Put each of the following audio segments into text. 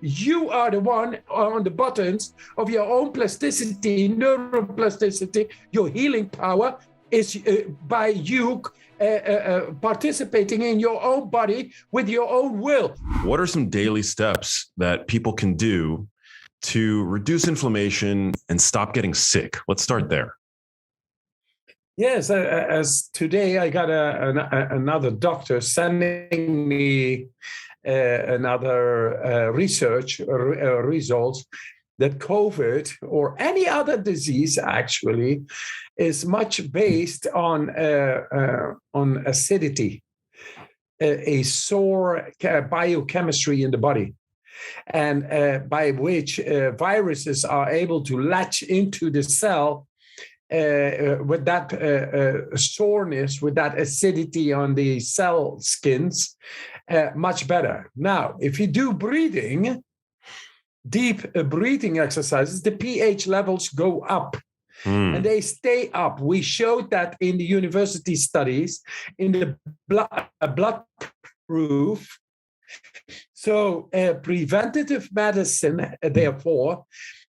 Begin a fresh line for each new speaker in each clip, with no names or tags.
You are the one on the buttons of your own plasticity, neuroplasticity. Your healing power is by you participating in your own body with your own will.
What are some daily steps that people can do to reduce inflammation and stop getting sick? Let's start there.
Yes, as today I got another doctor sending me another research results that COVID or any other disease actually is much based on acidity, a sour biochemistry in the body, and by which viruses are able to latch into the cell with that soreness, with that acidity on the cell skins, much better. Now, if you do breathing, deep breathing exercises, the pH levels go up. And they stay up. We showed that in the university studies, in the blood proof. So preventative medicine, therefore,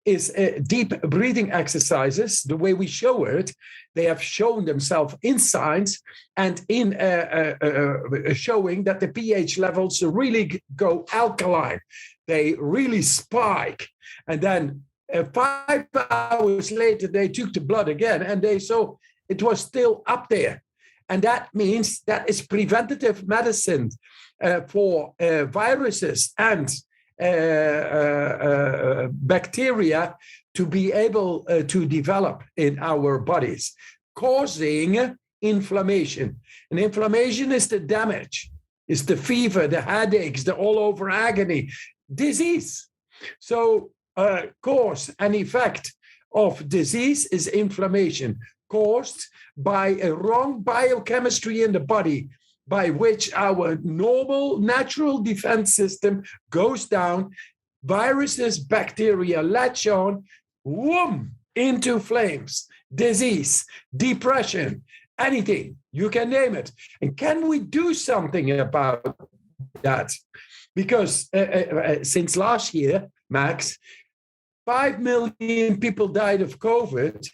is deep breathing exercises. The way we show it, they have shown themselves in science and in showing that the pH levels really go alkaline. They really spike. And then 5 hours later, they took the blood again, and they saw it was still up there. And that means that it's preventative medicine for viruses and bacteria to be able to develop in our bodies, causing inflammation. And inflammation is the damage, is the fever, the headaches, the all-over agony, disease. So cause and effect of disease is inflammation caused by a wrong biochemistry in the body, by which our normal natural defense system goes down, viruses, bacteria latch on, whoom, into flames, disease, depression, anything, you can name it. And can we do something about that? Because since last year, Max, 5 million people died of COVID,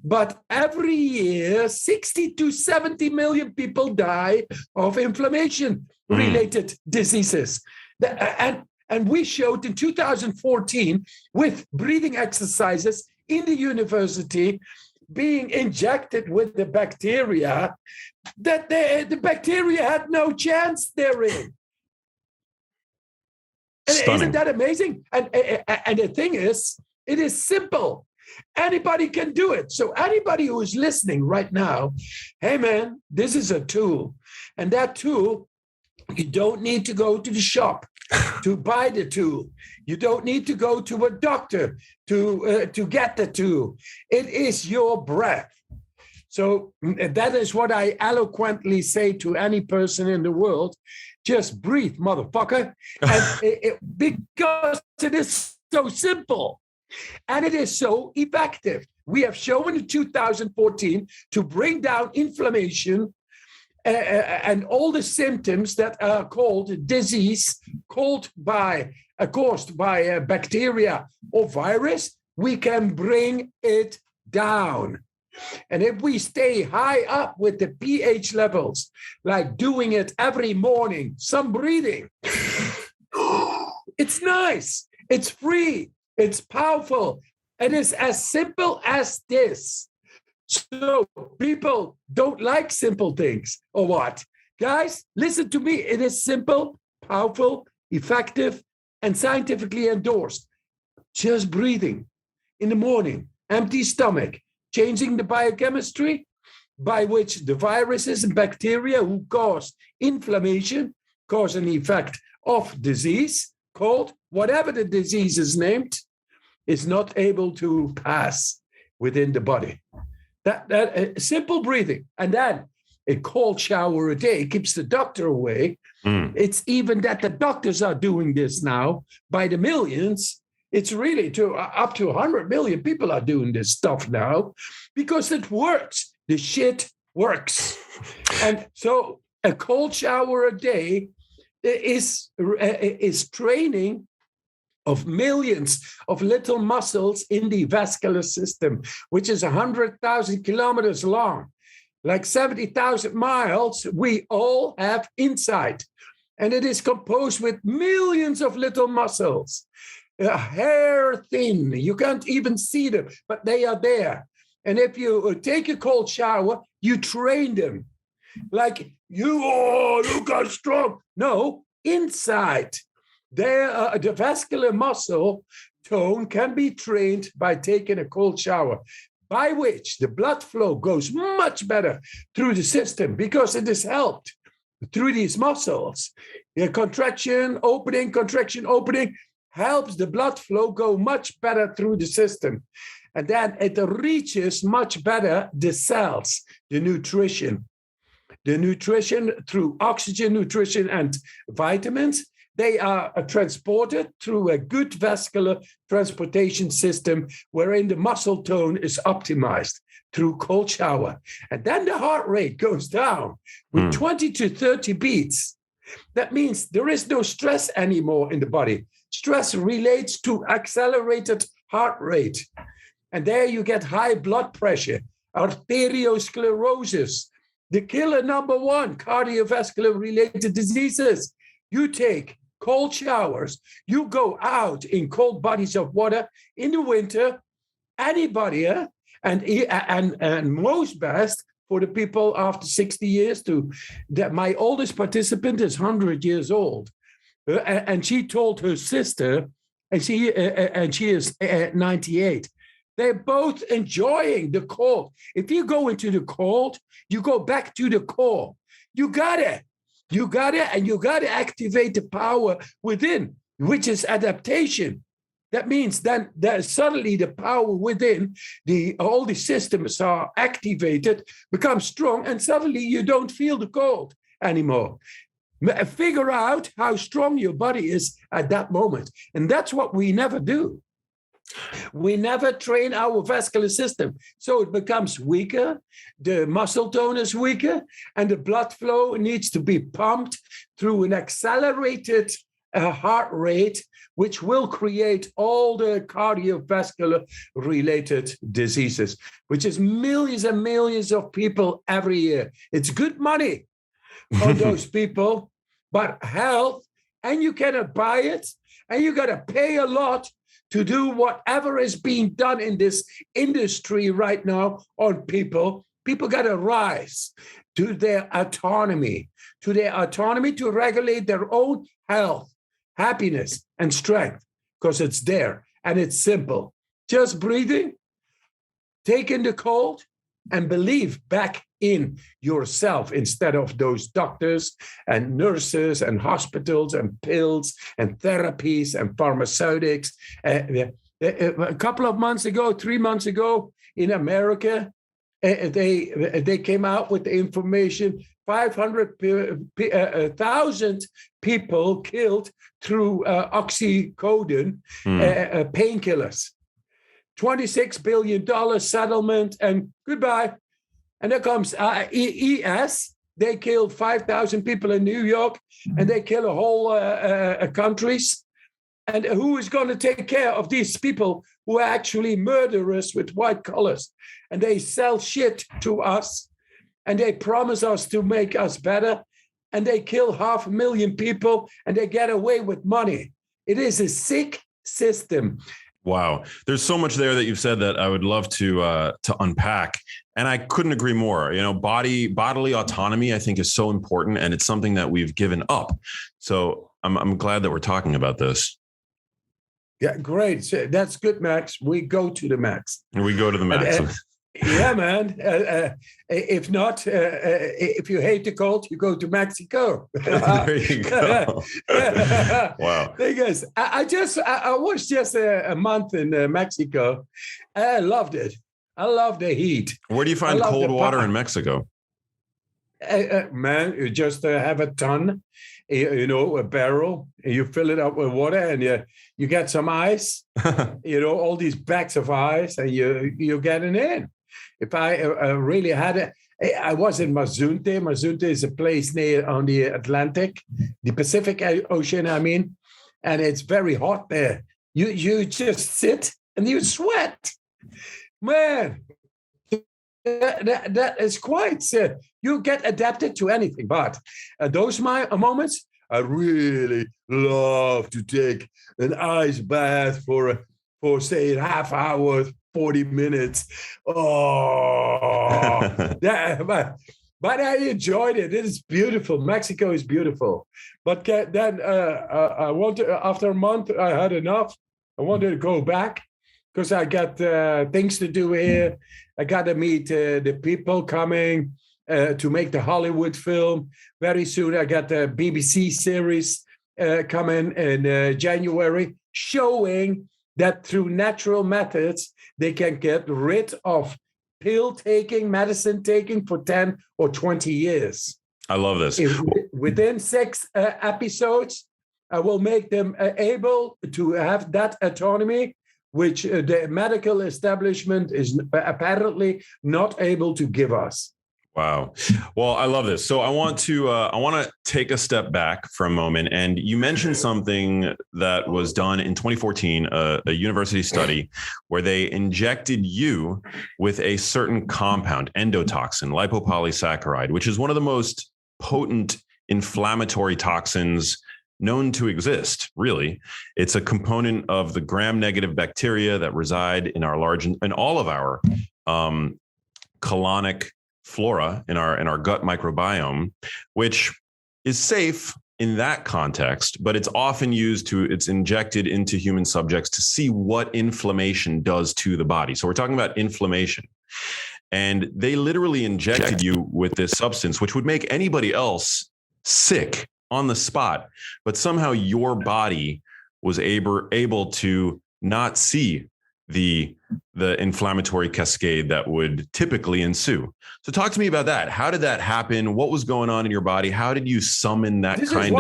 but every year, 60 to 70 million people die of inflammation-related diseases. And we showed in 2014 with breathing exercises in the university being injected with the bacteria that the bacteria had no chance therein. Isn't that amazing? And the thing is, it is simple. Anybody can do it. So anybody who is listening right now, hey man, this is a tool. And that tool, you don't need to go to the shop to buy the tool. You don't need to go to a doctor to get the tool. It is your breath. So that is what I eloquently say to any person in the world. Just breathe, motherfucker. And because it is so simple. And it is so effective. We have shown in 2014 to bring down inflammation and all the symptoms that are called disease, caused by bacteria or virus. We can bring it down. And if we stay high up with the pH levels, like doing it every morning, some breathing, it's nice, it's free. It's powerful. And it's as simple as this. So people don't like simple things, or what? Guys, listen to me. It is simple, powerful, effective, and scientifically endorsed. Just breathing in the morning, empty stomach, changing the biochemistry by which the viruses and bacteria who cause inflammation, cause an effect of disease, called whatever the disease is named, is not able to pass within the body. That simple breathing, and then a cold shower a day keeps the doctor away. It's even that the doctors are doing this now by the millions. It's really up to 100 million people are doing this stuff now because it works. The shit works. And so a cold shower a day is training of millions of little muscles in the vascular system, which is 100,000 kilometers long, like 70,000 miles, we all have inside. And it is composed with millions of little muscles, hair thin. You can't even see them, but they are there. And if you take a cold shower, you train them. Like, look how strong. No, inside. The vascular muscle tone can be trained by taking a cold shower, by which the blood flow goes much better through the system because it is helped through these muscles. The contraction, opening helps the blood flow go much better through the system. And then it reaches much better the cells, the nutrition. The nutrition through oxygen, nutrition, and vitamins, they are transported through a good vascular transportation system wherein the muscle tone is optimized through cold shower. And then the heart rate goes down with 20 to 30 beats. That means there is no stress anymore in the body. Stress relates to accelerated heart rate. And there you get high blood pressure, arteriosclerosis, the killer number one, cardiovascular related diseases. You take cold showers, you go out in cold bodies of water in the winter, anybody, and most best for the people after 60 years that my oldest participant is 100 years old. And she told her sister, and she is 98. They're both enjoying the cold. If you go into the cold, you go back to the core. You got it, and you got to activate the power within, which is adaptation. That means then that suddenly the power within, all the systems are activated, become strong, and suddenly you don't feel the cold anymore. Figure out how strong your body is at that moment. And that's what we never do. We never train our vascular system. So it becomes weaker, the muscle tone is weaker, and the blood flow needs to be pumped through an accelerated heart rate, which will create all the cardiovascular related diseases, which is millions and millions of people every year. It's good money for those people, but health, and you cannot buy it, and you got to pay a lot to do whatever is being done in this industry right now on people. People got to rise to their autonomy, to regulate their own health, happiness, and strength, because it's there and it's simple. Just breathing, taking the cold, and believe back in yourself instead of those doctors and nurses and hospitals and pills and therapies and pharmaceutics. A couple of months ago, 3 months ago in America, they came out with the information, 500,000 people killed through oxycodone painkillers. $26 billion settlement, and goodbye. And there comes ES. They killed 5,000 people in New York, and they kill a whole countries. And who is going to take care of these people who are actually murderers with white collars? And they sell shit to us, and they promise us to make us better, and they kill 500,000 people, and they get away with money. It is a sick system.
Wow. There's so much there that you've said that I would love to unpack. And I couldn't agree more. You know, bodily autonomy, I think, is so important, and it's something that we've given up. So I'm glad that we're talking about this.
Yeah, great. So that's good, Max. We go to the max.
We go to the max.
Yeah, man. If not, if you hate the cold, you go to Mexico.
There you go. Wow.
Because I was just a month in Mexico. I loved it. I love the heat.
Where do you find cold water in Mexico?
Man, you just have a ton, a barrel, and you fill it up with water, and you get some ice, all these bags of ice, and you get it in. If I really had it, I was in Mazunte. Mazunte is a place on the Atlantic, the Pacific Ocean, I mean, and it's very hot there. You just sit and you sweat. Man, that is quite you get adapted to anything. But those moments, I really love to take an ice bath for say half hour, 40 minutes. Oh, but I enjoyed it. It is beautiful. Mexico is beautiful. But then I wanted, after a month, I had enough. I wanted to go back because I got things to do here. I got to meet the people coming to make the Hollywood film. Very soon, I got the BBC series coming in January, showing that through natural methods, they can get rid of pill taking, medicine taking for 10 or 20 years.
I love this.
Within 6 episodes, I will make them able to have that autonomy, which the medical establishment is apparently not able to give us.
Wow. Well, I love this. So I want to take a step back for a moment. And you mentioned something that was done in 2014, a university study where they injected you with a certain compound, endotoxin, lipopolysaccharide, which is one of the most potent inflammatory toxins known to exist, really. It's a component of the gram-negative bacteria that reside in all of our colonic flora in our gut microbiome, which is safe in that context, but it's often it's injected into human subjects to see what inflammation does to the body. So we're talking about inflammation. And they literally injected you with this substance, which would make anybody else sick on the spot. But somehow your body was able to not see the inflammatory cascade that would typically ensue. So talk to me about that. How did that happen? What was going on in your body? How did you summon that
This is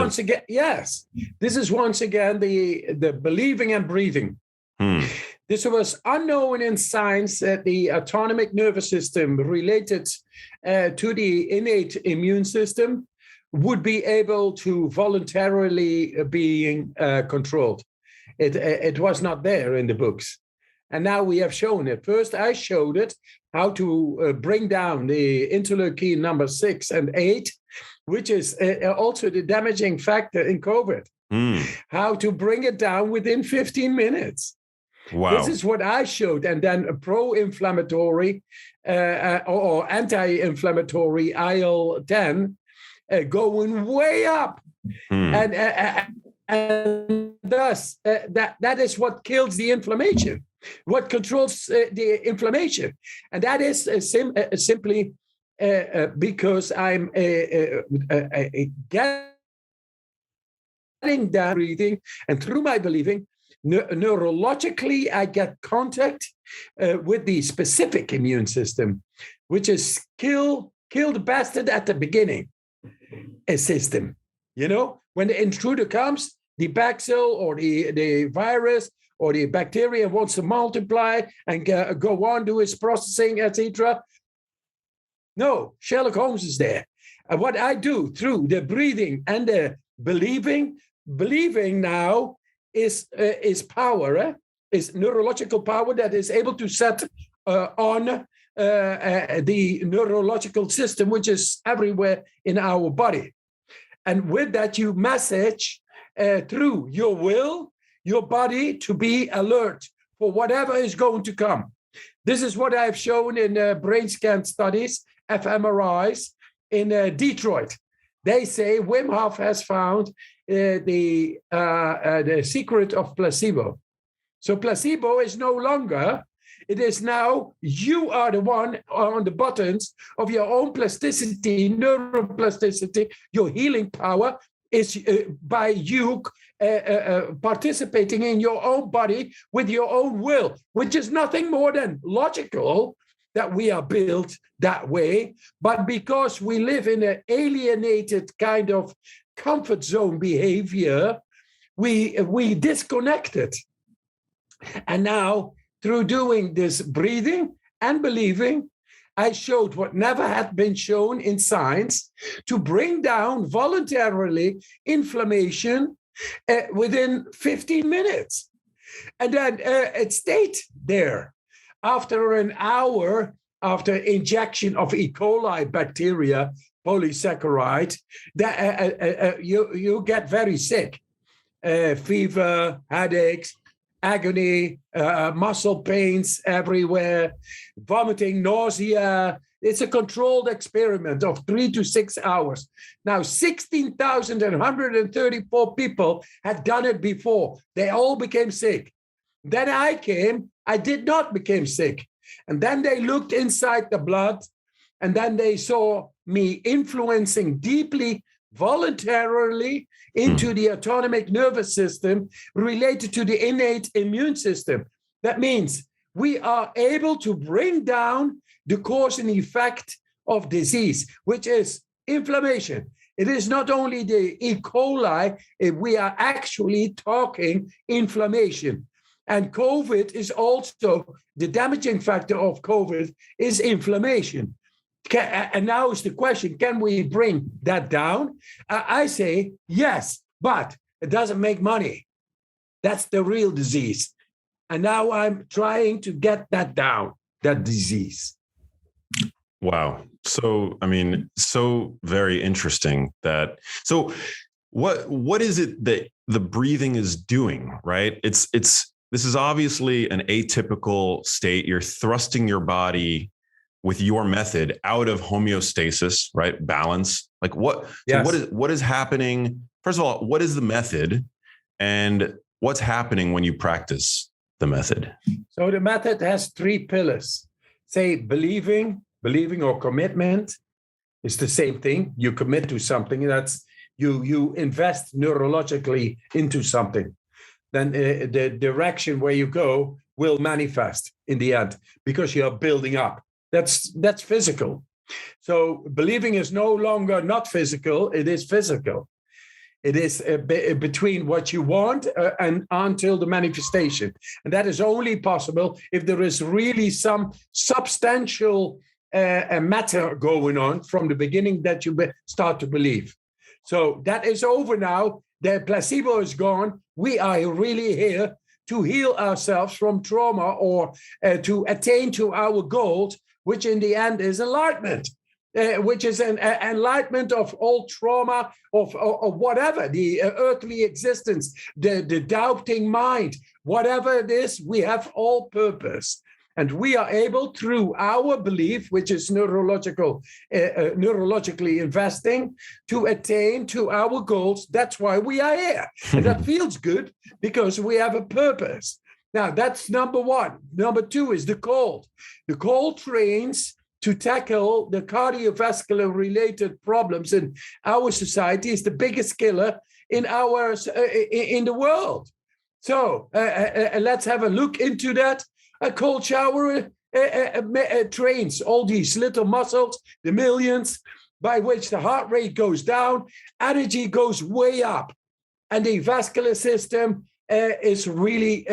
once again the believing and breathing. This was unknown in science that the autonomic nervous system related to the innate immune system would be able to voluntarily being controlled. It was not there in the books. And now we have shown it. First, I showed it how to bring down the interleukin number 6 and 8, which is also the damaging factor in COVID. How to bring it down within 15 minutes.
Wow.
This is what I showed. And then a pro-inflammatory or anti-inflammatory IL-10 going way up. And thus, that is what kills the inflammation. What controls the inflammation, and that is simply because I'm getting down breathing, and through my believing, neurologically, I get contact with the specific immune system, which is kill the bastard at the beginning system. You know, when the intruder comes, the bacille or the virus or the bacteria wants to multiply and go on, do its processing, etc. No, Sherlock Holmes is there. And what I do through the breathing and the believing now is power, is neurological power that is able to set on the neurological system, which is everywhere in our body. And with that, you message through your will, your body to be alert for whatever is going to come. This is what I've shown in brain scan studies, fMRIs in Detroit. They say Wim Hof has found the secret of placebo. So placebo is no longer, it is now you are the one on the buttons of your own plasticity, neuroplasticity, your healing power is by you participating in your own body with your own will, which is nothing more than logical that we are built that way. But because we live in an alienated kind of comfort zone behavior, we disconnected. And now, through doing this breathing and believing, I showed what never had been shown in science to bring down voluntarily inflammation within 15 minutes. And then it stayed there. After an hour, after injection of E. coli bacteria, polysaccharide, that you get very sick. Fever, headaches, agony, muscle pains everywhere, vomiting, nausea. It's a controlled experiment of 3 to 6 hours. Now, 16,134 people had done it before. They all became sick. Then I came, I did not become sick. And then they looked inside the blood, and then they saw me influencing deeply, voluntarily into the autonomic nervous system related to the innate immune system. That means we are able to bring down the cause and effect of disease, which is inflammation. It is not only the E. coli, we are actually talking inflammation. And COVID is also, the damaging factor of COVID is inflammation. And now is the question, can we bring that down? I say yes, but it doesn't make money. That's the real disease. And now I'm trying to get that down, that disease.
Wow. So, I mean, so very interesting that, so what is it that the breathing is doing, right? This is obviously an atypical state. You're thrusting your body with your method out of homeostasis, right? Balance. Like what?
Yes.
So what is happening? First of all, what is the method, and what's happening when you practice the method?
So the method has 3 pillars. Say believing or commitment is the same thing. You commit to something. That's you invest neurologically into something. Then the direction where you go will manifest in the end because you are building up. That's physical. So believing is no longer not physical, it is physical. It is between what you want and until the manifestation. And that is only possible if there is really some substantial matter going on from the beginning that you start to believe. So that is over now. The placebo is gone. We are really here to heal ourselves from trauma or to attain to our goals, which in the end is enlightenment, which is an enlightenment of all trauma, of whatever, the earthly existence, the doubting mind, whatever it is, we have all purpose. And we are able, through our belief, which is neurologically investing, to attain to our goals. That's why we are here. And that feels good because we have a purpose. Now, that's number 1. Number 2 is the cold. The cold trains to tackle the cardiovascular related problems in our society is the biggest killer in the world. So let's have a look into that. A cold shower trains all these little muscles, the millions, by which the heart rate goes down, energy goes way up, and the vascular system is really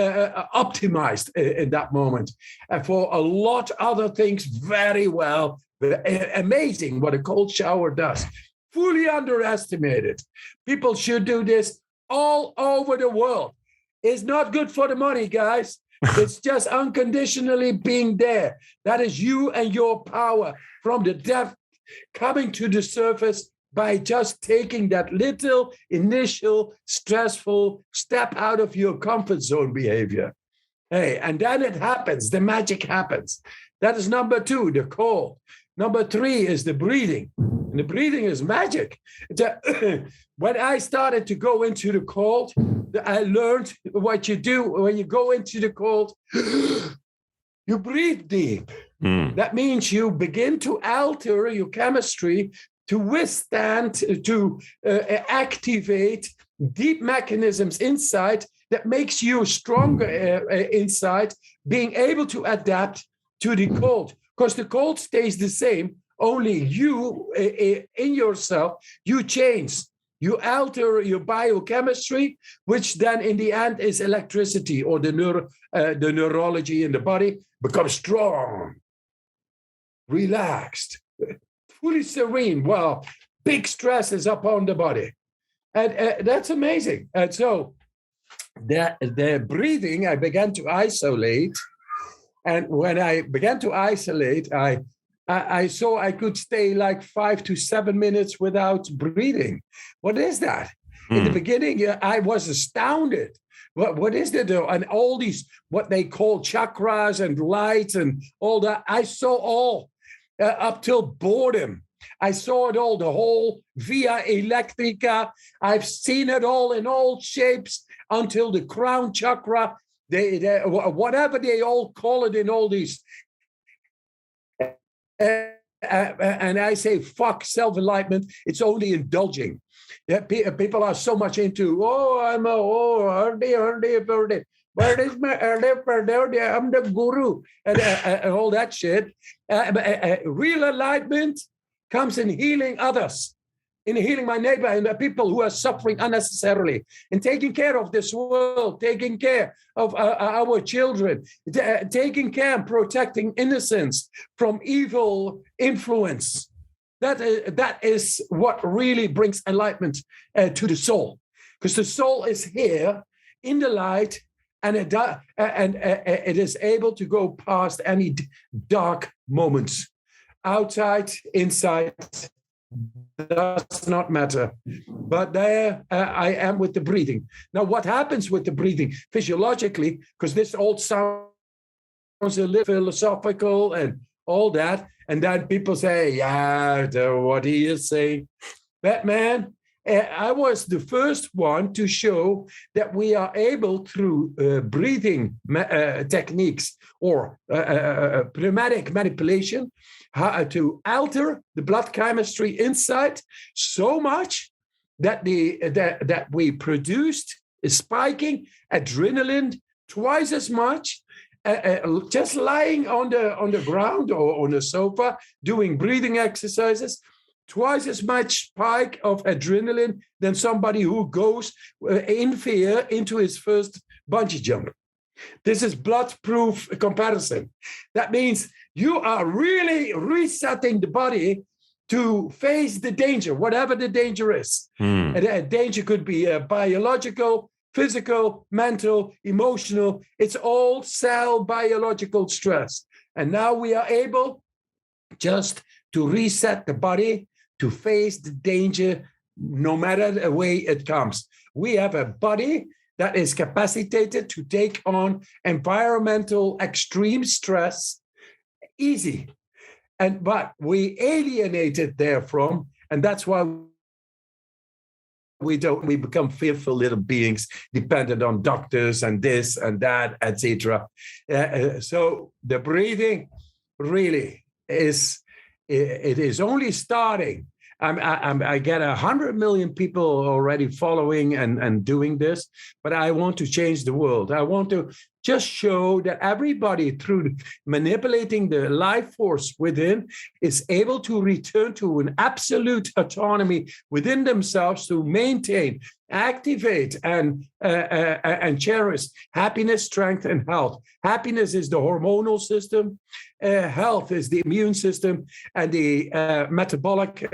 optimized in that moment. And for a lot other things, very well, amazing what a cold shower does. Fully underestimated. People should do this all over the world. It's not good for the money, guys. It's just unconditionally being there. That is you and your power from the depth coming to the surface by just taking that little initial stressful step out of your comfort zone behavior. Hey, and then it happens. The magic happens. That is number 2, the cold. Number 3 is the breathing. And the breathing is magic. When I started to go into the cold, I learned what you do when you go into the cold. You breathe deep. That means you begin to alter your chemistry to withstand, to activate deep mechanisms inside that makes you stronger inside, being able to adapt to the cold. Because the cold stays the same, only you in yourself, you change. You alter your biochemistry, which then in the end is electricity, or the neurology in the body becomes strong, relaxed, fully serene. Well, big stress is upon the body. And that's amazing. And so the breathing, I began to isolate. And when I began to isolate, I saw I could stay like 5 to 7 minutes without breathing. What is that? In the beginning, I was astounded. What is that? And all these, what they call chakras and lights and all that, I saw all up till boredom. I saw it all, the whole via electrica. I've seen it all in all shapes until the crown chakra, whatever they all call it in all these. And I say, fuck self-enlightenment. It's only indulging. Yeah, people are so much into, I'm the guru, and all that shit. Real enlightenment comes in healing others, in healing my neighbor and the people who are suffering unnecessarily, in taking care of this world, taking care of our children, taking care and protecting innocence from evil influence. That is what really brings enlightenment to the soul, because the soul is here in the light, and it is able to go past any dark moments. Outside, inside, does not matter. But there I am with the breathing. Now, what happens with the breathing physiologically, because this all sounds a little philosophical and all that, and then people say, yeah, what he is saying. But man, I was the first one to show that we are able, through breathing techniques or pneumatic manipulation, to alter the blood chemistry inside so much that that we produced a spiking adrenaline twice as much. Just lying on the ground or on a sofa doing breathing exercises, twice as much spike of adrenaline than somebody who goes in fear into his first bungee jump. This is blood-proof comparison. That means you are really resetting the body to face the danger, whatever the danger is. And a danger could be biological, physical, mental, emotional. It's all cell biological stress. And now we are able just to reset the body to face the danger no matter the way it comes. We have a body that is capacitated to take on environmental extreme stress easy. But we alienate it therefrom, and that's why we become fearful little beings dependent on doctors and this and that, etc. So the breathing really is only starting. I get 100 million people already following and doing this, but I want to change the world. I want to just show that everybody, through manipulating the life force within, is able to return to an absolute autonomy within themselves to maintain, activate, and cherish happiness, strength, and health. Happiness is the hormonal system. Health is the immune system, and the metabolic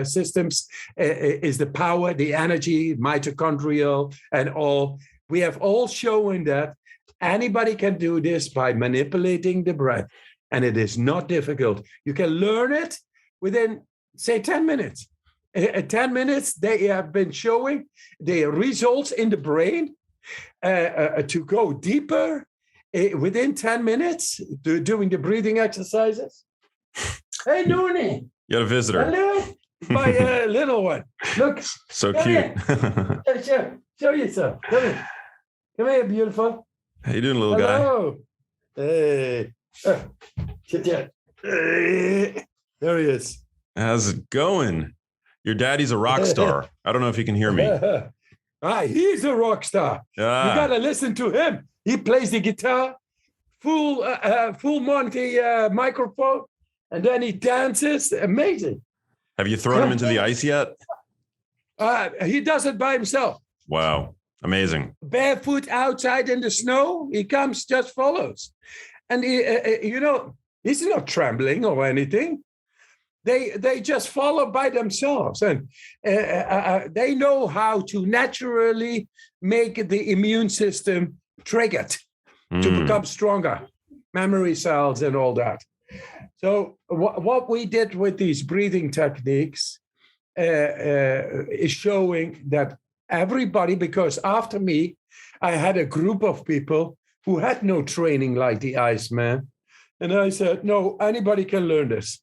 systems is the power, the energy, mitochondrial, and all. We have all shown that anybody can do this by manipulating the breath, and it is not difficult. You can learn it within, say, 10 minutes. 10 minutes, they have been showing the results in the brain to go deeper within 10 minutes doing the breathing exercises. Hey, Noonie.
You got a visitor.
Hello, my little one. Look.
So cute.
Show yourself. Come here, beautiful.
How you doing, little
Hello. Guy? Hey. Hey. There he is.
How's it going? Your daddy's a rock star. I don't know if you can hear me.
He's a rock star. You got to listen to him. He plays the guitar, full Monty microphone, and then he dances. Amazing.
Have you thrown him into the ice yet?
He does it by himself.
Wow. Amazing.
Barefoot outside in the snow. He comes, just follows. And, he's not trembling or anything. They just follow by themselves, and they know how to naturally make the immune system triggered to become stronger, memory cells and all that. So what we did with these breathing techniques is showing that everybody, because after me, I had a group of people who had no training like the Iceman. And I said, no, anybody can learn this.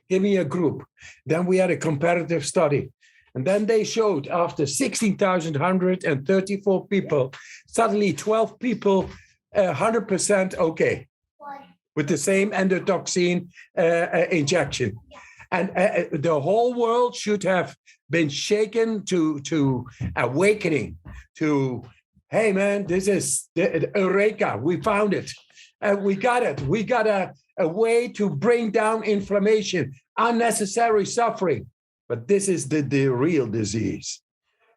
Give me a group. Then we had a comparative study. And then they showed after 16,134 people, suddenly 12 people, 100% okay, with the same endotoxin injection. And the whole world should have been shaken to awakening, to, hey, man, this is the Eureka. We found it. We got it. We got a way to bring down inflammation, unnecessary suffering. But this is the real disease.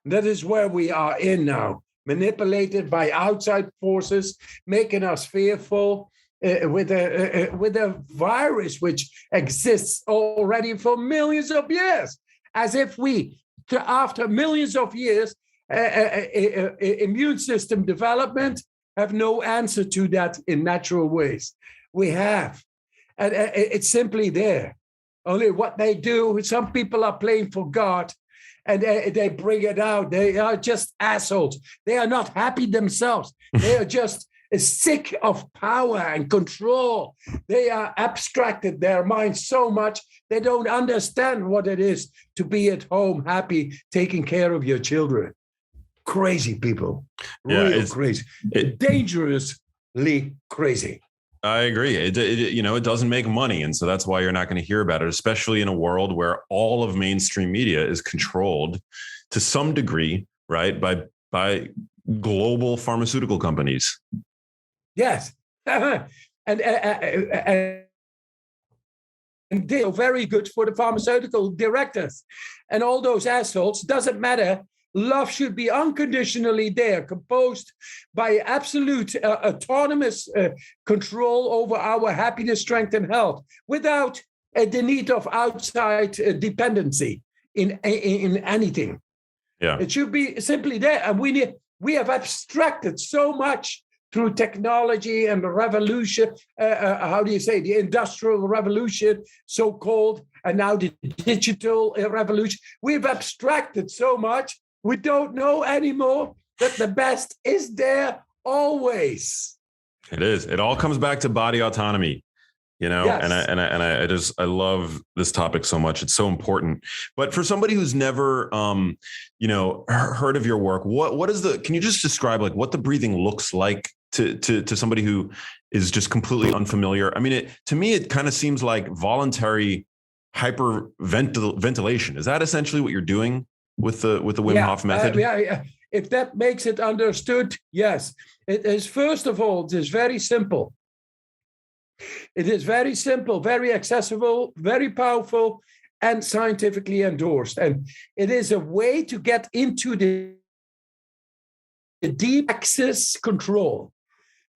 That is where we are in now, manipulated by outside forces, making us fearful with a virus which exists already for millions of years, as if we, after millions of years, immune system development have no answer to that in natural ways. We have, and it's simply there. Only what they do, some people are playing for God, and they bring it out. They are just assholes. They are not happy themselves. They are just sick of power and control. They are abstracted their minds so much, they don't understand what it is to be at home, happy, taking care of your children. Crazy people, real crazy, dangerously crazy.
I agree. It doesn't make money. And so that's why you're not going to hear about it, especially in a world where all of mainstream media is controlled to some degree, right, by global pharmaceutical companies.
Yes. And they are very good for the pharmaceutical directors. And all those assholes, doesn't matter. Love should be unconditionally there, composed by absolute autonomous control over our happiness, strength, and health, without the need of outside dependency in anything.
Yeah,
it should be simply there, and we have abstracted so much through technology and the revolution. The industrial revolution, so-called, and now the digital revolution. We've abstracted so much. We don't know anymore that the best is there always.
It is. It all comes back to body autonomy, yes. and I love this topic so much. It's so important. But for somebody who's never, heard of your work, can you just describe like what the breathing looks like to somebody who is just completely unfamiliar? I mean, to me, it kind of seems like voluntary hyperventilation. Is that essentially what you're doing with the Wim Hof method?
Yeah. If that makes it understood, yes. It is, first of all, it is very simple. It is very simple, very accessible, very powerful, and scientifically endorsed. And it is a way to get into the deep axis control,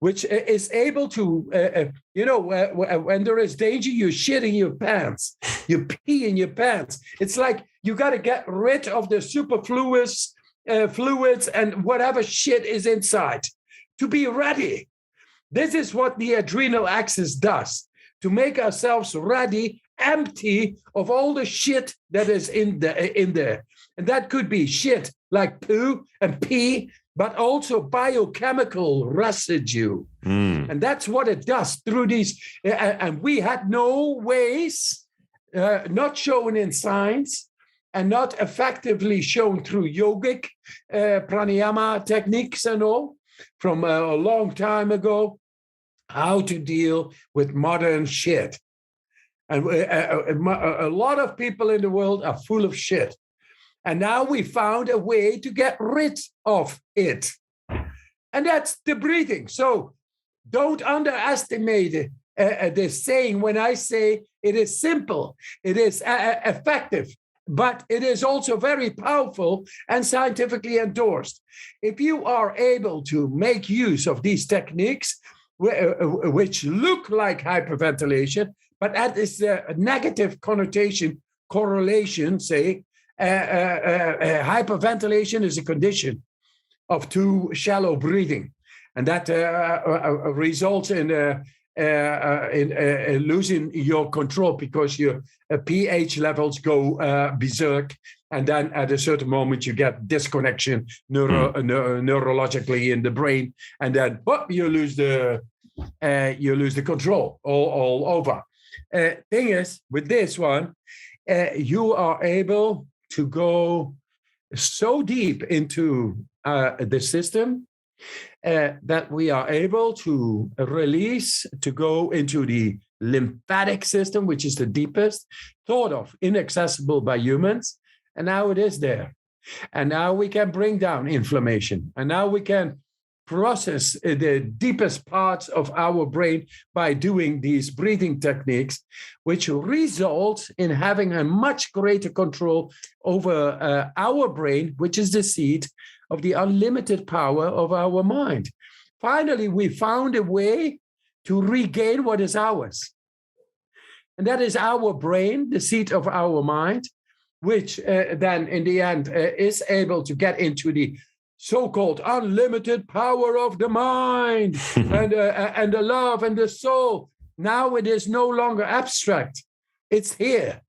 which is able to, when there is danger, you shit in your pants, you pee in your pants. It's like you got to get rid of the superfluous fluids and whatever shit is inside to be ready. This is what the adrenal axis does, to make ourselves ready, empty of all the shit that is in there. And that could be shit like poo and pee, but also biochemical residue. And that's what it does through these. And we had no ways, not shown in science and not effectively shown through yogic pranayama techniques and all from a long time ago, how to deal with modern shit. And a lot of people in the world are full of shit. And now we found a way to get rid of it. And that's the breathing. So don't underestimate this saying when I say it is simple, it is effective, but it is also very powerful and scientifically endorsed. If you are able to make use of these techniques, which look like hyperventilation, but that is a negative connotation, correlation, say, hyperventilation is a condition of too shallow breathing. And that results in losing your control because your pH levels go berserk. And then at a certain moment, you get disconnection neurologically in the brain. And then you lose the control all over. Thing is, with this one, you are able to go so deep into the system that we are able to release, to go into the lymphatic system, which is the deepest, thought of, inaccessible by humans. And now it is there. And now we can bring down inflammation. And now we can process the deepest parts of our brain by doing these breathing techniques, which result in having a much greater control over our brain, which is the seat of the unlimited power of our mind. Finally, we found a way to regain what is ours. And that is our brain, the seat of our mind, which then in the end is able to get into the so-called unlimited power of the mind and the love and the soul. Now it is no longer abstract. It's here.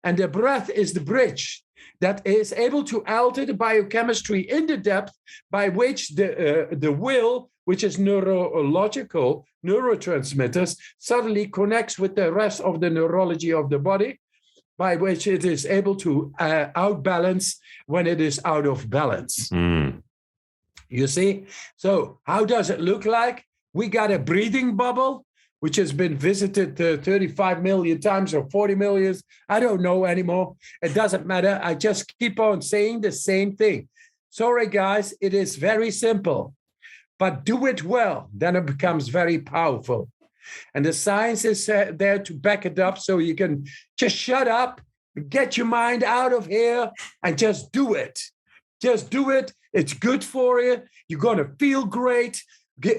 And the breath is the bridge that is able to alter the biochemistry in the depth by which the will, which is neurological, neurotransmitters, suddenly connects with the rest of the neurology of the body, by which it is able to outbalance when it is out of balance. You see? So how does it look like? We got a breathing bubble, which has been visited 35 million times or 40 million. I don't know anymore. It doesn't matter. I just keep on saying the same thing. Sorry, guys, it is very simple. But do it well, then it becomes very powerful. And the science is there to back it up, so you can just shut up, get your mind out of here, and just do it. Just do it. It's good for you. You're going to feel great.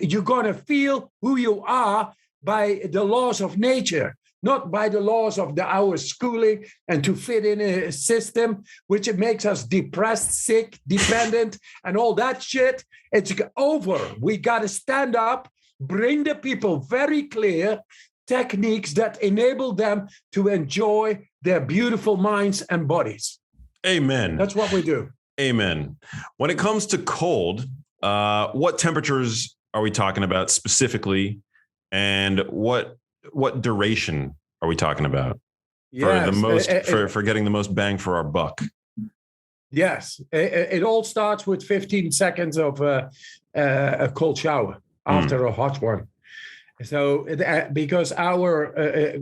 You're going to feel who you are by the laws of nature, not by the laws of our schooling and to fit in a system which it makes us depressed, sick, dependent, and all that shit. It's over. We got to stand up. Bring the people very clear techniques that enable them to enjoy their beautiful minds and bodies.
Amen.
That's what we do.
Amen. When it comes to cold, what temperatures are we talking about specifically, and what duration are we talking about for the most for getting the most bang for our buck?
Yes, it all starts with 15 seconds of a cold shower after a hot one. So because our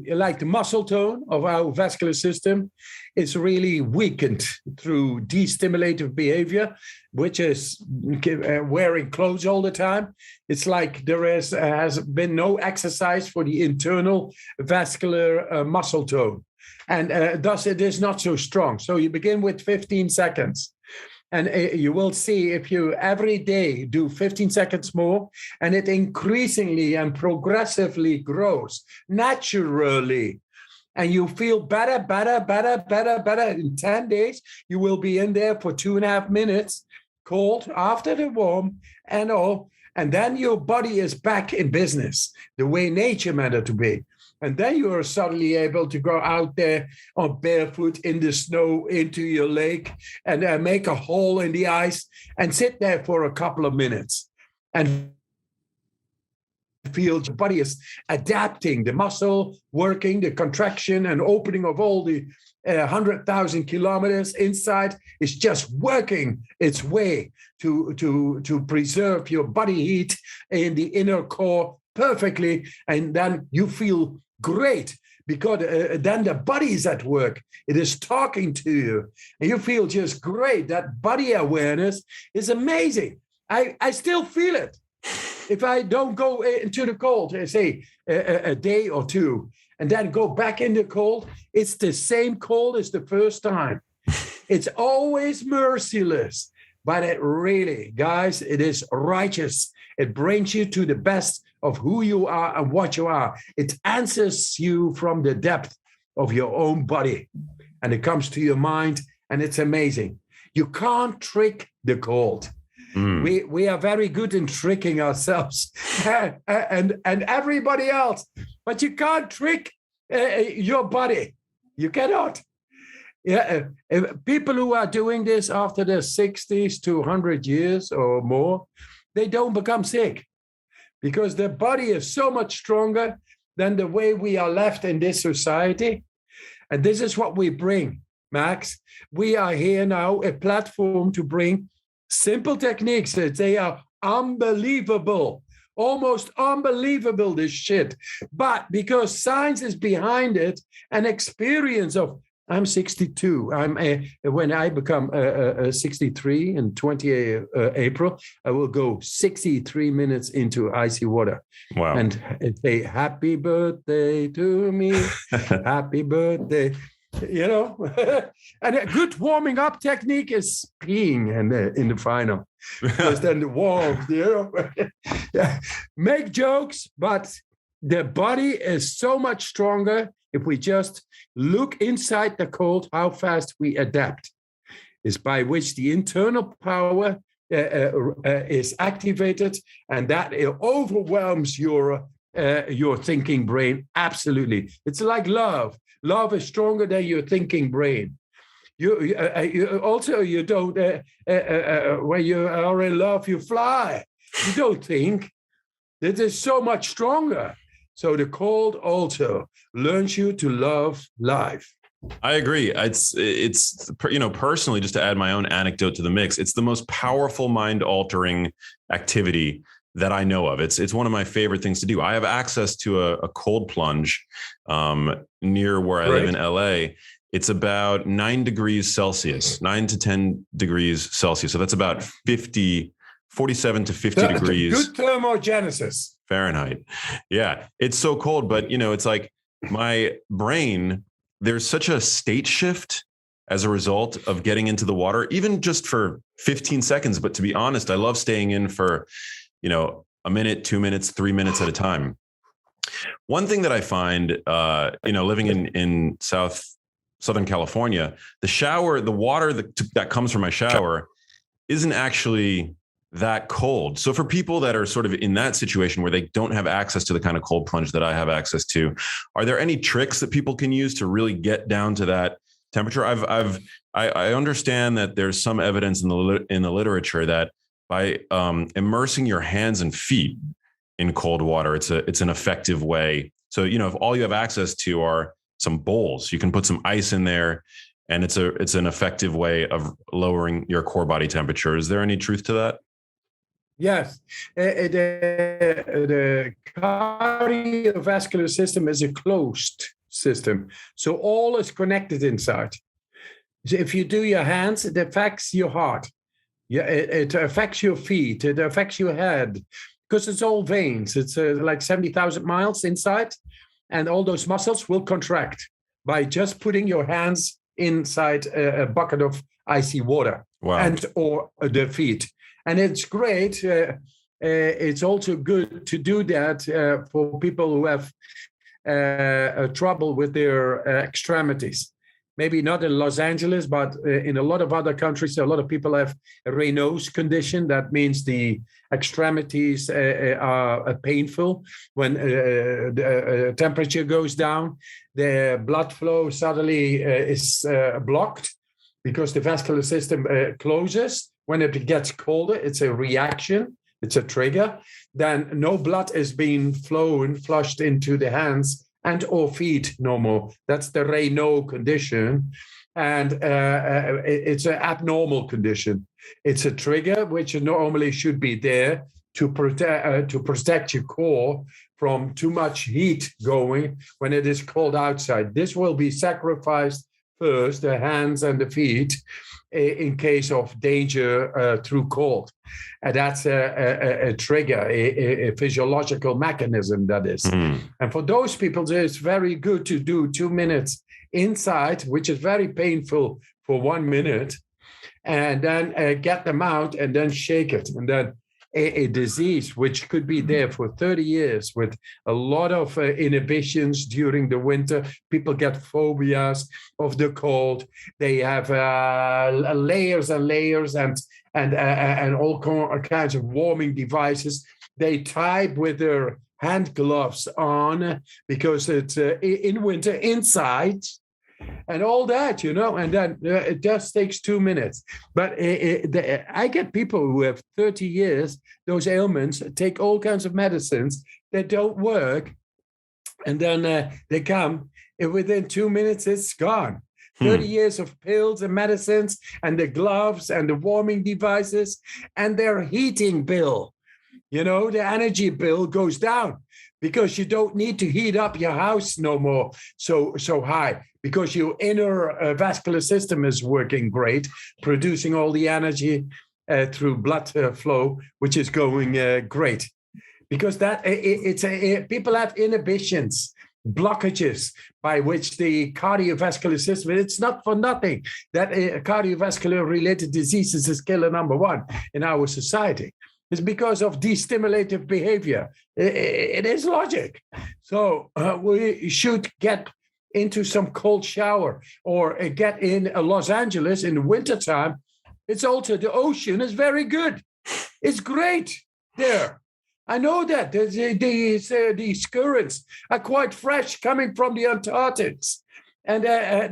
like the muscle tone of our vascular system is really weakened through destimulative behavior, which is wearing clothes all the time. It's like there has been no exercise for the internal vascular muscle tone, and thus it is not so strong. So you begin with 15 seconds. And you will see if you every day do 15 seconds more, and it increasingly and progressively grows naturally. And you feel better. In 10 days, you will be in there for 2.5 minutes, cold after the warm and all. And then your body is back in business, the way nature meant it to be. And then you are suddenly able to go out there on barefoot in the snow into your lake and make a hole in the ice and sit there for a couple of minutes and feel your body is adapting, the muscle working, the contraction and opening of all the 100,000 kilometers inside is just working its way to preserve your body heat in the inner core perfectly. And then you feel great because then the body is at work. It is talking to you and you feel just great. That body awareness is amazing. I still feel it. If I don't go into the cold, say a day or two, and then go back in the cold, it's the same cold as the first time. It's always merciless. but it really, guys, it is righteous. It brings you to the best of who you are and what you are. It answers you from the depth of your own body, and it comes to your mind, and it's amazing. You can't trick the cold. We are very good in tricking ourselves and everybody else, but you can't trick your body. You cannot. Yeah, people who are doing this after their 60s to 100 years or more, they don't become sick because their body is so much stronger than the way we are left in this society. And this is what we bring, Max. We are here now, a platform to bring simple techniques. They are unbelievable, almost unbelievable, this shit. But because science is behind it, an experience of, I'm 62. When I become 63 in 20 April, I will go 63 minutes into icy water.
Wow.
And say, happy birthday to me, happy birthday. You know, and a good warming up technique is peeing in the final, because then the warmth, you know, make jokes, but the body is so much stronger if we just look inside the cold, how fast we adapt is by which the internal power is activated, and that it overwhelms your thinking brain. Absolutely. It's like love. Love is stronger than your thinking brain. You don't, when you are in love, you fly. You don't think. It is so much stronger. So the cold also learns you to love life.
I agree. It's personally, just to add my own anecdote to the mix, it's the most powerful mind-altering activity that I know of. It's one of my favorite things to do. I have access to a cold plunge near where I live in LA. It's about 9 degrees Celsius, 9 to 10 degrees Celsius. So that's about 47 to 50 degrees.
Good thermogenesis.
Fahrenheit. Yeah, it's so cold, but it's like my brain, there's such a state shift as a result of getting into the water, even just for 15 seconds. But to be honest, I love staying in for, a minute, 2 minutes, 3 minutes at a time. One thing that I find, living in Southern California, the water that comes from my shower isn't actually that cold. So for people that are sort of in that situation where they don't have access to the kind of cold plunge that I have access to, are there any tricks that people can use to really get down to that temperature? I understand that there's some evidence in the literature that by immersing your hands and feet in cold water, it's an effective way. So if all you have access to are some bowls, you can put some ice in there, and it's an effective way of lowering your core body temperature. Is there any truth to that?
Yes, the cardiovascular system is a closed system, so all is connected inside. So if you do your hands, it affects your heart. Yeah, it affects your feet. It affects your head, because it's all veins. It's like 70,000 miles inside, and all those muscles will contract by just putting your hands inside a bucket of icy water.
Wow.
And or the feet. And it's great. It's also good to do that for people who have trouble with their extremities. Maybe not in Los Angeles, but in a lot of other countries, a lot of people have a Raynaud's condition. That means the extremities are painful. When the temperature goes down, the blood flow suddenly is blocked because the vascular system closes. When it gets colder, it's a reaction, it's a trigger. Then no blood is being flushed into the hands and or feet no more. That's the Raynaud condition. And it's an abnormal condition. It's a trigger which normally should be there to protect your core from too much heat going when it is cold outside. This will be sacrificed first, the hands and the feet, in case of danger through cold. And that's a trigger, a physiological mechanism, that is. And for those people, it's very good to do 2 minutes inside, which is very painful for 1 minute. and then get them out and then shake it. And then a disease which could be there for 30 years with a lot of inhibitions during the winter. People get phobias of the cold. They have layers and layers and all kinds of warming devices. They type with their hand gloves on because it's in winter inside. And all that, and then it just takes 2 minutes. But I get people who have 30 years, those ailments, take all kinds of medicines that don't work. And then they come, and within 2 minutes, it's gone. 30 years of pills and medicines and the gloves and the warming devices and their heating bill. The energy bill goes down because you don't need to heat up your house no more so high, because your inner vascular system is working great, producing all the energy through blood flow, which is going great. Because people have inhibitions, blockages by which the cardiovascular system, it's not for nothing that cardiovascular related diseases is killer number one in our society. It's because of destimulative behavior. It is logic. So we should get into some cold shower or get in Los Angeles in the wintertime. It's also, the ocean is very good. It's great there. I know that these currents are quite fresh coming from the Antarctics, and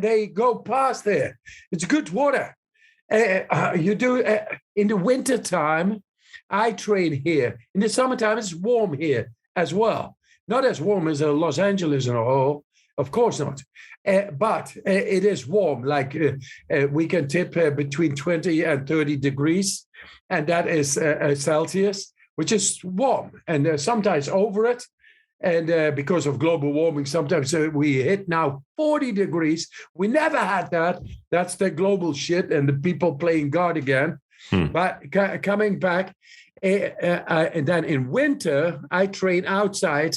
they go past there. It's good water. You do in the wintertime. I train here. In the summertime, it's warm here as well. Not as warm as Los Angeles and all, of course not. But it is warm. Like we can tip between 20 and 30 degrees, and that is Celsius, which is warm, and sometimes over it. And because of global warming, sometimes we hit now 40 degrees. We never had that. That's the global shit and the people playing God again. But coming back, and then in winter, I train outside.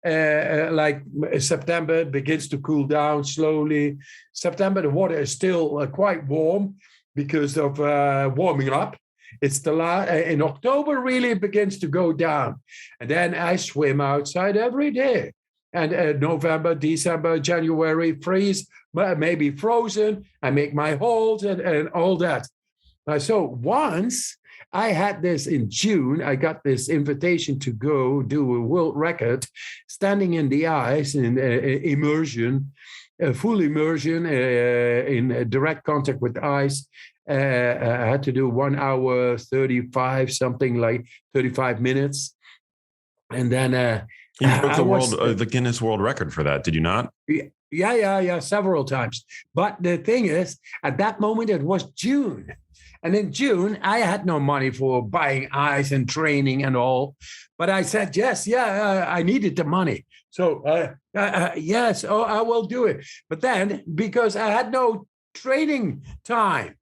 Like September, it begins to cool down slowly. September, the water is still quite warm because of warming up. It's in October, really it begins to go down. And then I swim outside every day. And November, December, January, freeze, maybe frozen. I make my holes and all that. So once I had this in June, I got this invitation to go do a world record, standing in the ice in immersion, full immersion in direct contact with ice. I had to do 1 hour, 35, something like 35 minutes. And then
you broke the Guinness World Record for that, did you not?
Yeah, several times. But the thing is, at that moment, it was June. And in June, I had no money for buying ice and training and all. But I said, yes, I needed the money. So, yes, I will do it. But then, because I had no training time,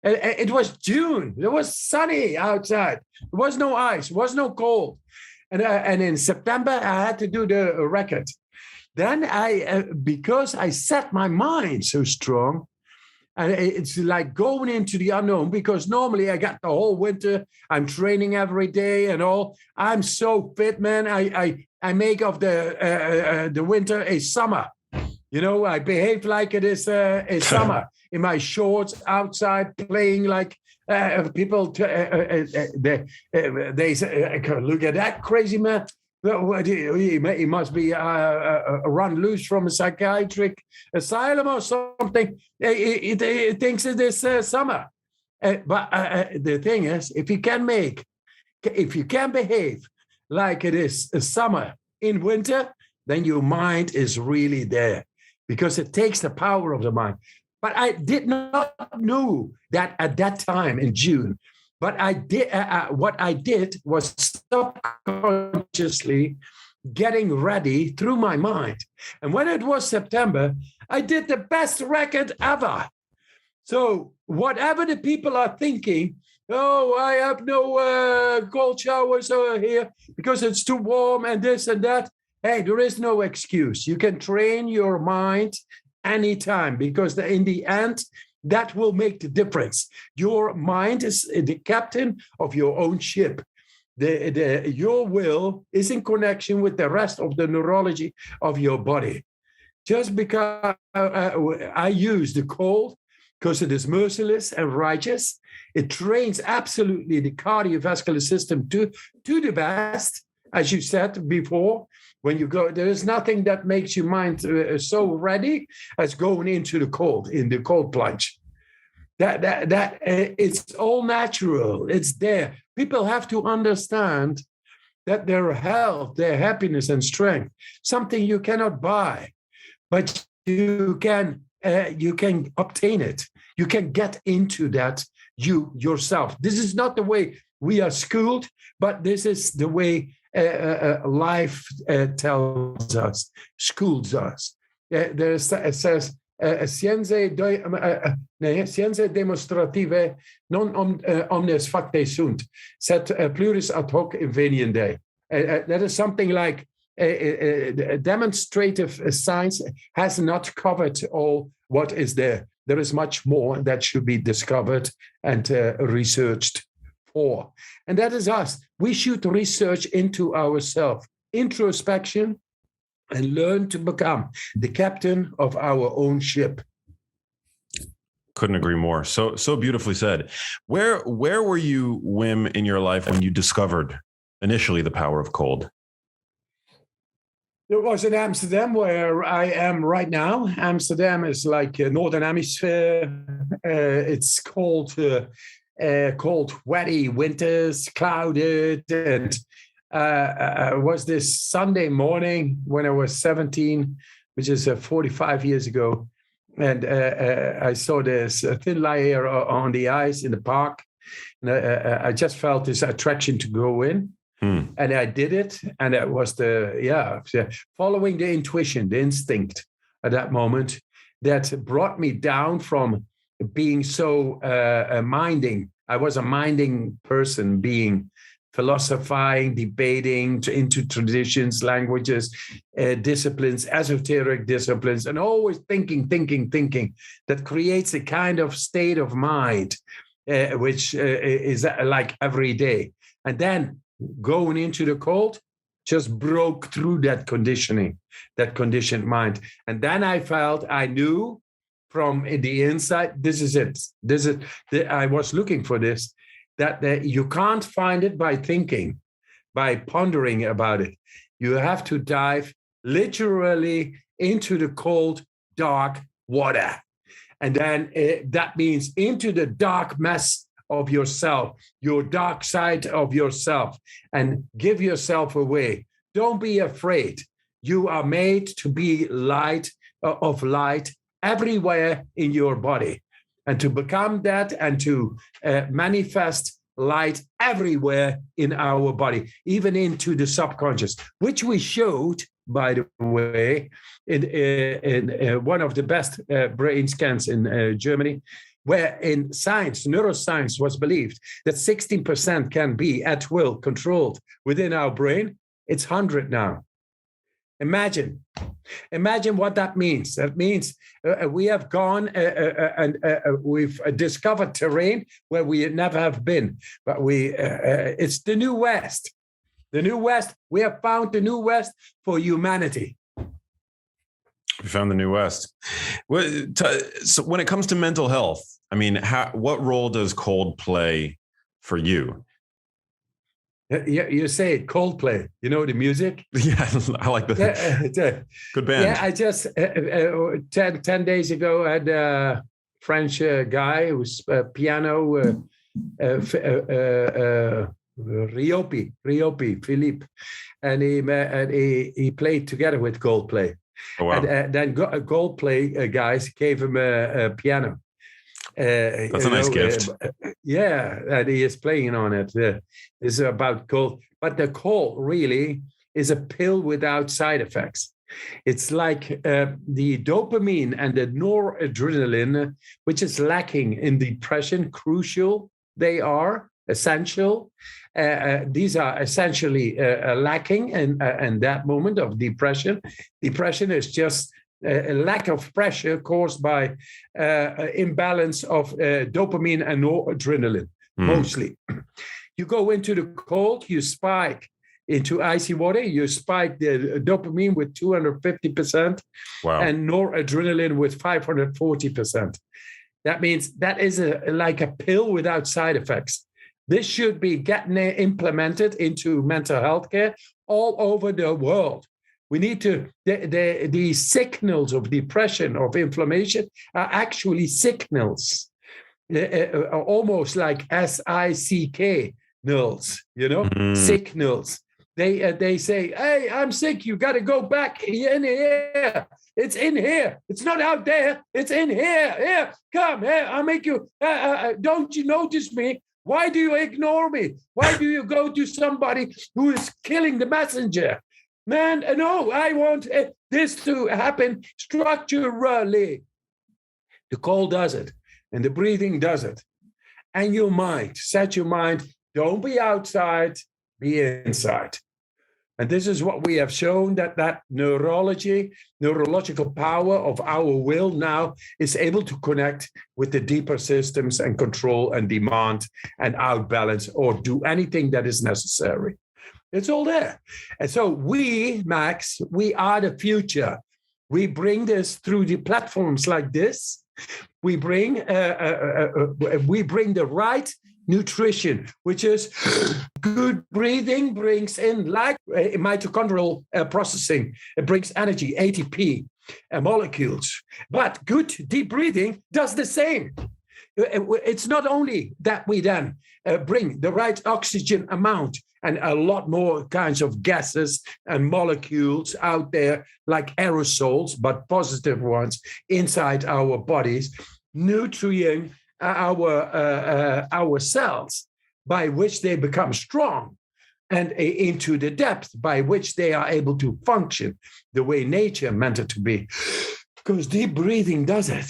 it was June. It was sunny outside. There was no ice. There was no cold. And in September, I had to do the record. Then because I set my mind so strong, and it's like going into the unknown, because normally I got the whole winter, I'm training every day and all. I'm so fit, man. I make of the winter a summer. I behave like it is a summer in my shorts outside playing like people. They say, look at that crazy man. He must be run loose from a psychiatric asylum or something. He thinks it is summer. But the thing is, if you can behave like it is a summer in winter, then your mind is really there, because it takes the power of the mind. But I did not know that at that time in June. But I did. What I did was subconsciously getting ready through my mind. And when it was September, I did the best record ever. So whatever the people are thinking, oh, I have no cold showers here because it's too warm and this and that. Hey, there is no excuse. You can train your mind anytime, because in the end, That will make the difference. Your mind is the captain of your own ship. Your will is in connection with the rest of the neurology of your body. Just because I use the cold, because it is merciless and righteous, it trains absolutely the cardiovascular system to the best. As you said before, when you go, there is nothing that makes your mind so ready as going into the cold, in the cold plunge. That it's all natural. It's there. People have to understand that their health, their happiness and strength, something you cannot buy, but you can obtain it. You can get into that yourself. This is not the way we are schooled, but this is the way life tells us, schools us. It says, scienze demonstrative non omnes facte sunt, sed pluris ad hoc invenientae. That is something like demonstrative science has not covered all what is there. There is much more that should be discovered and researched for. And that is us. We should research into ourselves, introspection, and learn to become the captain of our own ship.
Couldn't agree more. So beautifully said. Where were you, Wim, in your life when you discovered initially the power of cold?
It was in Amsterdam, where I am right now. Amsterdam is like Northern Hemisphere. It's cold, wetty winters, clouded. And was this Sunday morning when I was 17, which is 45 years ago. And I saw this thin layer on the ice in the park. And I just felt this attraction to go in. And I did it. And it was following the intuition, the instinct at that moment that brought me down from being so minding. I was a minding person, being philosophizing, debating into traditions, languages, disciplines, esoteric disciplines, and always thinking, that creates a kind of state of mind, which is like every day. And then going into the cold just broke through that conditioning, that conditioned mind. And then I knew from the inside, this is it. I was looking for this, that you can't find it by thinking, by pondering about it. You have to dive literally into the cold, dark water. And then that means into the dark mess of yourself, your dark side of yourself, and give yourself away. Don't be afraid. You are made to be light everywhere in your body, and to become that and to manifest light everywhere in our body, even into the subconscious, which we showed, by the way, in one of the best brain scans in Germany, where in science, neuroscience was believed that 16% can be at will controlled within our brain. It's 100 now. Imagine what that means. That means we have gone and we've discovered terrain where we never have been. But it's the New West. The New West. We have found the New West for humanity.
We found the New West. So when it comes to mental health, I mean, what role does cold play for you?
Yeah, you say it, Coldplay. You know the music?
Yeah, I like that. Good band.
Yeah, I just 10 days ago I had a French guy who's piano, Riopi, Philippe, and he played together with Coldplay.
Oh, wow.
And then Coldplay guys gave him a piano.
That's a nice gift.
Yeah, and he is playing on it. It's about cold, but the cold really is a pill without side effects. It's like the dopamine and the noradrenaline, which is lacking in depression, crucial. They are essential. These are essentially lacking in that moment of depression. Depression is just a lack of pressure caused by imbalance of dopamine and noradrenaline, mostly. You go into the cold, you spike into icy water, you spike the dopamine with 250%,
Wow.
and noradrenaline with 540%. That means that is like a pill without side effects. This should be getting implemented into mental health care all over the world. We need to, the signals of depression, of inflammation, are actually signals, almost like SICK nils, signals. They say, hey, I'm sick. You got to go back in here. It's in here. It's not out there. It's in here. Here, come here. I'll make you. Don't you notice me? Why do you ignore me? Why do you go to somebody who is killing the messenger? Man, no, I want this to happen structurally. The cold does it, and the breathing does it. And your mind, set your mind, don't be outside, be inside. And this is what we have shown, that neurological power of our will now is able to connect with the deeper systems and control and demand and outbalance or do anything that is necessary. It's all there. And so we, Max, we are the future. We bring this through the platforms like this. We bring the right nutrition, which is good breathing, brings in like mitochondrial processing. It brings energy, ATP, molecules. But good deep breathing does the same. It's not only that we then bring the right oxygen amount and a lot more kinds of gases and molecules out there, like aerosols, but positive ones, inside our bodies, nutrient our cells, by which they become strong, and into the depth by which they are able to function the way nature meant it to be. Because deep breathing does it.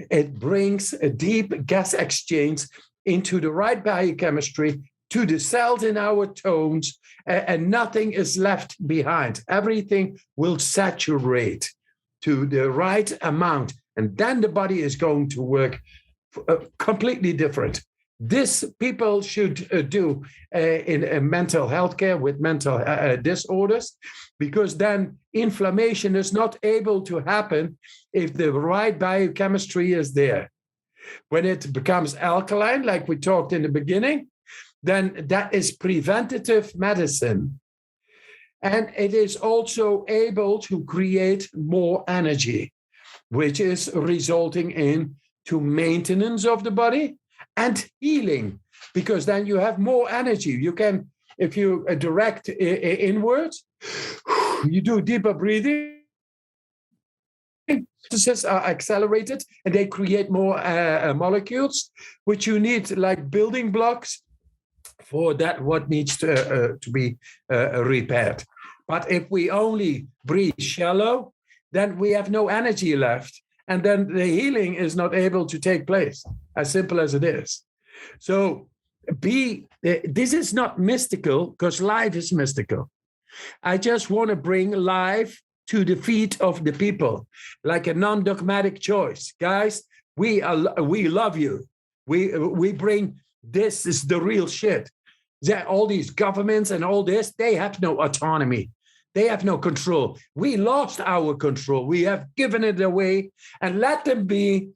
It brings a deep gas exchange into the right biochemistry to the cells in our tones, and nothing is left behind. Everything will saturate to the right amount, and then the body is going to work completely different. This people should do in mental health care with mental disorders, because then inflammation is not able to happen if the right biochemistry is there. When it becomes alkaline, like we talked in the beginning, then that is preventative medicine. And it is also able to create more energy, which is resulting in to maintenance of the body and healing, because then you have more energy. You can, if you direct inwards, you do deeper breathing, processes are accelerated and they create more molecules, which you need like building blocks for that what needs to be repaired. But if we only breathe shallow, then we have no energy left. And then the healing is not able to take place, as simple as it is. So this is not mystical, because life is mystical. I just want to bring life to the feet of the people, like a non-dogmatic choice. Guys, we love you. We bring, this is the real shit. All these governments and all this, they have no autonomy. They have no control. We lost our control. We have given it away, and let them be.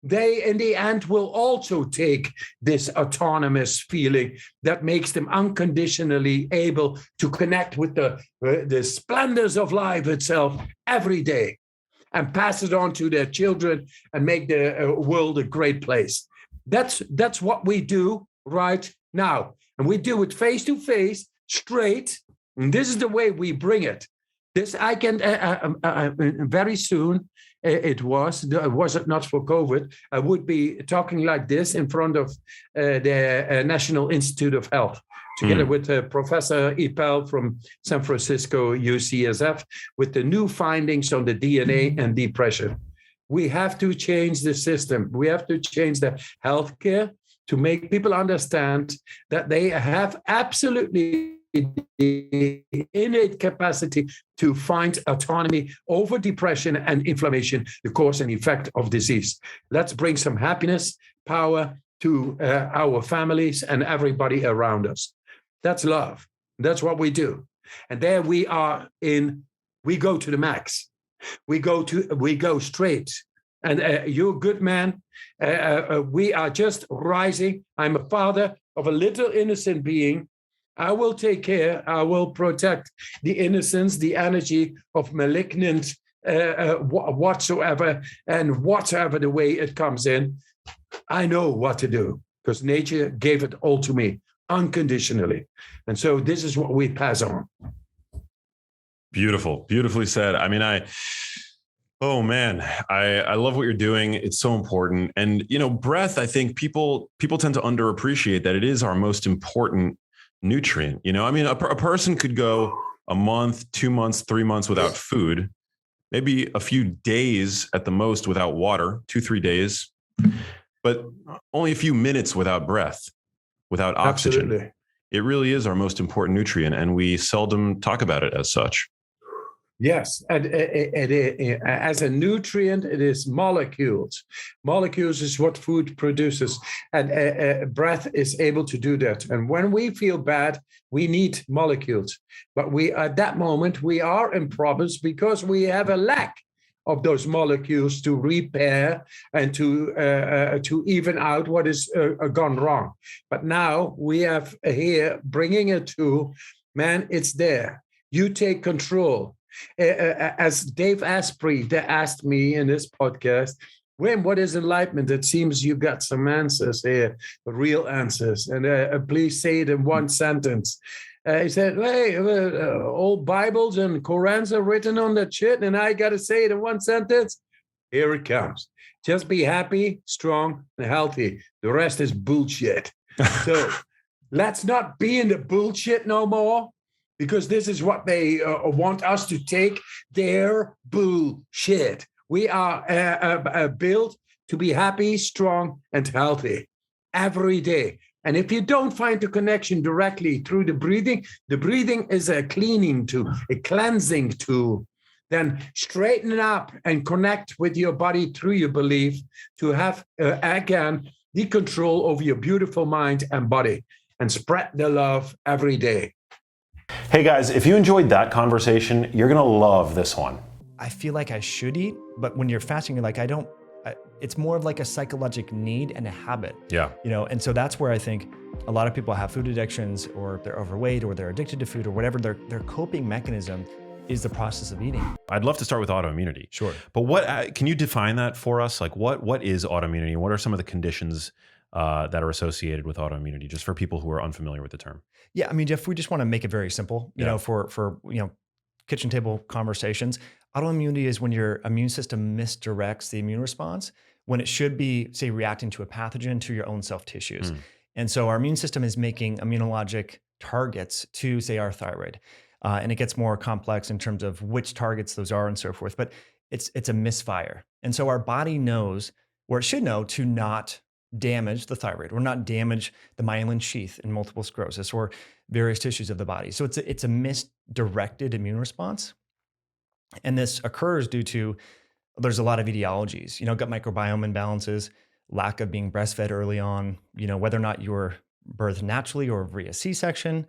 They, in the end, will also take this autonomous feeling that makes them unconditionally able to connect with the splendors of life itself every day and pass it on to their children and make the world a great place. That's what we do right now. And we do it face to face, straight. And this is the way we bring it. This I can very soon. Was it not for COVID, I would be talking like this in front of the National Institute of Health, together with Professor Ipel from San Francisco, UCSF, with the new findings on the DNA and depression. We have to change the system. We have to change the healthcare to make people understand that they have absolutely the innate capacity to find autonomy over depression and inflammation, the cause and effect of disease. Let's bring some happiness, power to our families and everybody around us. That's love. That's what we do. And there we are we go to the max. We go straight. And you're a good man. We are just rising. I'm a father of a little innocent being. I will take care. I will protect the innocence, the energy of malignant whatsoever, and whatever the way it comes in. I know what to do because nature gave it all to me unconditionally. And so this is what we pass on.
Beautiful, beautifully said. I mean, oh man, I love what you're doing. It's so important. And, breath, I think people tend to underappreciate that it is our most important nutrient. I mean, a person could go a month, 2 months, 3 months without food, maybe a few days at the most without water, 2-3 days, but only a few minutes without breath, without oxygen.
Absolutely.
It really is our most important nutrient, and we seldom talk about it as such.
Yes, and as a nutrient, it is molecules. Molecules is what food produces, and breath is able to do that. And when we feel bad, we need molecules. But at that moment, we are in problems because we have a lack of those molecules to repair and to even out what is gone wrong. But now we have here bringing it to, man, it's there. You take control. As Dave Asprey asked me in this podcast, Wim, what is enlightenment? It seems you got some answers here, real answers. And please say it in one sentence. He said, hey, old Bibles and Korans are written on that shit, and I got to say it in one sentence. Here it comes. Just be happy, strong, and healthy. The rest is bullshit. So let's not be in the bullshit no more, because this is what they want us to take, their bullshit. We are built to be happy, strong, and healthy every day. And if you don't find the connection directly through the breathing is a cleaning tool, a cleansing tool. Then straighten it up and connect with your body through your belief to have, again, the control over your beautiful mind and body, and spread the love every day.
Hey guys, if you enjoyed that conversation, you're gonna love this one.
I feel like I should eat, but when you're fasting, you're like, it's more of like a psychological need and a habit.
Yeah.
And so that's where I think a lot of people have food addictions, or they're overweight, or they're addicted to food, or whatever. Their coping mechanism is the process of eating.
I'd love to start with autoimmunity.
Sure.
But what can you define that for us? Like what is autoimmunity? What are some of the conditions that are associated with autoimmunity, just for people who are unfamiliar with the term?
Yeah, I mean, Jeff, we just want to make it very simple, you know, for kitchen table conversations. Autoimmunity is when your immune system misdirects the immune response when it should be, say, reacting to a pathogen to your own self tissues. And so our immune system is making immunologic targets to, say, our thyroid. And it gets more complex in terms of which targets those are and so forth. But it's a misfire. And so our body knows, or it should know, to not damage the thyroid or not damage the myelin sheath in multiple sclerosis or various tissues of the body. So it's a misdirected immune response. And this occurs due to, there's a lot of etiologies, gut microbiome imbalances, lack of being breastfed early on, whether or not you were birthed naturally or via C-section,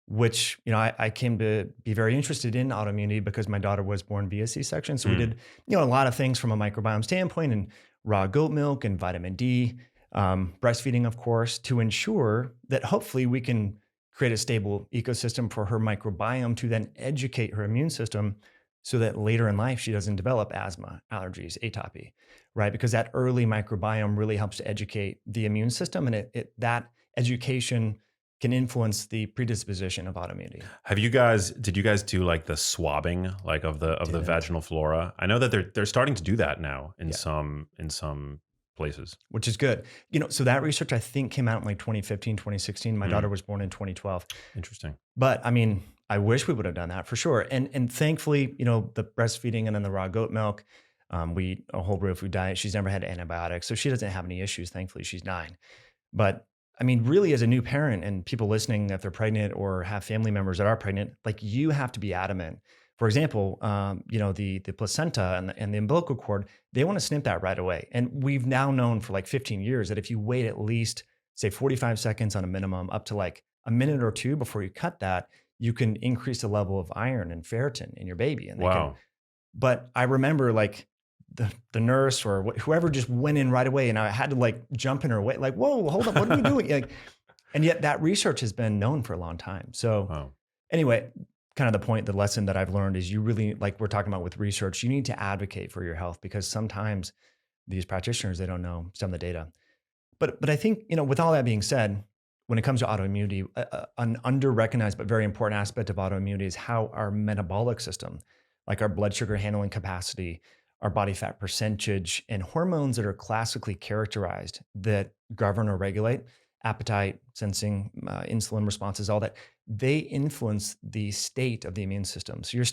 which, I came to be very interested in autoimmunity because my daughter was born via C-section. So we did, a lot of things from a microbiome standpoint, and raw goat milk and vitamin D, breastfeeding, of course, to ensure that hopefully we can create a stable ecosystem for her microbiome to then educate her immune system so that later in life she doesn't develop asthma, allergies, atopy, right? Because that early microbiome really helps to educate the immune system, and that education can influence the predisposition of autoimmunity.
Did you guys do like the swabbing, like of the vaginal flora? I know that they're starting to do that now in some places,
which is good. So that research I think came out in like 2015, 2016. My daughter was born in 2012.
Interesting.
But I mean, I wish we would have done that for sure. And thankfully, the breastfeeding and then the raw goat milk, we eat a whole real food diet. She's never had antibiotics, so she doesn't have any issues. Thankfully, she's 9. But I mean, really, as a new parent and people listening, if they're pregnant or have family members that are pregnant, like you have to be adamant. For example, the placenta and the umbilical cord, they want to snip that right away. And we've now known for like 15 years that if you wait at least, say, 45 seconds on a minimum, up to like a minute or two before you cut that, you can increase the level of iron and ferritin in your baby. And
Wow.
but I remember like the nurse or whoever just went in right away, and I had to like jump in her way, like, whoa, hold up, what are we doing? Like, and yet that research has been known for a long time. So
Wow.
anyway, kind of the lesson that I've learned is you really, like we're talking about with research, you need to advocate for your health, because sometimes these practitioners, they don't know some of the data. But I think, with all that being said, when it comes to autoimmunity, an under-recognized but very important aspect of autoimmunity is how our metabolic system, like our blood sugar handling capacity, our body fat percentage, and hormones that are classically characterized that govern or regulate appetite, sensing, insulin responses, all that, they influence the state of the immune system. So your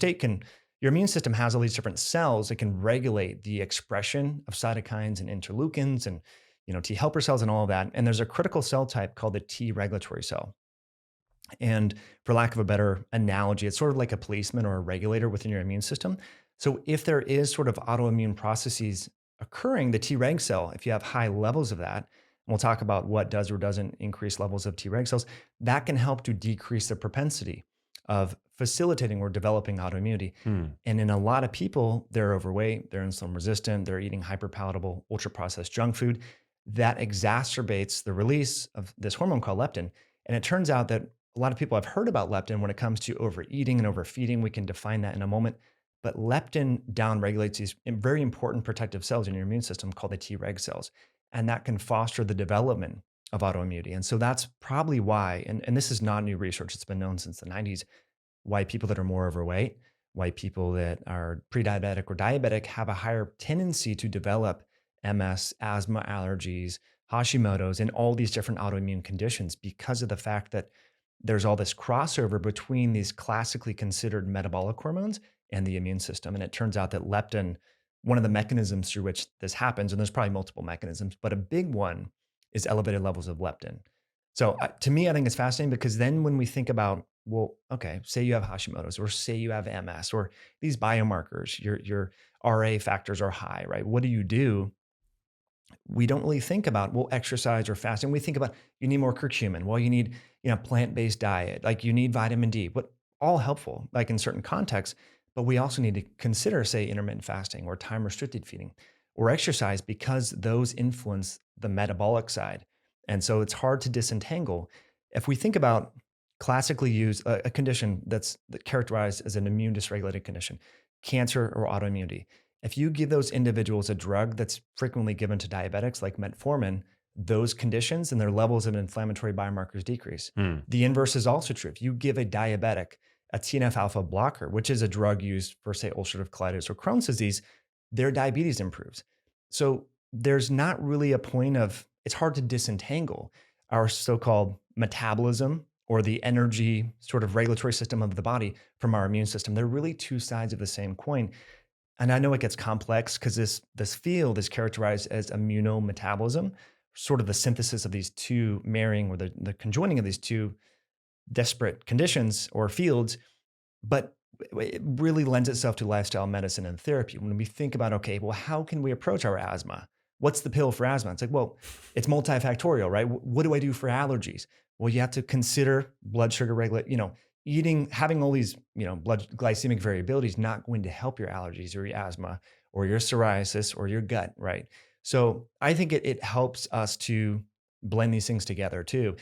immune system has all these different cells that can regulate the expression of cytokines and interleukins and T helper cells and all of that. And there's a critical cell type called the T regulatory cell. And for lack of a better analogy, it's sort of like a policeman or a regulator within your immune system. So if there is sort of autoimmune processes occurring, the Treg cell, if you have high levels of that, and we'll talk about what does or doesn't increase levels of Treg cells, that can help to decrease the propensity of facilitating or developing autoimmunity. And in a lot of people, they're overweight, they're insulin resistant, they're eating hyperpalatable, ultra processed junk food. That exacerbates the release of this hormone called leptin. And it turns out that a lot of people have heard about leptin when it comes to overeating and overfeeding. We can define that in a moment. But leptin downregulates these very important protective cells in your immune system called the Treg cells. And that can foster the development of autoimmunity. And so that's probably why, and this is not new research, it's been known since the 90s, why people that are more overweight, why people that are pre-diabetic or diabetic have a higher tendency to develop MS, asthma, allergies, Hashimoto's, and all these different autoimmune conditions, because of the fact that there's all this crossover between these classically considered metabolic hormones and the immune system. And it turns out that leptin, one of the mechanisms through which this happens, and there's probably multiple mechanisms, but a big one is elevated levels of leptin. So to me, I think it's fascinating, because then when we think about, well, okay, say you have Hashimoto's, or say you have MS, or these biomarkers, your RA factors are high, right? What do you do? We don't really think about, well, exercise or fasting. We think about, you need more curcumin. Well, you need, plant-based diet. Like you need vitamin D, but all helpful, like in certain contexts. But we also need to consider, say, intermittent fasting or time-restricted feeding or exercise, because those influence the metabolic side. And so it's hard to disentangle. If we think about classically used a condition that's characterized as an immune dysregulated condition, cancer or autoimmunity, if you give those individuals a drug that's frequently given to diabetics like metformin, those conditions and their levels of inflammatory biomarkers decrease. The inverse is also true. If you give a diabetic a TNF alpha blocker, which is a drug used for, say, ulcerative colitis or Crohn's disease, their diabetes improves. So there's not really a point of, it's hard to disentangle our so-called metabolism or the energy sort of regulatory system of the body from our immune system. They're really two sides of the same coin. And I know it gets complex because this field is characterized as immunometabolism, sort of the synthesis of these two marrying, or the conjoining of these two disparate conditions or fields. But it really lends itself to lifestyle medicine and therapy. When we think about, okay, well, how can we approach our asthma? What's the pill for asthma? It's like, well, it's multifactorial, right? What do I do for allergies? Well, you have to consider blood sugar regulate, eating, having all these, blood glycemic variability is not going to help your allergies or your asthma or your psoriasis or your gut, right? So I think it helps us to blend these things together too.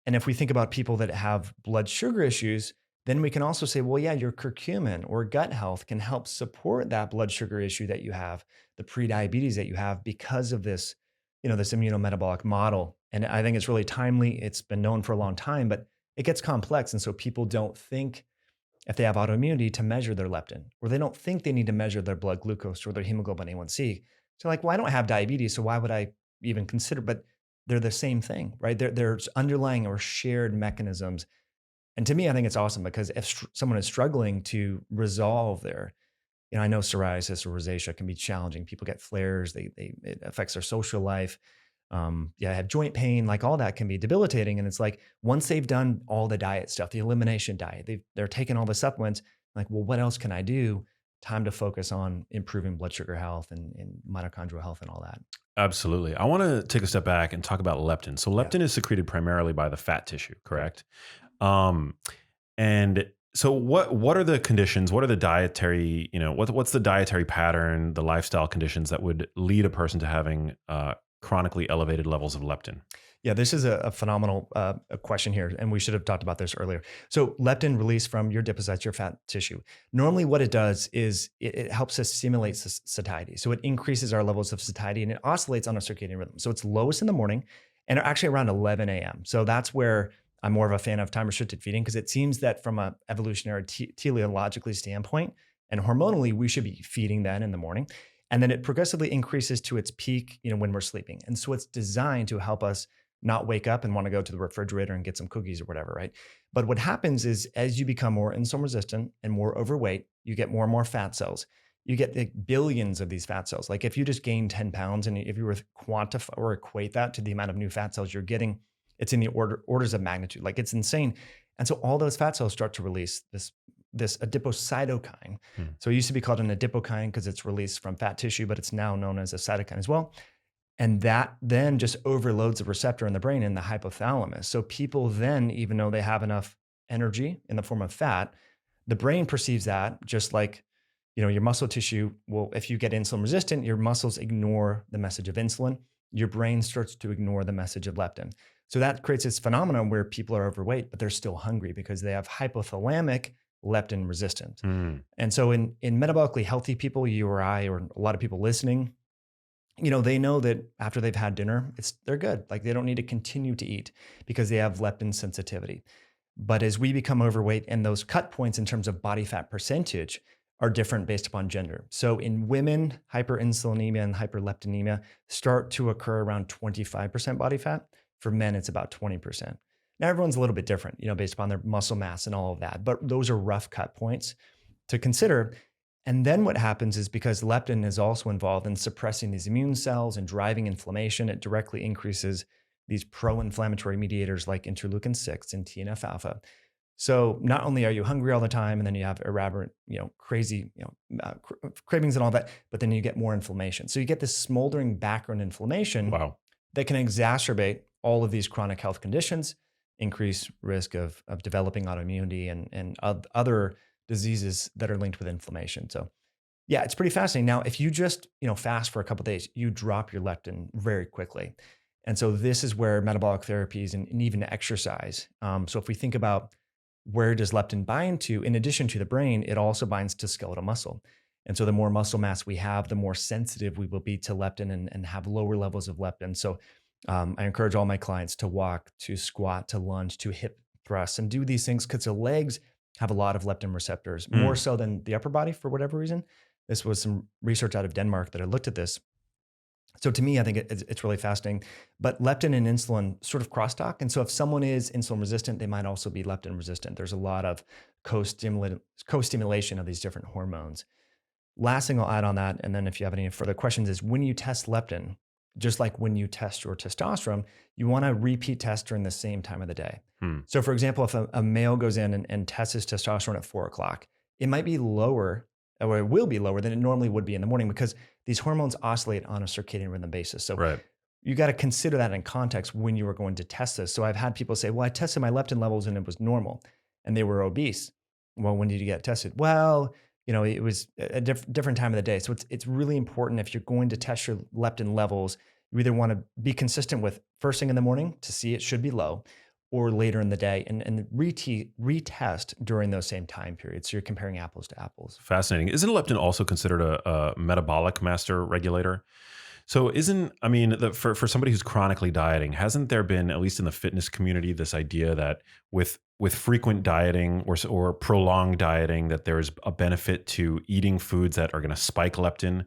And if we think about people that have blood sugar issues, then we can also say, well, yeah, your curcumin or gut health can help support that blood sugar issue that you have, the prediabetes that you have, because of this, this immunometabolic model. And I think it's really timely. It's been known for a long time, but it gets complex. And so people don't think, if they have autoimmunity, to measure their leptin, or they don't think they need to measure their blood glucose or their hemoglobin A1C. So like, well, I don't have diabetes, so why would I even consider? But they're the same thing, right? There's underlying or shared mechanisms. And to me, I think it's awesome, because if someone is struggling to resolve their, I know psoriasis or rosacea can be challenging. People get flares. It affects their social life. have joint pain, like all that can be debilitating. And it's like, once they've done all the diet stuff, the elimination diet, they're taking all the supplements, like, well, what else can I do? Time to focus on improving blood sugar health and mitochondrial health and all that.
Absolutely. I want to take a step back and talk about leptin. So leptin is secreted primarily by the fat tissue, correct? And so what are the conditions? What are the dietary, what's the dietary pattern, the lifestyle conditions that would lead a person to having chronically elevated levels of leptin?
Yeah, this is a phenomenal question here, and we should have talked about this earlier. So leptin released from your adipocytes, your fat tissue. Normally what it does is it helps us stimulate satiety. So it increases our levels of satiety, and it oscillates on a circadian rhythm. So it's lowest in the morning and actually around 11 a.m. So that's where I'm more of a fan of time-restricted feeding, because it seems that from an evolutionary teleologically standpoint and hormonally, we should be feeding then in the morning. And then it progressively increases to its peak, when we're sleeping. And so it's designed to help us not wake up and want to go to the refrigerator and get some cookies or whatever, right? But what happens is, as you become more insulin resistant and more overweight, you get more and more fat cells. You get like billions of these fat cells. Like if you just gain 10 pounds and if you were to quantify or equate that to the amount of new fat cells you're getting, it's in the orders of magnitude. Like it's insane. And so all those fat cells start to release this adipocytokine. So it used to be called an adipokine because it's released from fat tissue, but it's now known as a cytokine as well. And that then just overloads a receptor in the brain in the hypothalamus. So people then, even though they have enough energy in the form of fat, the brain perceives that just like, your muscle tissue. Well, if you get insulin resistant, your muscles ignore the message of insulin. Your brain starts to ignore the message of leptin. So that creates this phenomenon where people are overweight, but they're still hungry because they have hypothalamic leptin resistant. And so in metabolically healthy people, you or I, or a lot of people listening, they know that after they've had dinner, they're good. Like they don't need to continue to eat because they have leptin sensitivity. But as we become overweight, and those cut points in terms of body fat percentage are different based upon gender. So in women, hyperinsulinemia and hyperleptinemia start to occur around 25% body fat. For men, it's about 20%. Now everyone's a little bit different, based upon their muscle mass and all of that. But those are rough cut points to consider. And then what happens is, because leptin is also involved in suppressing these immune cells and driving inflammation, it directly increases these pro-inflammatory mediators like interleukin-6 and TNF-alpha. So not only are you hungry all the time, and then you have irreverent, crazy, cravings and all that, but then you get more inflammation. So you get this smoldering background inflammation that can exacerbate all of these chronic health conditions, increase risk of developing autoimmunity and other diseases that are linked with inflammation. So yeah, it's pretty fascinating. Now, if you just, fast for a couple of days, you drop your leptin very quickly. And so this is where metabolic therapies and even exercise. So if we think about where does leptin bind to, in addition to the brain, it also binds to skeletal muscle. And so the more muscle mass we have, the more sensitive we will be to leptin and have lower levels of leptin. So I encourage all my clients to walk, to squat, to lunge, to hip thrusts, and do these things because the legs have a lot of leptin receptors, more so than the upper body for whatever reason. This was some research out of Denmark that I looked at this. So to me, I think it's really fascinating. But leptin and insulin sort of crosstalk. And so if someone is insulin resistant, they might also be leptin resistant. There's a lot of co-stimulation of these different hormones. Last thing I'll add on that, and then if you have any further questions, is when you test leptin, just like when you test your testosterone, you want to repeat test during the same time of the day. So for example, if a male goes in and tests his testosterone at 4:00, it might be lower, or it will be lower than it normally would be in the morning, because these hormones oscillate on a circadian rhythm basis. So you got to consider that in context when you are going to test this. So I've had people say, well, I tested my leptin levels and it was normal, and they were obese. Well, when did you get tested? Well, it was a different time of the day. So it's really important, if you're going to test your leptin levels, you either want to be consistent with first thing in the morning to see it should be low, or later in the day, and retest during those same time periods. So you're comparing apples to apples.
Fascinating. Isn't leptin also considered a metabolic master regulator? So for somebody who's chronically dieting, hasn't there been, at least in the fitness community, this idea that with frequent dieting or prolonged dieting, that there's a benefit to eating foods that are going to spike leptin,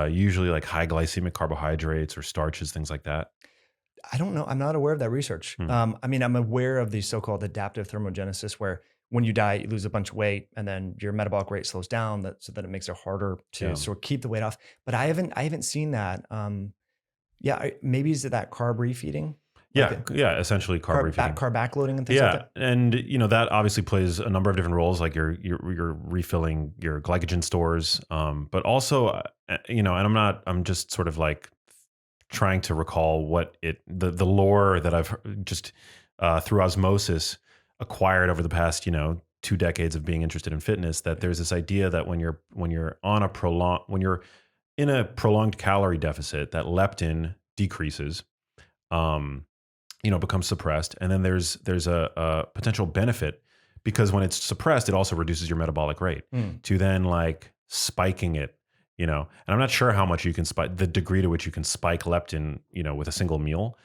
usually like high glycemic carbohydrates or starches, things like that?
I don't know. I'm not aware of that research. I'm aware of the so-called adaptive thermogenesis, where when you diet, you lose a bunch of weight, and then your metabolic rate slows down, so that it makes it harder to sort of keep the weight off. But I haven't seen that. Yeah, maybe is it that carb refeeding?
Yeah, yeah, essentially carb refeeding,
carb backloading, and things like that.
And that obviously plays a number of different roles. Like you're refilling your glycogen stores, but also and I'm just sort of like trying to recall what the lore that I've just through osmosis acquired over the past 2 decades of being interested in fitness. That there's this idea that when you're in a prolonged calorie deficit, that leptin decreases. Becomes suppressed. And then there's a potential benefit because when it's suppressed, it also reduces your metabolic rate to then like spiking it, and I'm not sure how much you can spike, the degree to which you can spike leptin, with a single meal.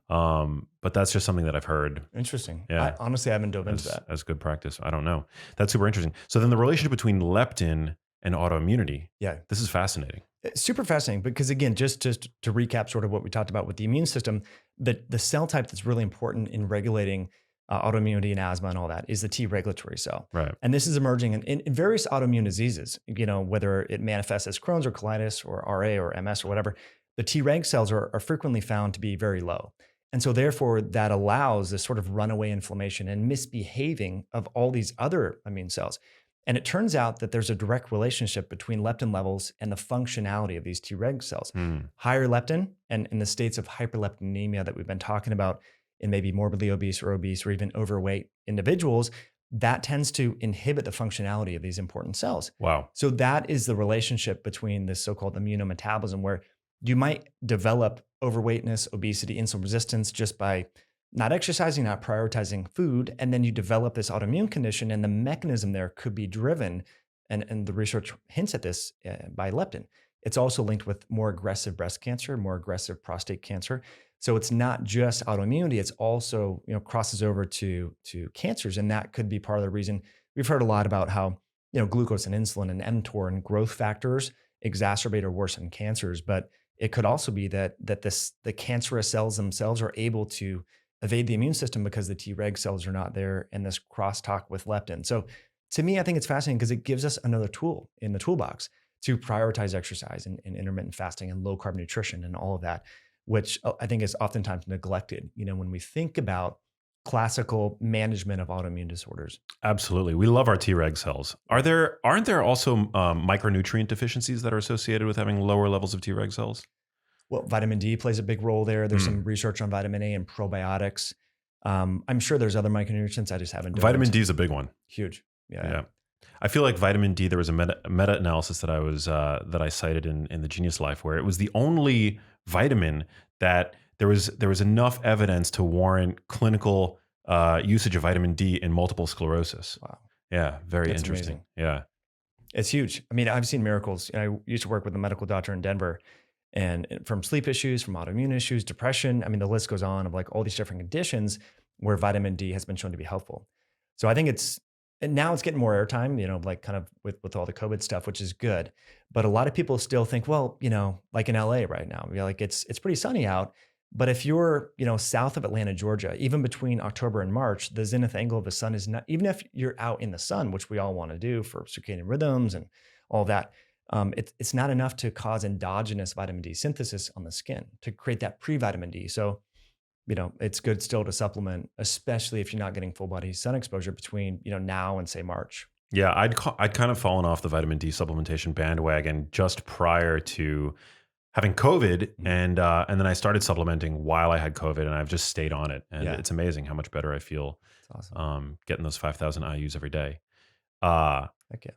But that's just something that I've heard.
Interesting.
Yeah.
I haven't dove into that.
As good practice. I don't know. That's super interesting. So then the relationship between leptin and autoimmunity.
Yeah.
This is fascinating.
It's super fascinating because again, just to recap sort of what we talked about with the immune system, the cell type that's really important in regulating autoimmunity and asthma and all that is the T regulatory cell.
Right.
And this is emerging in various autoimmune diseases, whether it manifests as Crohn's or colitis or RA or MS or whatever, the T reg cells are frequently found to be very low. And so therefore that allows this sort of runaway inflammation and misbehaving of all these other immune cells. And it turns out that there's a direct relationship between leptin levels and the functionality of these Treg cells. Higher leptin and in the states of hyperleptinemia that we've been talking about in maybe morbidly obese or even overweight individuals, that tends to inhibit the functionality of these important cells.
Wow.
So that is the relationship between this so-called immunometabolism, where you might develop overweightness, obesity, insulin resistance just by not exercising, not prioritizing food, and then you develop this autoimmune condition, and the mechanism there could be driven, and the research hints at this, by leptin. It's also linked with more aggressive breast cancer, more aggressive prostate cancer. So it's not just autoimmunity; it's also crosses over to cancers, and that could be part of the reason we've heard a lot about how glucose and insulin and mTOR and growth factors exacerbate or worsen cancers, but it could also be that the cancerous cells themselves are able to evade the immune system because the Treg cells are not there in this crosstalk with leptin. So to me, I think it's fascinating because it gives us another tool in the toolbox to prioritize exercise and intermittent fasting and low carb nutrition and all of that, which I think is oftentimes neglected, when we think about classical management of autoimmune disorders.
Absolutely. We love our Treg cells. Aren't there also micronutrient deficiencies that are associated with having lower levels of Treg cells?
Well, vitamin D plays a big role there. There's some research on vitamin A and probiotics. I'm sure there's other micronutrients. I just haven't done.
Vitamin D is a big one.
Huge. Yeah.
I feel like vitamin D, there was a meta-analysis that I cited in the Genius Life, where it was the only vitamin that there was enough evidence to warrant clinical usage of vitamin D in multiple sclerosis.
Wow.
Yeah. Very
That's
interesting.
amazing.
Yeah.
It's huge. I mean, I've seen miracles. I used to work with a medical doctor in Denver, and from sleep issues, from autoimmune issues, depression. I mean, the list goes on of like all these different conditions where vitamin D has been shown to be helpful. So I think now it's getting more airtime, like kind of with all the COVID stuff, which is good. But a lot of people still think, well, like in LA right now, like it's pretty sunny out. But if you're, south of Atlanta, Georgia, even between October and March, the zenith angle of the sun is not, even if you're out in the sun, which we all want to do for circadian rhythms and all that, it's not enough to cause endogenous vitamin D synthesis on the skin to create that pre-vitamin D. So, it's good still to supplement, especially if you're not getting full body sun exposure between, now and say March.
Yeah, I'd kind of fallen off the vitamin D supplementation bandwagon just prior to having COVID, and then I started supplementing while I had COVID, and I've just stayed on it, and it's amazing how much better I feel.
That's awesome.
Getting those 5,000 IUs every day.
Heck yeah.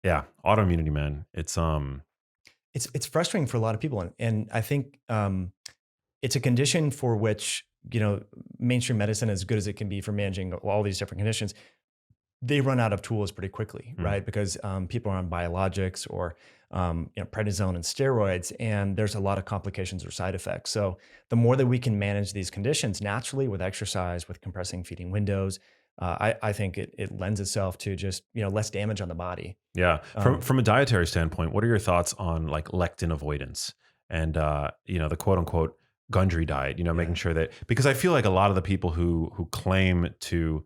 Yeah, autoimmunity, man. It's
frustrating for a lot of people, and I think it's a condition for which mainstream medicine, as good as it can be for managing all these different conditions, they run out of tools pretty quickly, right? Because people are on biologics or prednisone and steroids, and there's a lot of complications or side effects. So the more that we can manage these conditions naturally with exercise, with compressing feeding windows, I think it lends itself to just less damage on the body.
Yeah. From a dietary standpoint, what are your thoughts on like lectin avoidance and the quote unquote Gundry diet? Making sure that, because I feel like a lot of the people who claim to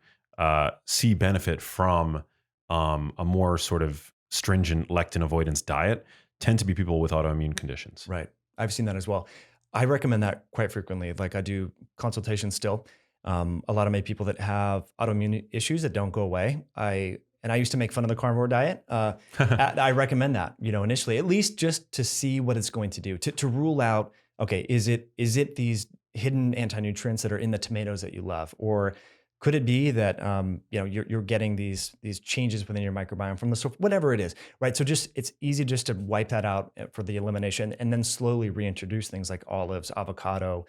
see benefit from a more sort of stringent lectin avoidance diet tend to be people with autoimmune conditions.
Right. I've seen that as well. I recommend that quite frequently. Like I do consultations still. A lot of my people that have autoimmune issues that don't go away. I used to make fun of the carnivore diet. I recommend that, initially, at least just to see what it's going to do, to rule out, okay, is it these hidden anti-nutrients that are in the tomatoes that you love? Or could it be that you're getting these changes within your microbiome from the source, whatever it is, right? So it's easy just to wipe that out for the elimination, and then slowly reintroduce things like olives, avocado,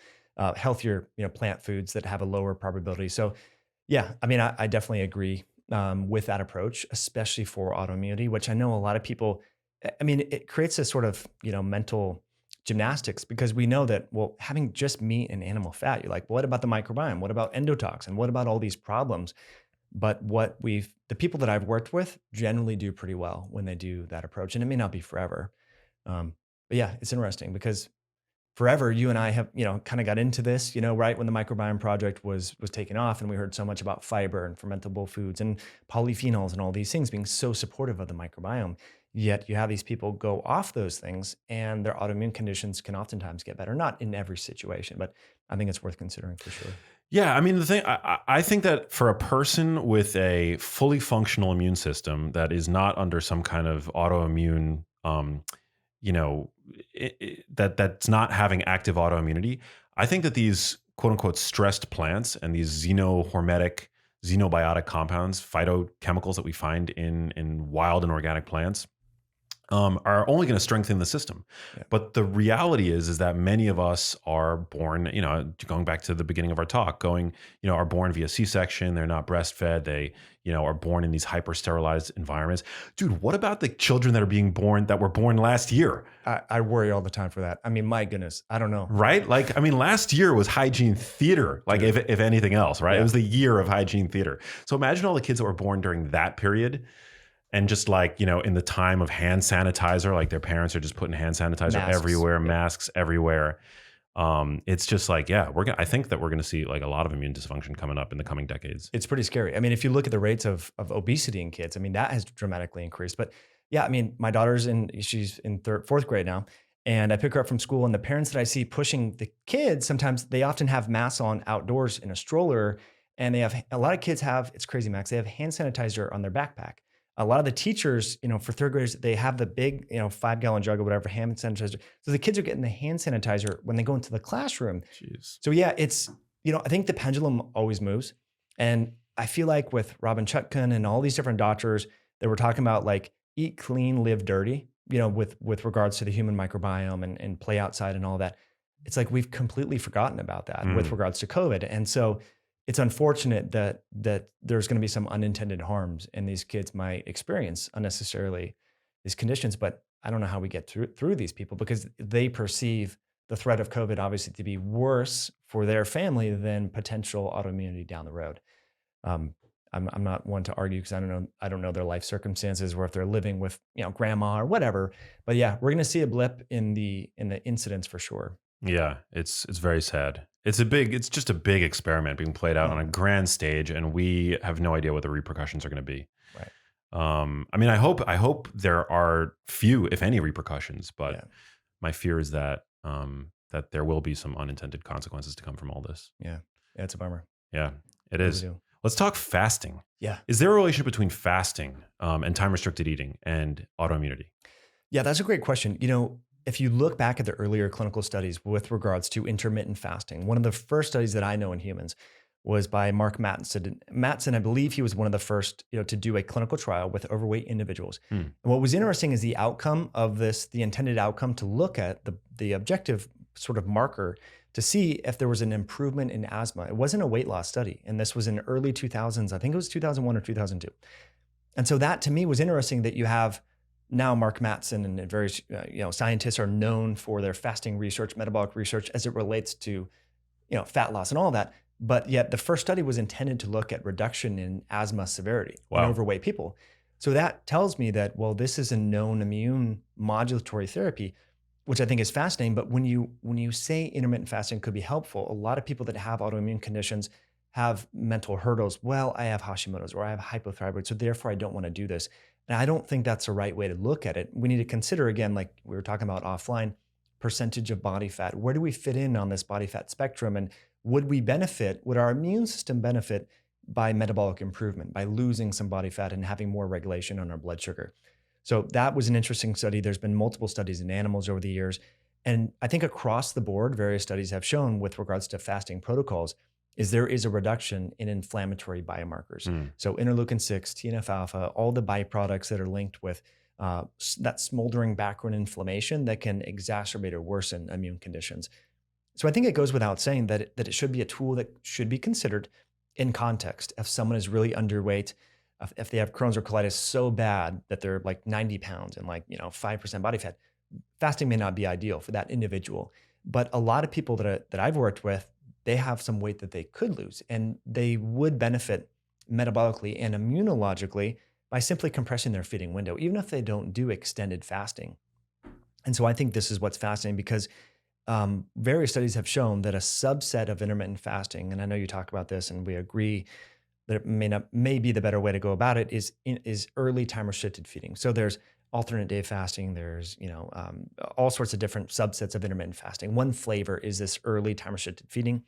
healthier plant foods that have a lower probability. So yeah, I mean, I definitely agree with that approach, especially for autoimmunity, which I know a lot of people. I mean, it creates a sort of mental gymnastics, because we know that, well, having just meat and animal fat, you're like, what about the microbiome? What about endotoxin? What about all these problems? But the people that I've worked with generally do pretty well when they do that approach, and it may not be forever. But yeah, it's interesting because forever, you and I have, kind of got into this, right when the microbiome project was taking off, and we heard so much about fiber and fermentable foods and polyphenols and all these things being so supportive of the microbiome. Yet you have these people go off those things, and their autoimmune conditions can oftentimes get better. Not in every situation, but I think it's worth considering for sure.
Yeah, I mean, the thing, I think that for a person with a fully functional immune system that is not under some kind of autoimmune, that's not having active autoimmunity, I think that these quote unquote stressed plants and these xenobiotic compounds, phytochemicals that we find in wild and organic plants, are only going to strengthen the system.
Yeah.
But the reality is that many of us are born, going back to the beginning of our talk, are born via C-section. They're not breastfed. They, are born in these hyper-sterilized environments. Dude, what about the children that were born last year?
I worry all the time for that. I mean, my goodness, I don't know.
Right? Like, I mean, last year was hygiene theater, like if anything else, right?
Yeah.
It was the year of hygiene theater. So imagine all the kids that were born during that period. And just like, in the time of hand sanitizer, like their parents are just putting hand sanitizer everywhere, masks everywhere. It's just like, yeah, I think that we're going to see like a lot of immune dysfunction coming up in the coming decades.
It's pretty scary. I mean, if you look at the rates of obesity in kids, I mean, that has dramatically increased. But yeah, I mean, my daughter's she's in fourth grade now, and I pick her up from school, and the parents that I see pushing the kids, sometimes they often have masks on outdoors in a stroller, and a lot of kids it's crazy, Max, they have hand sanitizer on their backpack. A lot of the teachers, for third graders, they have the big, 5-gallon jug or whatever, hand sanitizer. So the kids are getting the hand sanitizer when they go into the classroom.
Jeez.
So yeah, it's, I think the pendulum always moves. And I feel like with Robin Chutkan and all these different doctors that were talking about like eat clean, live dirty, with regards to the human microbiome and play outside and all that. It's like we've completely forgotten about that with regards to COVID. And so it's unfortunate that there's going to be some unintended harms, and these kids might experience unnecessarily these conditions. But I don't know how we get through these people, because they perceive the threat of COVID obviously to be worse for their family than potential autoimmunity down the road. I'm not one to argue, because I don't know their life circumstances, or if they're living with grandma or whatever. But yeah, we're going to see a blip in the incidence for sure.
Yeah, it's very sad. It's just a big experiment being played out on a grand stage, and we have no idea what the repercussions are going to be.
Right.
I mean, I hope there are few, if any, repercussions, but my fear is that that there will be some unintended consequences to come from all this.
Yeah, it's a bummer.
Yeah, it is. Let's talk fasting.
Yeah.
Is there a relationship between fasting and time-restricted eating and autoimmunity?
Yeah, that's a great question. If you look back at the earlier clinical studies with regards to intermittent fasting, one of the first studies that I know in humans was by Mark Mattson. Mattson, I believe he was one of the first, to do a clinical trial with overweight individuals. And what was interesting is the outcome of this, the intended outcome, to look at the objective sort of marker to see if there was an improvement in asthma. It wasn't a weight loss study, and this was in early 2000s. I think it was 2001 or 2002. And so that to me was interesting, that you have now Mark Mattson and various scientists are known for their fasting research, metabolic research as it relates to fat loss and all that. But yet the first study was intended to look at reduction in asthma severity in overweight people. So that tells me that, well, this is a known immune modulatory therapy, which I think is fascinating. But when you say intermittent fasting could be helpful, a lot of people that have autoimmune conditions have mental hurdles. Well, I have Hashimoto's, or I have hypothyroid, so therefore I don't want to do this. And I don't think that's the right way to look at it. We need to consider, again, like we were talking about offline, percentage of body fat? Where do we fit in on this body fat spectrum? And would our immune system benefit by metabolic improvement, by losing some body fat and having more regulation on our blood sugar? So that was an interesting study. There's been multiple studies in animals over the years. And I think across the board, various studies have shown with regards to fasting protocols, there is a reduction in inflammatory biomarkers. So interleukin-6, TNF-alpha, all the byproducts that are linked with that smoldering background inflammation that can exacerbate or worsen immune conditions. So I think it goes without saying that it should be a tool that should be considered in context. If someone is really underweight, if they have Crohn's or colitis so bad that they're like 90 pounds and 5% body fat, fasting may not be ideal for that individual. But a lot of people that I've worked with, they have some weight that they could lose, and they would benefit metabolically and immunologically by simply compressing their feeding window, even if they don't do extended fasting. And so I think this is what's fascinating, because various studies have shown that a subset of intermittent fasting, and I know you talk about this and we agree that it may be the better way to go about it, is early time restricted feeding. So there's alternate day fasting. There's all sorts of different subsets of intermittent fasting. One flavor is this early time restricted feeding.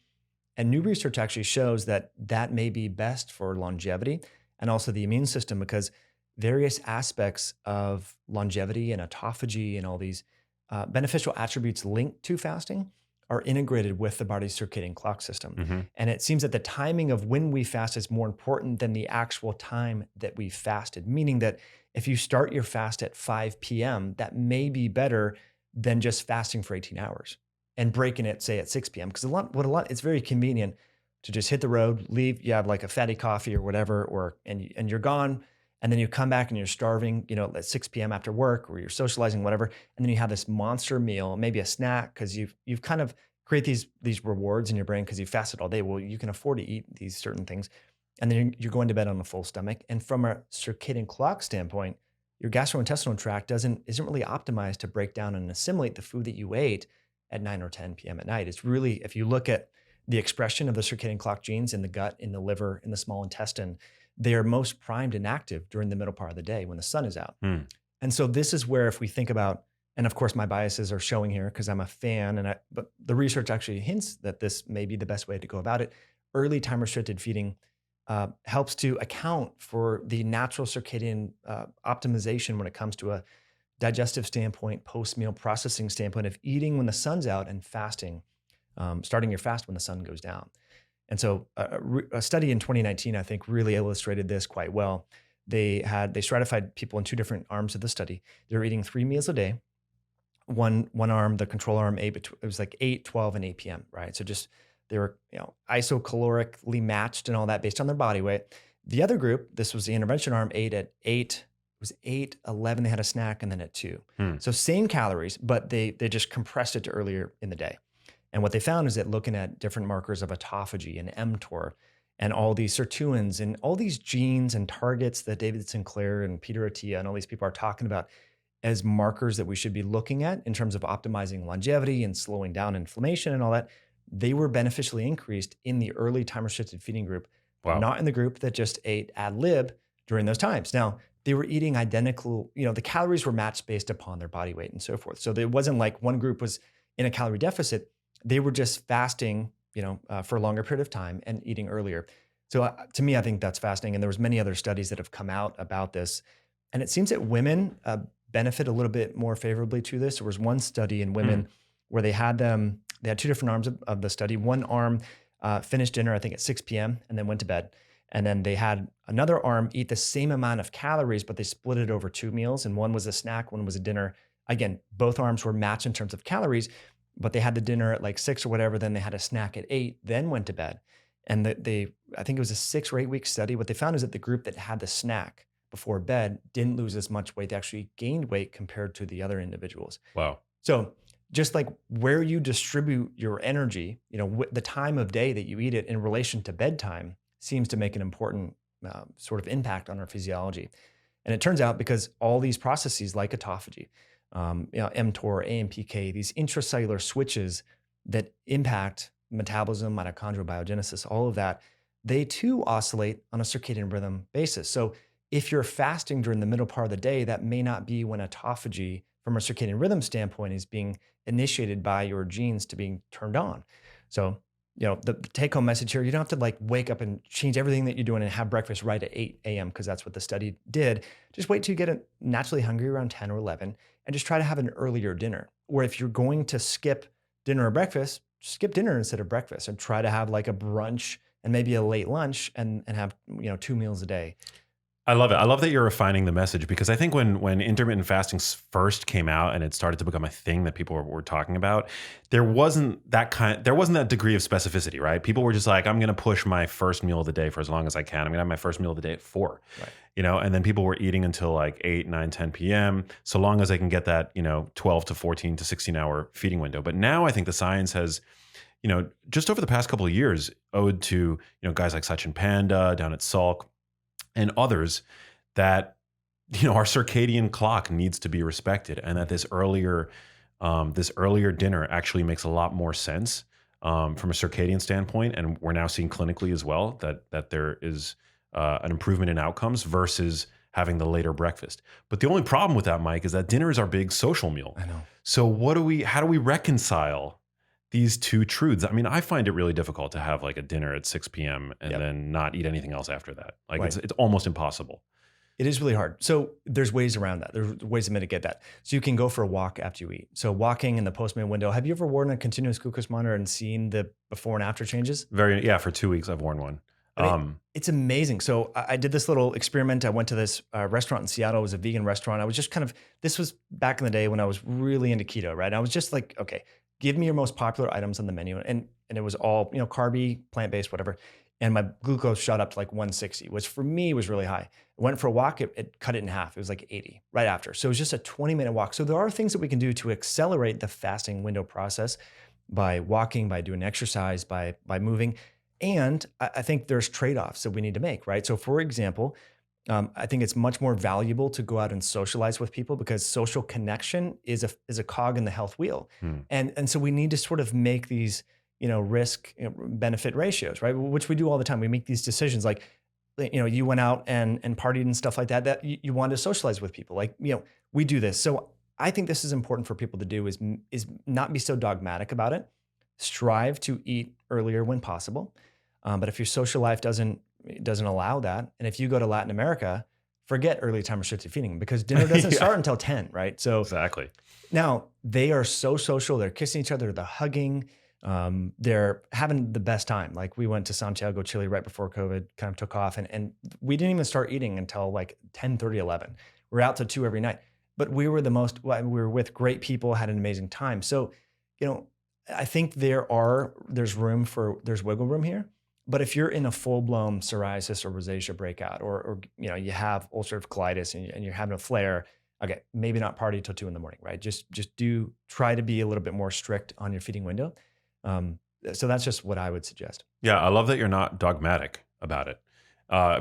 And new research actually shows that may be best for longevity and also the immune system, because various aspects of longevity and autophagy and all these beneficial attributes linked to fasting are integrated with the body's circadian clock system. And it seems that the timing of when we fast is more important than the actual time that we fasted, meaning that if you start your fast at 5 p.m., that may be better than just fasting for 18 hours and breaking it, say, at 6 p.m. Because it's very convenient to just hit the road, leave, you have like a fatty coffee or whatever, and you're gone. And then you come back and you're starving, at 6 p.m. after work, or you're socializing, whatever. And then you have this monster meal, maybe a snack, because you've kind of create these rewards in your brain because you fasted all day. Well, you can afford to eat these certain things. And then you're going to bed on a full stomach. And from a circadian clock standpoint, your gastrointestinal tract isn't really optimized to break down and assimilate the food that you ate at 9 or 10 p.m. at night. It's really, if you look at the expression of the circadian clock genes in the gut, in the liver, in the small intestine, they are most primed and active during the middle part of the day when the sun is out. And so this is where, if we think about, and of course my biases are showing here because I'm a fan, but the research actually hints that this may be the best way to go about it. Early time restricted feeding helps to account for the natural circadian optimization when it comes to a digestive standpoint, post-meal processing standpoint of eating when the sun's out and fasting, starting your fast when the sun goes down. And so a study in 2019, I think, really illustrated this quite well. They stratified people in two different arms of the study. They were eating 3 meals a day. One arm, the control arm, it was like 8, 12, and 8 p.m., right? So just they were isocalorically matched and all that based on their body weight. The other group, this was the intervention arm, ate at 8. It was 8, 11, they had a snack, and then at 2. So same calories, but they just compressed it to earlier in the day. And what they found is that looking at different markers of autophagy and mTOR and all these sirtuins and all these genes and targets that David Sinclair and Peter Attia and all these people are talking about as markers that we should be looking at in terms of optimizing longevity and slowing down inflammation and all that, they were beneficially increased in the early time restricted feeding group, not in the group that just ate ad lib during those times. Now, they were eating identical, the calories were matched based upon their body weight and so forth. So it wasn't like one group was in a calorie deficit. They were just fasting, for a longer period of time and eating earlier. So to me, I think that's fascinating. And there was many other studies that have come out about this. And it seems that women benefit a little bit more favorably to this. There was one study in women where they had two different arms of the study. One arm finished dinner, I think at 6 p.m. and then went to bed. And then they had another arm eat the same amount of calories, but they split it over 2 meals. And one was a snack, one was a dinner. Again, both arms were matched in terms of calories, but they had the dinner at like 6 or whatever. Then they had a snack at 8, then went to bed. And I think it was a 6 or 8 week study. What they found is that the group that had the snack before bed didn't lose as much weight. They actually gained weight compared to the other individuals.
Wow.
So just like where you distribute your energy, the time of day that you eat it in relation to bedtime seems to make an important sort of impact on our physiology. And it turns out because all these processes like autophagy, mTOR, AMPK, these intracellular switches that impact metabolism, mitochondrial biogenesis, all of that, they too oscillate on a circadian rhythm basis. So if you're fasting during the middle part of the day, that may not be when autophagy from a circadian rhythm standpoint is being initiated by your genes to being turned on. So, the take home message here, you don't have to like wake up and change everything that you're doing and have breakfast right at 8 a.m. because that's what the study did. Just wait till you get naturally hungry around 10 or 11 and just try to have an earlier dinner. Or if you're going to skip dinner or breakfast, skip dinner instead of breakfast and try to have like a brunch and maybe a late lunch and have 2 meals a day.
I love it. I love that you're refining the message, because I think when intermittent fasting first came out and it started to become a thing that people were talking about, there wasn't that degree of specificity, right? People were just like, I'm going to push my first meal of the day for as long as I can. I'm going to have my first meal of the day at 4, right. And then people were eating until like 8, 9, 10 p.m. so long as they can get that, 12 to 14 to 16 hour feeding window. But now I think the science has, just over the past couple of years, owed to, guys like Sachin Panda down at Salk and others, that our circadian clock needs to be respected, and that this earlier dinner actually makes a lot more sense from a circadian standpoint. And we're now seeing clinically as well that there is an improvement in outcomes versus having the later breakfast. But the only problem with that, Mike, is that dinner is our big social meal.
I know.
So how do we reconcile these two truths? I mean, I find it really difficult to have like a dinner at 6 p.m. and then not eat anything else after that. Like it's almost impossible.
It is really hard. So there's ways around that. There's ways to mitigate that. So you can go for a walk after you eat. So walking in the post-meal window. Have you ever worn a continuous glucose monitor and seen the before and after changes?
For 2 weeks I've worn one.
It's amazing. So I did this little experiment. I went to this restaurant in Seattle. It was a vegan restaurant. I was just this was back in the day when I was really into keto, right? I was just like, okay, give me your most popular items on the menu. And it was all, carby, plant-based, whatever. And my glucose shot up to like 160, which for me was really high. I went for a walk, it cut it in half. It was like 80 right after. So it was just a 20-minute walk. So there are things that we can do to accelerate the fasting window process by walking, by doing exercise, by moving. And I think there's trade-offs that we need to make, right? So for example, I think it's much more valuable to go out and socialize with people, because social connection is a cog in the health wheel. And so we need to sort of make these, risk benefit ratios, right? Which we do all the time. We make these decisions like, you went out and partied and stuff like that you wanted to socialize with people. Like, we do this. So I think this is important for people to do is not be so dogmatic about it. Strive to eat earlier when possible. But if your social life doesn't allow that, and if you go to Latin America, forget early time restricted feeding, because dinner doesn't start until 10, right? So
exactly.
Now they are so social. They're kissing each other. They're hugging. They're having the best time. Like we went to Santiago, Chile right before COVID kind of took off, and we didn't even start eating until like 10:30, 11. We're out to 2 every night, but we were we were with great people, had an amazing time. So, I think there's wiggle room here. But if you're in a full-blown psoriasis or rosacea breakout, or you have ulcerative colitis and you're having a flare, okay, maybe not party till 2 a.m, right? Just try to be a little bit more strict on your feeding window. So that's just what I would suggest.
Yeah, I love that you're not dogmatic about it,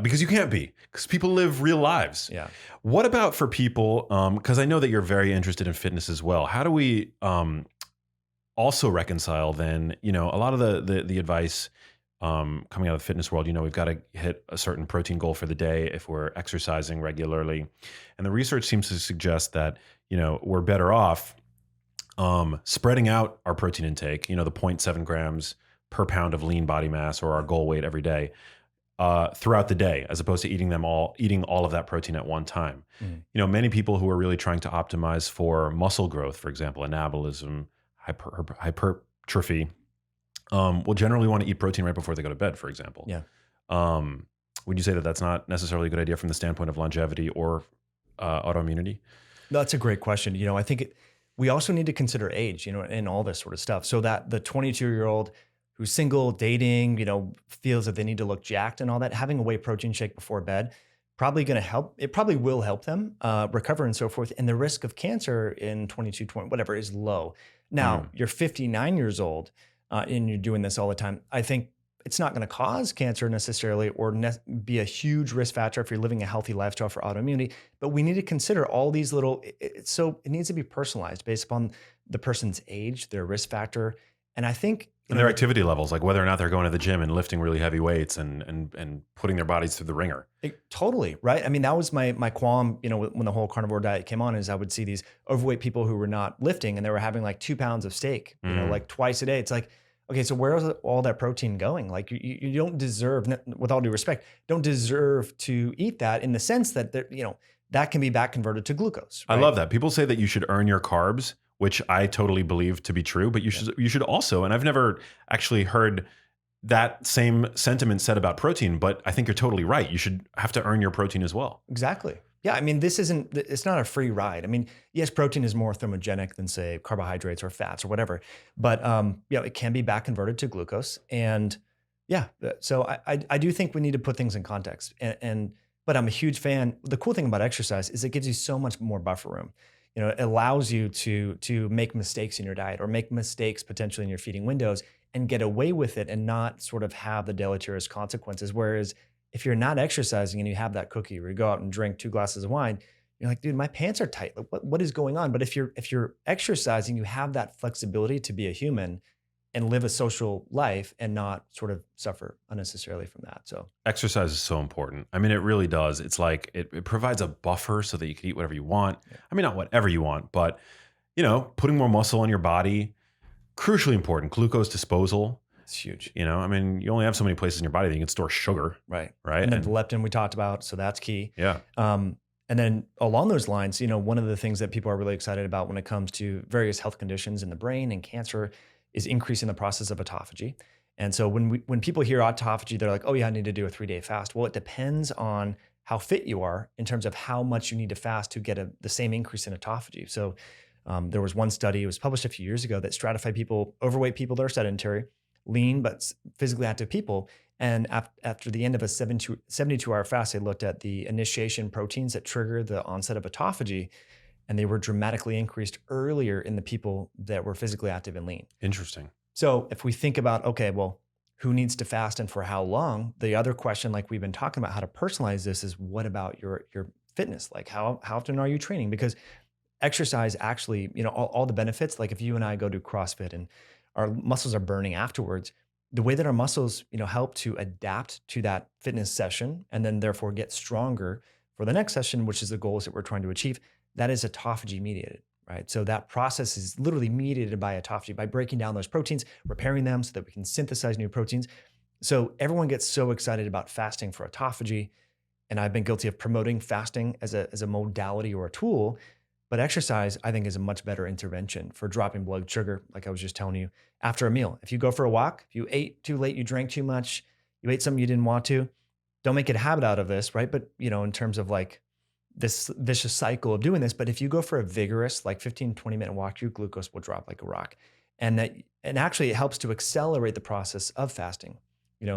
because you can't be, because people live real lives.
Yeah.
What about for people? Because I know that you're very interested in fitness as well. How do we also reconcile then? A lot of the advice coming out of the fitness world, we've got to hit a certain protein goal for the day if we're exercising regularly. And the research seems to suggest that, we're better off spreading out our protein intake, the 0.7 grams per pound of lean body mass, or our goal weight every day, throughout the day, as opposed to eating all of that protein at one time. Many people who are really trying to optimize for muscle growth, for example, anabolism, hypertrophy, will generally want to eat protein right before they go to bed, for example.
Yeah.
Would you say that that's not necessarily a good idea from the standpoint of longevity or autoimmunity?
That's a great question. I think we also need to consider age, in all this sort of stuff. So that the 22-year-old who's single, dating, feels that they need to look jacked and all that, having a whey protein shake before bed, probably going to help. It probably will help them recover and so forth. And the risk of cancer in 22, 20, whatever, is low. Now, you're 59 years old, and you're doing this all the time. I think it's not going to cause cancer necessarily, or be a huge risk factor if you're living a healthy lifestyle for autoimmunity. But we need to consider all these little, so it needs to be personalized based upon the person's age, their risk factor, And I think
and their activity levels, like whether or not they're going to the gym and lifting really heavy weights and putting their bodies through the ringer.
Totally, right? I mean, that was my qualm, when the whole carnivore diet came on, is I would see these overweight people who were not lifting and they were having like 2 pounds of steak, like twice a day. It's like, okay, so where is all that protein going? Like you don't deserve, with all due respect, don't deserve to eat that, in the sense that that can be back converted to glucose. Right?
I love that. People say that you should earn your carbs, which I totally believe to be true, but you should also, and I've never actually heard that same sentiment said about protein, but I think you're totally right. You should have to earn your protein as well.
Exactly. Yeah. I mean, it's not a free ride. I mean, yes, protein is more thermogenic than, say, carbohydrates or fats or whatever, but it can be back converted to glucose. And yeah, so I do think we need to put things in context. But I'm a huge fan. The cool thing about exercise is it gives you so much more buffer room. It allows you to make mistakes in your diet, or make mistakes potentially in your feeding windows, and get away with it and not sort of have the deleterious consequences. Whereas if you're not exercising and you have that cookie, or you go out and drink 2 glasses of wine, you're like, dude, my pants are tight. Like, what is going on? But if you're exercising, you have that flexibility to be a human and live a social life and not sort of suffer unnecessarily from that. So
exercise is so important. I mean, it really does. It's like it provides a buffer so that you can eat whatever you want. Yeah. I mean, not whatever you want, but putting more muscle on your body, crucially important. Glucose disposal.
It's huge.
I mean, you only have so many places in your body that you can store sugar.
Right.
Right.
And then the leptin we talked about. So that's key.
Yeah.
And then along those lines, one of the things that people are really excited about when it comes to various health conditions in the brain and cancer is increasing the process of autophagy. And so when people hear autophagy, they're like, oh yeah, I need to do a 3-day fast. Well, it depends on how fit you are in terms of how much you need to fast to get the same increase in autophagy. So there was one study, it was published a few years ago, that stratified people, overweight people that are sedentary, lean but physically active people. And after the end of a 72-hour fast, they looked at the initiation proteins that trigger the onset of autophagy, and they were dramatically increased earlier in the people that were physically active and lean.
Interesting.
So if we think about, okay, well, who needs to fast and for how long? The other question, like we've been talking about how to personalize this, is what about your fitness? Like how often are you training? Because exercise actually, all the benefits, like if you and I go do CrossFit and our muscles are burning afterwards, the way that our muscles, help to adapt to that fitness session and then therefore get stronger for the next session, which is the goals that we're trying to achieve, that is autophagy mediated, right? So that process is literally mediated by autophagy, by breaking down those proteins, repairing them so that we can synthesize new proteins. So everyone gets so excited about fasting for autophagy. And I've been guilty of promoting fasting as a modality or a tool. But exercise, I think, is a much better intervention for dropping blood sugar, like I was just telling you, after a meal. If you go for a walk, if you ate too late, you drank too much, you ate something you didn't want to, don't make it a habit out of this, right? But, in terms of like this vicious cycle of doing this, but if you go for a vigorous, like 15, 20-minute walk, your glucose will drop like a rock. And actually it helps to accelerate the process of fasting.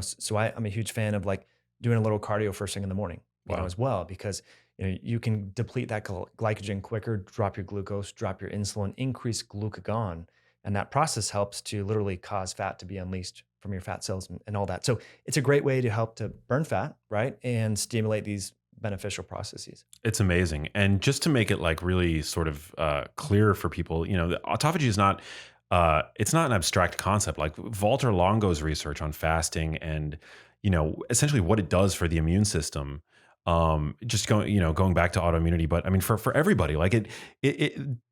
So I'm a huge fan of like doing a little cardio first thing in the morning, as well, because you can deplete that glycogen quicker, drop your glucose, drop your insulin, increase glucagon. And that process helps to literally cause fat to be unleashed from your fat cells and all that. So it's a great way to help to burn fat, right? And stimulate these beneficial processes.
It's amazing. And just to make it like really sort of clear for people, the autophagy is not, it's not an abstract concept. Like Walter Longo's research on fasting and, essentially what it does for the immune system. Just going back to autoimmunity, but I mean, for everybody, like it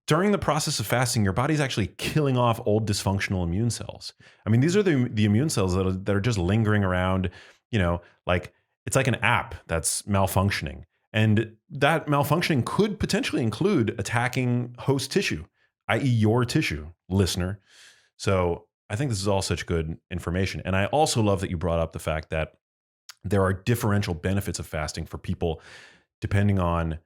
during the process of fasting, your body's actually killing off old dysfunctional immune cells. I mean, these are the immune cells that are just lingering around, like it's like an app that's malfunctioning, and that malfunctioning could potentially include attacking host tissue, i.e. your tissue, listener. So I think this is all such good information. And I also love that you brought up the fact that there are differential benefits of fasting for people depending on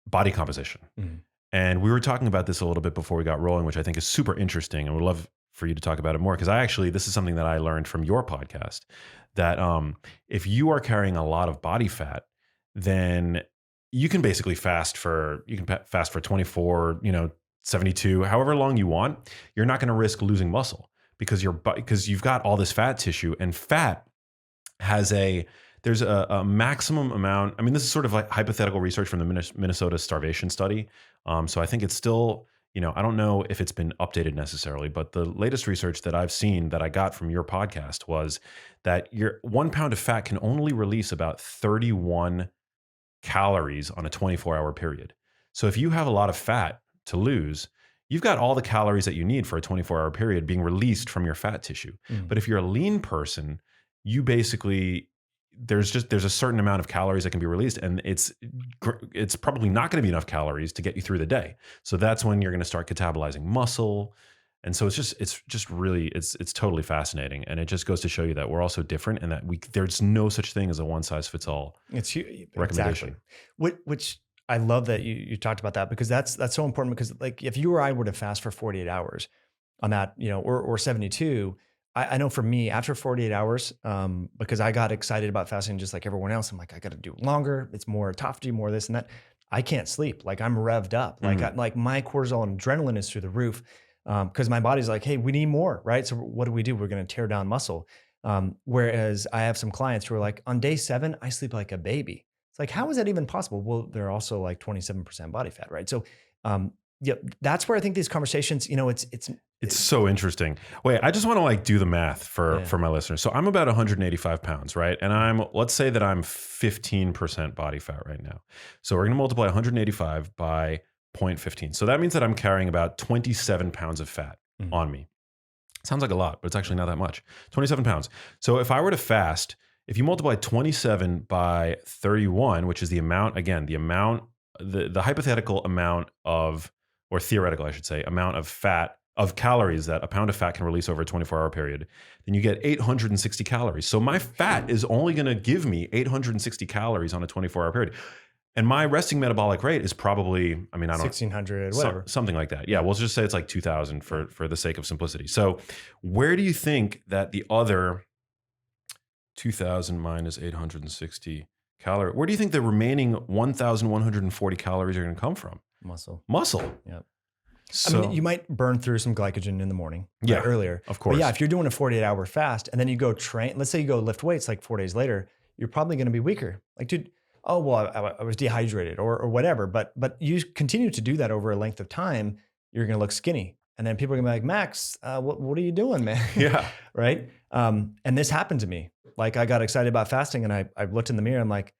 body composition. Mm-hmm. And we were talking about this a little bit before we got rolling, which I think is super interesting. And would love for you to talk about it more, because this is something that I learned from your podcast, that if you are carrying a lot of body fat, then you can basically fast for 24, 72, however long you want. You're not going to risk losing muscle because you've got all this fat tissue, and fat has there's a maximum amount. I mean, this is sort of like hypothetical research from the Minnesota starvation study. So I think it's still, I don't know if it's been updated necessarily, but the latest research that I've seen that I got from your podcast was that your 1 pound of fat can only release about 31 calories on a 24-hour period. So if you have a lot of fat to lose, you've got all the calories that you need for a 24-hour period being released from your fat tissue. But if you're a lean person, you basically there's a certain amount of calories that can be released, and it's probably not going to be enough calories to get you through the day. So that's when you're going to start catabolizing muscle. And so it's just really totally fascinating, and it just goes to show you that we're also different, and that there's no such thing as a one size fits all.
It's
recommendation.
Exactly. Which I love that you talked about that, because that's so important, because like if you or I were to fast for 48 hours on that, or 72, I know for me after 48 hours, because I got excited about fasting just like everyone else. I'm like, I got to do it longer. It's more autophagy, more this and that. I can't sleep. Like I'm revved up. Like my cortisol and adrenaline is through the roof. Because my body's like, hey, we need more, right? So what do? We're going to tear down muscle. Whereas I have some clients who are like, on day 7, I sleep like a baby. It's like, how is that even possible? Well, they're also like 27% body fat, right? So, yeah, that's where I think these conversations,
it's so interesting. Wait, I just want to do the math for my listeners. So I'm about 185 pounds, right? And let's say that I'm 15% body fat right now. So we're going to multiply 185 by 0.15. So that means that I'm carrying about 27 pounds of fat on me. Sounds like a lot, but it's actually not that much. 27 pounds. So if I were to fast, if you multiply 27 by 31, which is the hypothetical amount of, or theoretical, I should say, amount of fat, of calories that a pound of fat can release over a 24-hour period, then you get 860 calories. So my fat is only going to give me 860 calories on a 24-hour period. And my resting metabolic rate is probably, I don't know,
1600, whatever.
Something like that. Yeah, we'll just say it's like 2000 for the sake of simplicity. So where do you think that the other 2000 minus 860 calories, where do you think the remaining 1140 calories are going to come from? Muscle.
Yep.
So,
you might burn through some glycogen in the morning, earlier.
Of course.
But yeah, if you're doing a 48-hour fast and then you go train, let's say you go lift weights like 4 days later, you're probably going to be weaker. Like, dude, oh, well, I was dehydrated or whatever. But you continue to do that over a length of time, you're going to look skinny. And then people are going to be like, Max, what are you doing, man?
Yeah.
Right. And this happened to me. Like I got excited about fasting and I looked in the mirror. I'm like,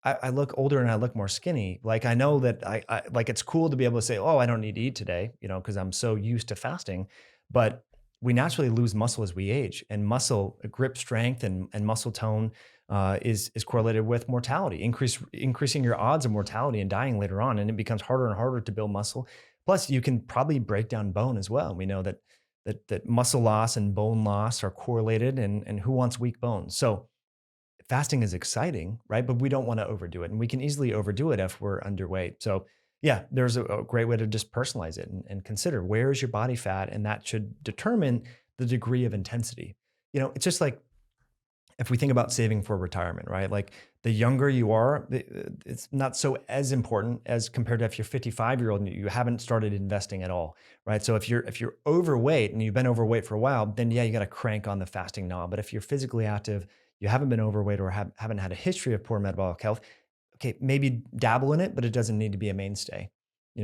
I look older and I look more skinny. Like I know that I like, it's cool to be able to say, oh, I don't need to eat today, because I'm so used to fasting. But we naturally lose muscle as we age, and muscle grip strength and muscle tone is correlated with mortality, increasing your odds of mortality and dying later on. And it becomes harder and harder to build muscle. Plus you can probably break down bone as well. We know that muscle loss and bone loss are correlated, and who wants weak bones? So fasting is exciting, right? But we don't want to overdo it. And we can easily overdo it if we're underweight. So yeah, there's a great way to just personalize it and consider where is your body fat, and that should determine the degree of intensity. It's just like if we think about saving for retirement, right? Like the younger you are, it's not so as important as compared to if you're 55-year-old and you haven't started investing at all, right? So if you're overweight and you've been overweight for a while, then yeah, you got to crank on the fasting knob. But if you're physically active, you haven't been overweight or haven't had a history of poor metabolic health, okay, maybe dabble in it, but it doesn't need to be a mainstay.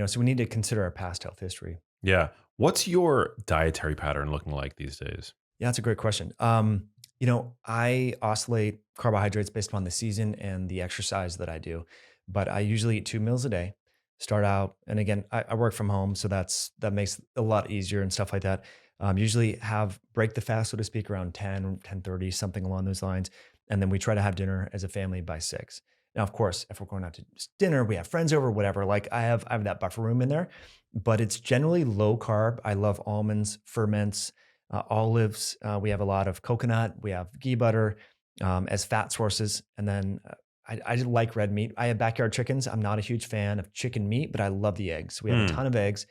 So we need to consider our past health history.
Yeah. What's your dietary pattern looking like these days?
Yeah, that's a great question. I oscillate carbohydrates based upon the season and the exercise that I do, but I usually eat 2 meals a day. Start out, and again, I work from home, so that makes it a lot easier and stuff like that. Usually break the fast, so to speak, around 10:30, something along those lines. And then we try to have dinner as a family by 6. Now, of course, if we're going out to dinner, we have friends over, whatever, like I have that buffer room in there, but it's generally low carb. I love almonds, ferments, olives. We have a lot of coconut. We have ghee butter as fat sources. And then I like red meat. I have backyard chickens. I'm not a huge fan of chicken meat, but I love the eggs. We have a ton of eggs.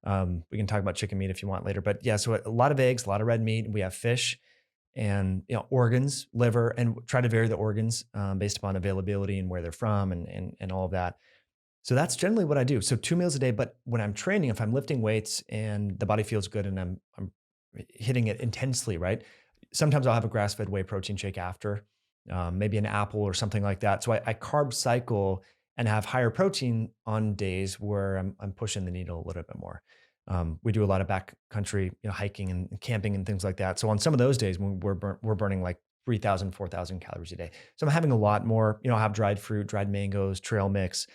We can talk about chicken meat if you want later, but yeah, so a lot of eggs, a lot of red meat. We have fish and organs, liver, and try to vary the organs based upon availability and where they're from and all of that. So that's generally what I do. So 2 meals a day, but when I'm training, if I'm lifting weights and the body feels good and I'm hitting it intensely, right? Sometimes I'll have a grass-fed whey protein shake after, maybe an apple or something like that. So I carb cycle and have higher protein on days where I'm pushing the needle a little bit more. We do a lot of backcountry, hiking and camping and things like that. So on some of those days, when we're burning like 3,000, 4,000 calories a day. So I'm having a lot more. I'll have dried fruit, dried mangoes, trail mix.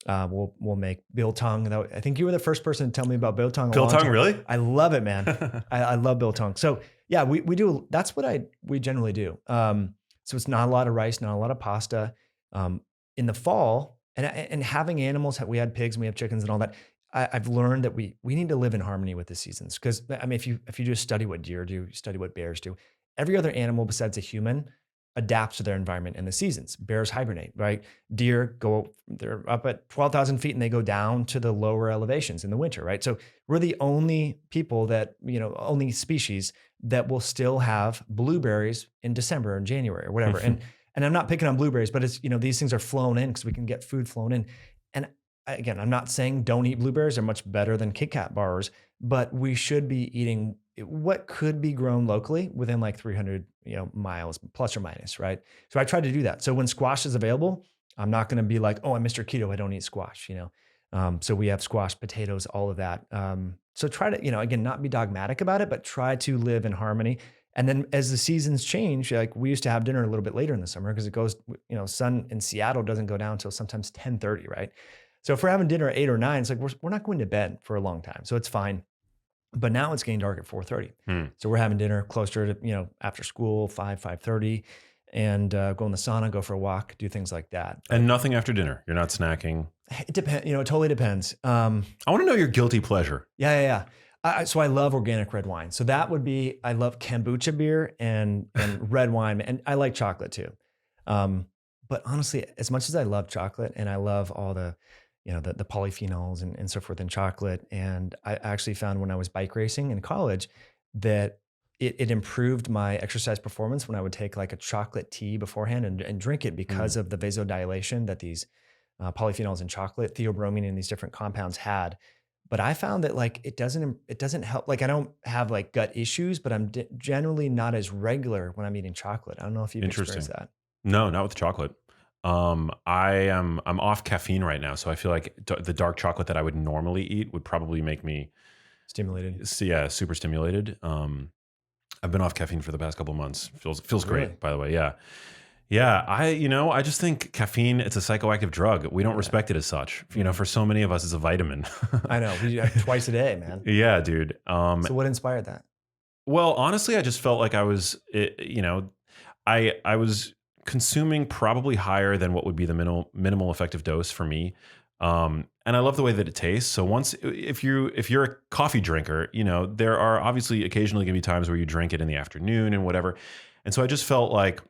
We'll make biltong. I think you were the first person to tell me about biltong.
Biltong, really?
I love it, man. I love biltong. So yeah, we do. That's what we generally do. So it's not a lot of rice, not a lot of pasta. In the fall, and having animals, we had pigs, and we have chickens, and all that. I've learned that we need to live in harmony with the seasons. Because I mean, if you just study what deer do, you study what bears do. Every other animal besides a human adapts to their environment and the seasons. Bears hibernate, right? Deer they're up at 12,000 feet and they go down to the lower elevations in the winter, right? So we're the only people only species that will still have blueberries in December and January or whatever. And I'm not picking on blueberries, but it's, these things are flown in because we can get food flown in. And again, I'm not saying don't eat blueberries. They're much better than Kit Kat bars, but we should be eating what could be grown locally within like 300 miles plus or minus, right? So I try to do that. So when squash is available, I'm not going to be like, oh, I'm Mr. Keto, I don't eat squash, So we have squash, potatoes, all of that. So try to, again, not be dogmatic about it, but try to live in harmony. And then as the seasons change, like we used to have dinner a little bit later in the summer because it goes, sun in Seattle doesn't go down until sometimes 10:30, right? So if we're having dinner at 8 or 9, it's like we're not going to bed for a long time. So it's fine. But now it's getting dark at 4:30. So we're having dinner closer to, after school, 5:30, and go in the sauna, go for a walk, do things like that.
And nothing after dinner. You're not snacking.
It depends. It totally depends.
I want to know your guilty pleasure.
Yeah. So I love organic red wine. So that would be, I love kombucha beer and red wine, and I like chocolate too. But honestly, as much as I love chocolate and I love all the the polyphenols and so forth in chocolate. And I actually found when I was bike racing in college that it improved my exercise performance when I would take like a chocolate tea beforehand and drink it because of the vasodilation that these polyphenols in chocolate, theobromine, and these different compounds had. But I found that like it doesn't help. Like I don't have like gut issues, but I'm generally not as regular when I'm eating chocolate. I don't know if you've experienced that.
No, not with chocolate. I'm off caffeine right now, so I feel like the dark chocolate that I would normally eat would probably make me
stimulated.
Yeah, super stimulated. I've been off caffeine for the past couple of months. Feels great,
Really?
by the way. Yeah. I just think caffeine, it's a psychoactive drug. We don't respect it as such. For so many of us, it's a vitamin.
I know. We do that twice a day, man.
Yeah, dude.
So what inspired that?
Well, honestly, I just felt like I was, I was consuming probably higher than what would be the minimal effective dose for me. And I love the way that it tastes. So if you're a coffee drinker, there are obviously occasionally going to be times where you drink it in the afternoon and whatever. And so I just felt like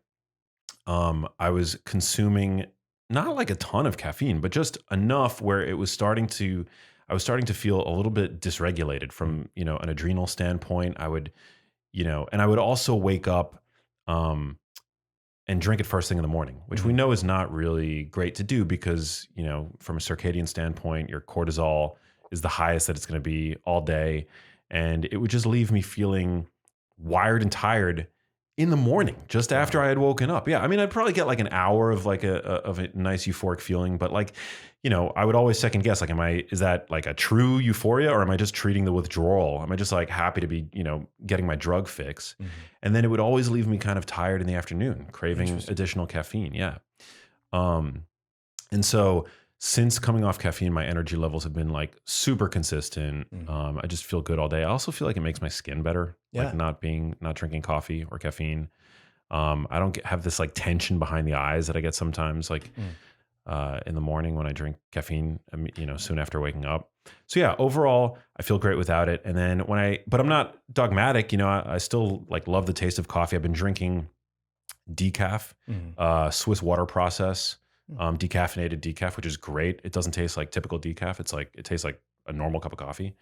I was consuming not like a ton of caffeine, but just enough where I was starting to feel a little bit dysregulated from, an adrenal standpoint. I would, and I would also wake up, and drink it first thing in the morning, which we know is not really great to do because, from a circadian standpoint, your cortisol is the highest that it's going to be all day. And it would just leave me feeling wired and tired in the morning, just after I had woken up. Yeah. I mean, I'd probably get like an hour of like a nice euphoric feeling, but like, I would always second guess, like, is that like a true euphoria or am I just treating the withdrawal? Am I just like happy to be, getting my drug fix? And then it would always leave me kind of tired in the afternoon, craving additional caffeine. Yeah. And so since coming off caffeine, my energy levels have been like super consistent. I just feel good all day. I also feel like it makes my skin better, like not drinking coffee or caffeine. I don't have this like tension behind the eyes that I get sometimes, like in the morning when I drink caffeine, soon after waking up. So yeah, overall, I feel great without it. And then but I'm not dogmatic, I still like love the taste of coffee. I've been drinking decaf, Swiss water process, decaffeinated decaf, which is great. It doesn't taste like typical decaf. It tastes like a normal cup of coffee.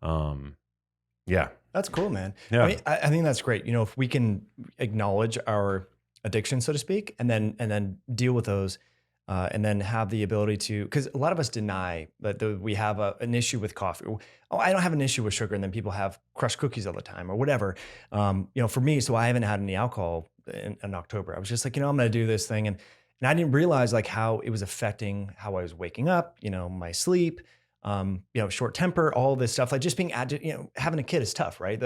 Yeah.
That's cool, man.
Yeah.
I think that's great. If we can acknowledge our addiction, so to speak, and then deal with those, and then have the ability to, because a lot of us deny that we have an issue with coffee. Oh, I don't have an issue with sugar, and then people have crushed cookies all the time or whatever. For me, so I haven't had any alcohol in October. I was just like, I'm going to do this thing, and I didn't realize like how it was affecting how I was waking up, my sleep, short temper, all this stuff, like just being having a kid is tough, right?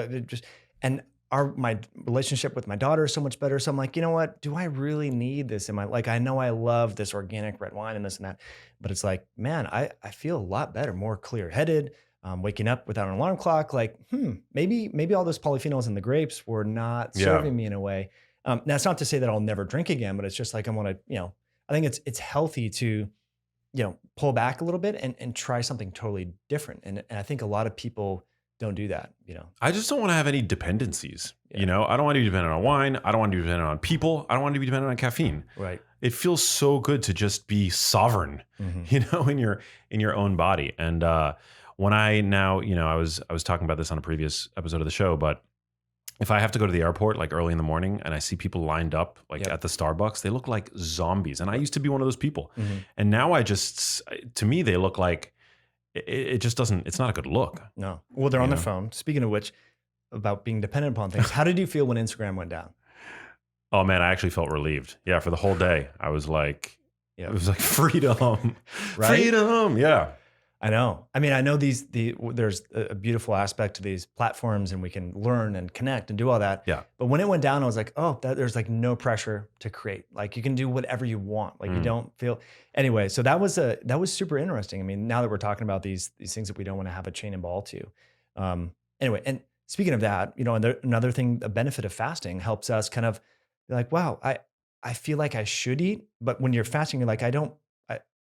My relationship with my daughter is so much better. So I'm like, you know what? Do I really need this in my, like, I know I love this organic red wine and this and that, but it's like, man, I feel a lot better, more clear headed, waking up without an alarm clock. Like, maybe all those polyphenols in the grapes were not serving me in a way. Now it's not to say that I'll never drink again, but it's just like, I want to, I think it's healthy to, pull back a little bit and try something totally different. And I think a lot of people don't do that,
I just don't want to have any dependencies. I don't want to be dependent on wine. I don't want to be dependent on people. I don't want to be dependent on caffeine.
Right.
It feels so good to just be sovereign, in your own body. And when I now, I was talking about this on a previous episode of the show, but if I have to go to the airport like early in the morning and I see people lined up at the Starbucks, they look like zombies. And I used to be one of those people. And now to me, they look like it just doesn't, it's not a good look.
No. Well, they're on their phone. Speaking of which, about being dependent upon things, how did you feel when Instagram went down?
Oh man, I actually felt relieved. Yeah. For the whole day, I was like, it was like freedom,
right?
Freedom. Yeah.
I know. I mean, I know there's a beautiful aspect to these platforms and we can learn and connect and do all that.
Yeah.
But when it went down, I was like, there's like no pressure to create. Like you can do whatever you want. Like you don't feel anyway. So that was super interesting. I mean, now that we're talking about these things that we don't want to have a chain and ball to. Anyway, and speaking of that, another thing, a benefit of fasting helps us kind of be like, wow, I feel like I should eat, but when you're fasting, you're like,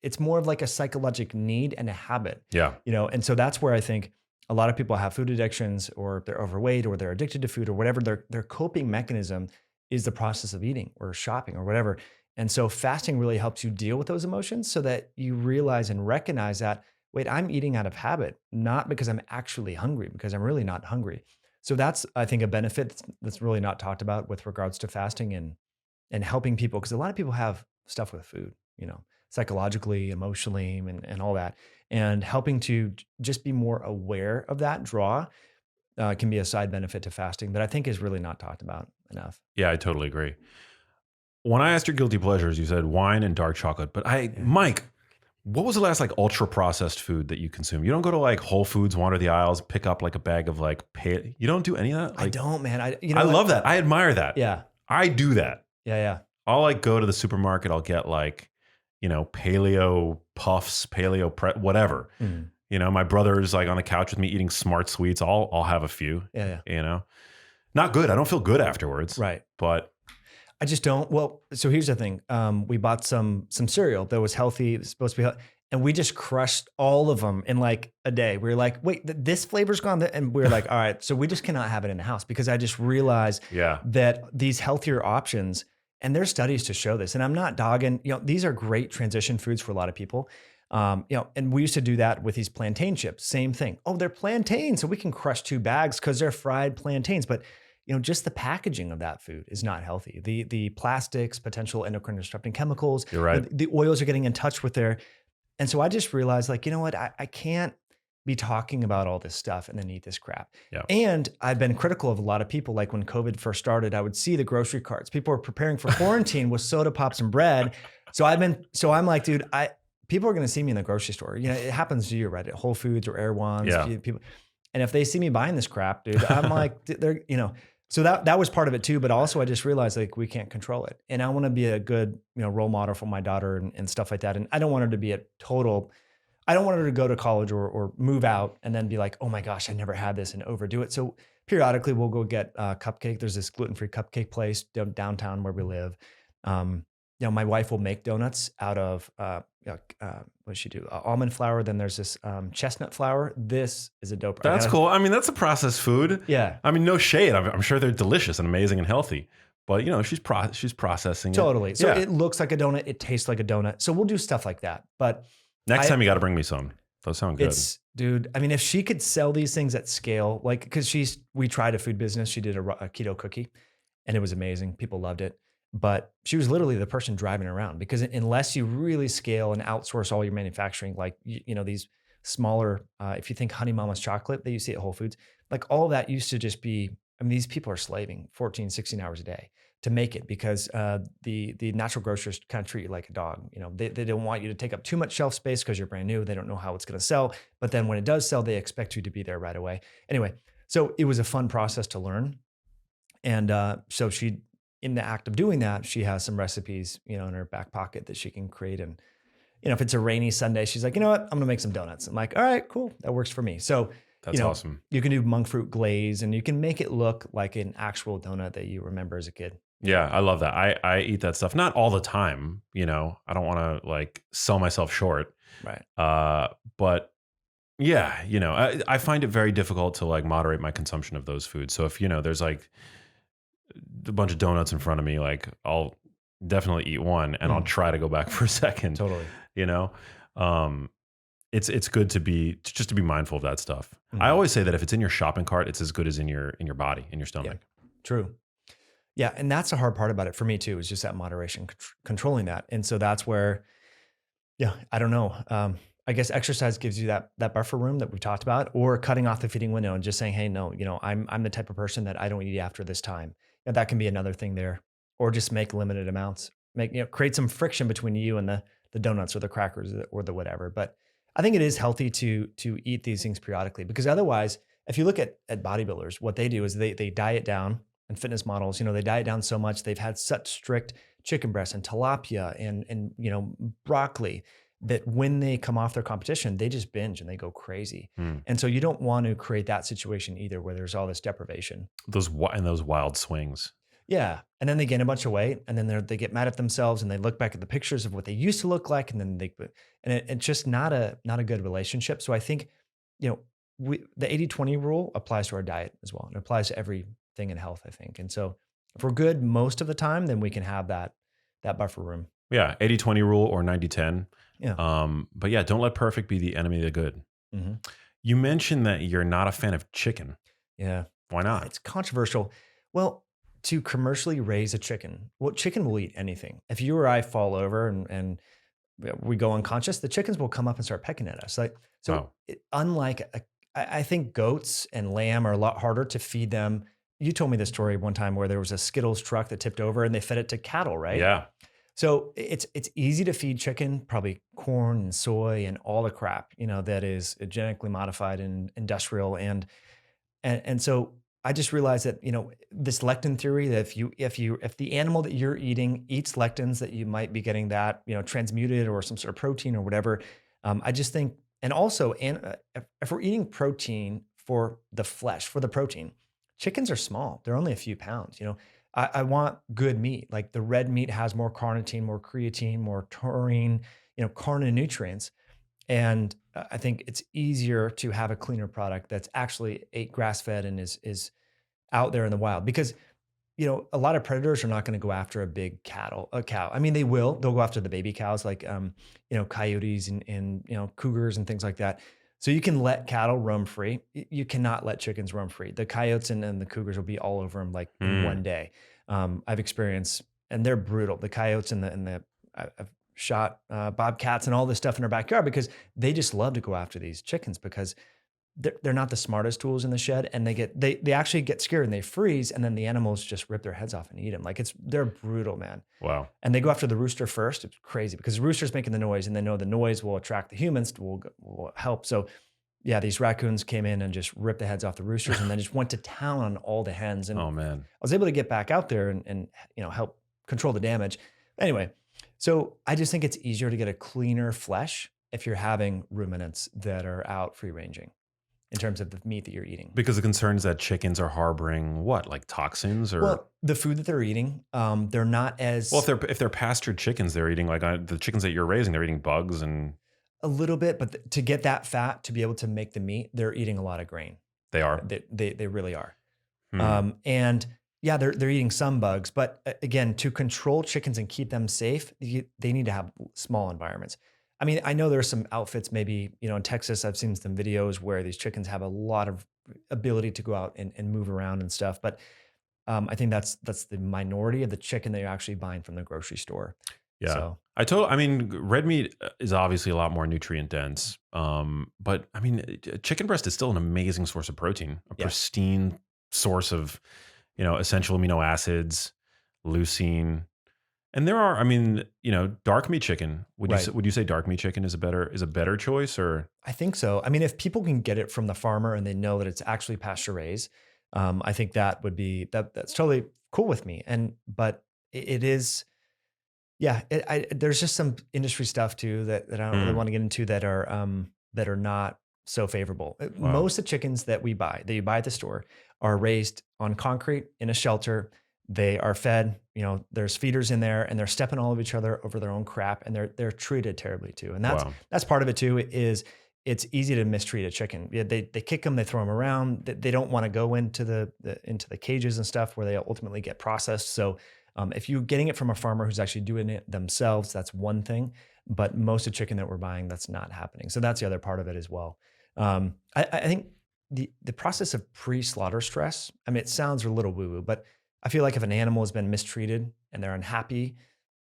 it's more of like a psychological need and a habit.
Yeah.
And so that's where I think a lot of people have food addictions, or they're overweight, or they're addicted to food, or whatever. Their coping mechanism is the process of eating or shopping or whatever. And so fasting really helps you deal with those emotions so that you realize and recognize that, wait, I'm eating out of habit, not because I'm actually hungry, because I'm really not hungry. So that's, I think, a benefit that's really not talked about with regards to fasting and helping people, because a lot of people have stuff with food, psychologically, emotionally, and all that. And helping to just be more aware of that draw can be a side benefit to fasting that I think is really not talked about enough.
Yeah, I totally agree. When I asked your guilty pleasures, you said wine and dark chocolate. But Mike, what was the last like ultra processed food that you consume? You don't go to like Whole Foods, wander the aisles, pick up like a bag of like you don't do any of that? Like,
I don't, man.
I love that. I admire that.
Yeah.
I do that.
Yeah.
I'll like go to the supermarket. I'll get like, paleo puffs, whatever. My brother's like on the couch with me eating Smart Sweets. I'll have a few.
Yeah.
Not good. I don't feel good afterwards.
Right.
But
I just don't. Well, so here's the thing. We bought some cereal that was healthy. It was supposed to be healthy, and we just crushed all of them in like a day. We were like, wait, this flavor's gone. And we were like, all right, so we just cannot have it in the house, because I just realized that these healthier options, and there's studies to show this, and I'm not dogging, these are great transition foods for a lot of people. And we used to do that with these plantain chips, same thing. Oh, they're plantains, so we can crush 2 bags because they're fried plantains. But just the packaging of that food is not healthy. The plastics, potential endocrine disrupting chemicals,
you're right.
The oils are getting in touch with and so I just realized, like, you know what, I can't be talking about all this stuff and then eat this crap.
Yeah.
And I've been critical of a lot of people. Like when COVID first started, I would see the grocery carts. People were preparing for quarantine with soda pops and bread. So I'm like, dude, people are going to see me in the grocery store. It happens to you, right? At Whole Foods or Air Ones.
Yeah.
People, and if they see me buying this crap, dude, I'm like, they're, so that was part of it too. But also I just realized like we can't control it. And I want to be a good, role model for my daughter and stuff like that. And I don't want her to be I don't want her to go to college or move out and then be like, oh my gosh, I never had this, and overdo it. So periodically we'll go get a cupcake. There's this gluten-free cupcake place downtown where we live. My wife will make donuts out of, what does she do? Almond flour. Then there's this chestnut flour. This is a dope.
That's cool. I mean, that's a processed food.
Yeah.
I mean, no shade. I'm sure they're delicious and amazing and healthy. But she's processing
totally.
it.
So it looks like a donut. It tastes like a donut. So we'll do stuff like that. But
next time you got to bring me some. Those sound good.
Dude, I mean, if she could sell these things at scale, like, because we tried a food business. She did a keto cookie and it was amazing. People loved it. But she was literally the person driving around, because unless you really scale and outsource all your manufacturing, like, these smaller, if you think Honey Mama's chocolate that you see at Whole Foods, like all of that used to just be, I mean, these people are slaving 14, 16 hours a day. to make it, because the natural grocers kind of treat you like a dog. They don't want you to take up too much shelf space because you're brand new. They don't know how it's going to sell. But then when it does sell, they expect you to be there right away. Anyway, so it was a fun process to learn. And so she, in the act of doing that, she has some recipes, in her back pocket that she can create. And, if it's a rainy Sunday, she's like, you know what, I'm going to make some donuts. I'm like, all right, cool. That works for me. So
That's awesome.
You can do monk fruit glaze, and you can make it look like an actual donut that you remember as a kid.
Yeah, I love that. I eat that stuff. Not all the time, I don't want to like sell myself short.
Right.
But yeah, I find it very difficult to like moderate my consumption of those foods. So if, there's like a bunch of donuts in front of me, like I'll definitely eat one and I'll try to go back for a second.
Totally.
It's good to be mindful of that stuff. I always say that if it's in your shopping cart, it's as good as in your body, in your stomach.
Yeah, true. Yeah. And that's the hard part about it for me too, is just that moderation, controlling that. And so that's where, I don't know. I guess exercise gives you that buffer room that we've talked about, or cutting off the feeding window and just saying, hey, no, I'm the type of person that I don't eat after this time. And that can be another thing there, or just make limited amounts, create some friction between you and the donuts or the crackers or the whatever. But I think it is healthy to eat these things periodically, because otherwise, if you look at bodybuilders, what they do is they diet down, and fitness models, they diet down so much. They've had such strict chicken breast and tilapia and broccoli that when they come off their competition, they just binge and they go crazy. And so you don't want to create that situation either, where there's all this deprivation.
Those wild swings.
Yeah. And then they gain a bunch of weight, and then they get mad at themselves, and they look back at the pictures of what they used to look like. And then it's just not a good relationship. So I think, the 80-20 rule applies to our diet as well. And it applies to everything in health, I think. And so if we're good most of the time, then we can have that buffer room.
Yeah. 80-20 rule or 90-10.
Yeah.
But yeah, don't let perfect be the enemy of the good.
Mm-hmm.
You mentioned that you're not a fan of chicken.
Yeah.
Why not?
It's controversial. Well, to commercially raise a chicken, chicken will eat anything. If you or I fall over and we go unconscious, the chickens will come up and start pecking at us. Unlike I think goats and lamb are a lot harder to feed them. You told me this story one time where there was a Skittles truck that tipped over and they fed it to cattle, right?
Yeah.
So it's easy to feed chicken, probably corn and soy and all the crap, that is genetically modified and industrial. And so I just realized that, this lectin theory, that if the animal that you're eating eats lectins, that you might be getting that, transmuted or some sort of protein or whatever. I just think, and also, if we're eating protein for the flesh, for the protein, chickens are small. They're only a few pounds. I want good meat. Like the red meat has more carnitine, more creatine, more taurine, carnonutrients. And I think it's easier to have a cleaner product that's actually ate grass-fed and is out there in the wild, because a lot of predators are not going to go after a big cow. I mean, they'll go after the baby cows, like coyotes and cougars and things like that. So you can let cattle roam free. You cannot let chickens roam free. The coyotes and the cougars will be all over them like in one day. I've experienced, and they're brutal. The coyotes I've shot bobcats and all this stuff in our backyard, because they just love to go after these chickens, because they're not the smartest tools in the shed, and they actually get scared and they freeze, and then the animals just rip their heads off and eat them. Like they're brutal, man.
Wow. And
they go after the rooster first. It's crazy, because the rooster's making the noise, and they know the noise will attract the humans, will help. So yeah, these raccoons came in and just ripped the heads off the roosters, and then just went to town on all the hens. And
oh man,
I was able to get back out there and help control the damage. Anyway, so I just think it's easier to get a cleaner flesh if you're having ruminants that are out free ranging, in terms of the meat that you're eating.
Because the concern is that chickens are harboring what, like toxins or?
Well, the food that they're eating, they're not as...
Well, if they're pastured chickens, they're eating like the chickens that you're raising, they're eating bugs and...
A little bit, but to get that fat, to be able to make the meat, they're eating a lot of grain.
They are?
They really are. And yeah, they're eating some bugs, but again, to control chickens and keep them safe, they need to have small environments. I mean, I know there's some outfits, maybe, in Texas, I've seen some videos where these chickens have a lot of ability to go out and move around and stuff. But I think that's the minority of the chicken that you're actually buying from the grocery store.
Yeah. So. I mean, red meat is obviously a lot more nutrient dense. But I mean, chicken breast is still an amazing source of protein, a pristine source of, essential amino acids. leucine. And there are, I mean, dark meat chicken.
Right.
Would you say dark meat chicken is a better choice, or?
I think so. I mean, if people can get it from the farmer and they know that it's actually pasture raised, I think that would be that's totally cool with me. But it is, yeah. There's just some industry stuff too that I don't really want to get into that are not so favorable.
Wow.
Most of the chickens that you buy at the store are raised on concrete in a shelter. They are fed, there's feeders in there, and they're stepping all of each other over their own crap, and they're treated terribly too. And that's part of it too, is it's easy to mistreat a chicken. Yeah, they kick them, they throw them around. They don't want to go into the cages and stuff where they ultimately get processed. So if you're getting it from a farmer who's actually doing it themselves, that's one thing. But most of the chicken that we're buying, that's not happening. So that's the other part of it as well. I think the process of pre-slaughter stress, I mean, it sounds a little woo-woo, but I feel like if an animal has been mistreated and they're unhappy,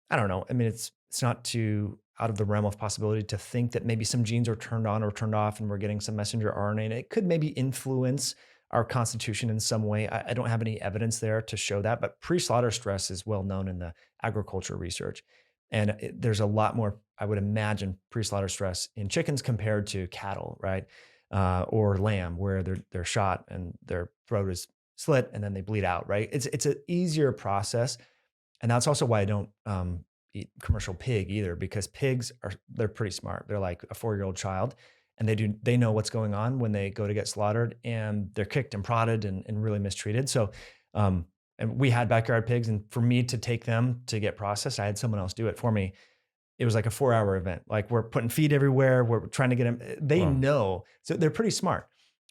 I don't know. I mean, it's not too out of the realm of possibility to think that maybe some genes are turned on or turned off and we're getting some messenger RNA. And it could maybe influence our constitution in some way. I don't have any evidence there to show that, but pre-slaughter stress is well known in the agriculture research. And there's a lot more, I would imagine, pre-slaughter stress in chickens compared to cattle, right? Or lamb, where they're shot and their throat is slit and then they bleed out, right? It's an easier process. And that's also why I don't eat commercial pig either, because pigs they're pretty smart. They're like a 4-year-old child, and they know what's going on when they go to get slaughtered, and they're kicked and prodded and really mistreated. So, and we had backyard pigs, and for me to take them to get processed, I had someone else do it for me. It was like a 4-hour event. Like, we're putting feed everywhere. We're trying to get them. They know, so they're pretty smart.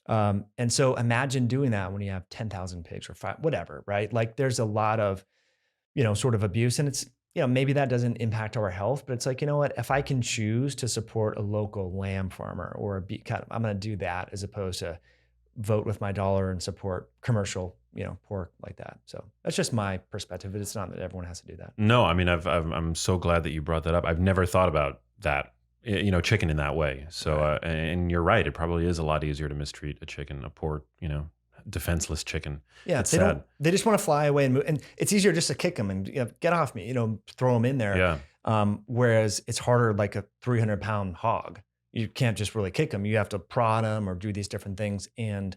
And so imagine doing that when you have 10,000 pigs or 5, whatever, right? Like, there's a lot of, sort of abuse, and it's, maybe that doesn't impact our health, but it's like, what, if I can choose to support a local lamb farmer or a beef cut, I'm going to do that as opposed to vote with my dollar and support commercial, pork like that. So that's just my perspective. It's not that everyone has to do that.
No, I mean, I'm so glad that you brought that up. I've never thought about that, chicken in that way. So, and you're right. It probably is a lot easier to mistreat a chicken, a poor, defenseless chicken.
Yeah,
it's sad.
They just want to fly away and move, and it's easier just to kick them and get off me, throw them in there.
Yeah.
Whereas it's harder, like a 300-pound hog. You can't just really kick them. You have to prod them or do these different things. And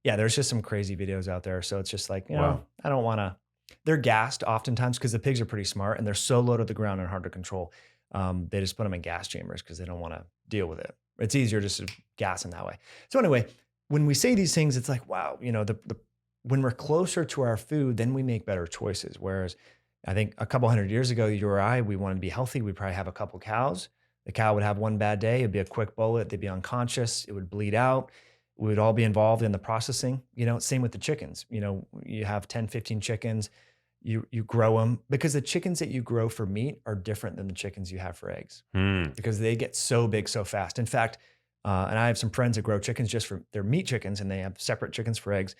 yeah, there's just some crazy videos out there. So it's just like, I don't want to. They're gassed oftentimes because the pigs are pretty smart and they're so low to the ground and hard to control. They just put them in gas chambers because they don't want to deal with it. It's easier just to gas them that way. So anyway, when we say these things, it's like, wow, when we're closer to our food, then we make better choices. Whereas I think a couple hundred years ago, you or I, we wanted to be healthy. We'd probably have a couple cows. The cow would have one bad day. It'd be a quick bullet. They'd be unconscious. It would bleed out. We would all be involved in the processing. Same with the chickens. You have 10, 15 chickens. You grow them, because the chickens that you grow for meat are different than the chickens you have for eggs, because they get so big so fast. In fact, and I have some friends that grow chickens just for their meat chickens, and they have separate chickens for eggs.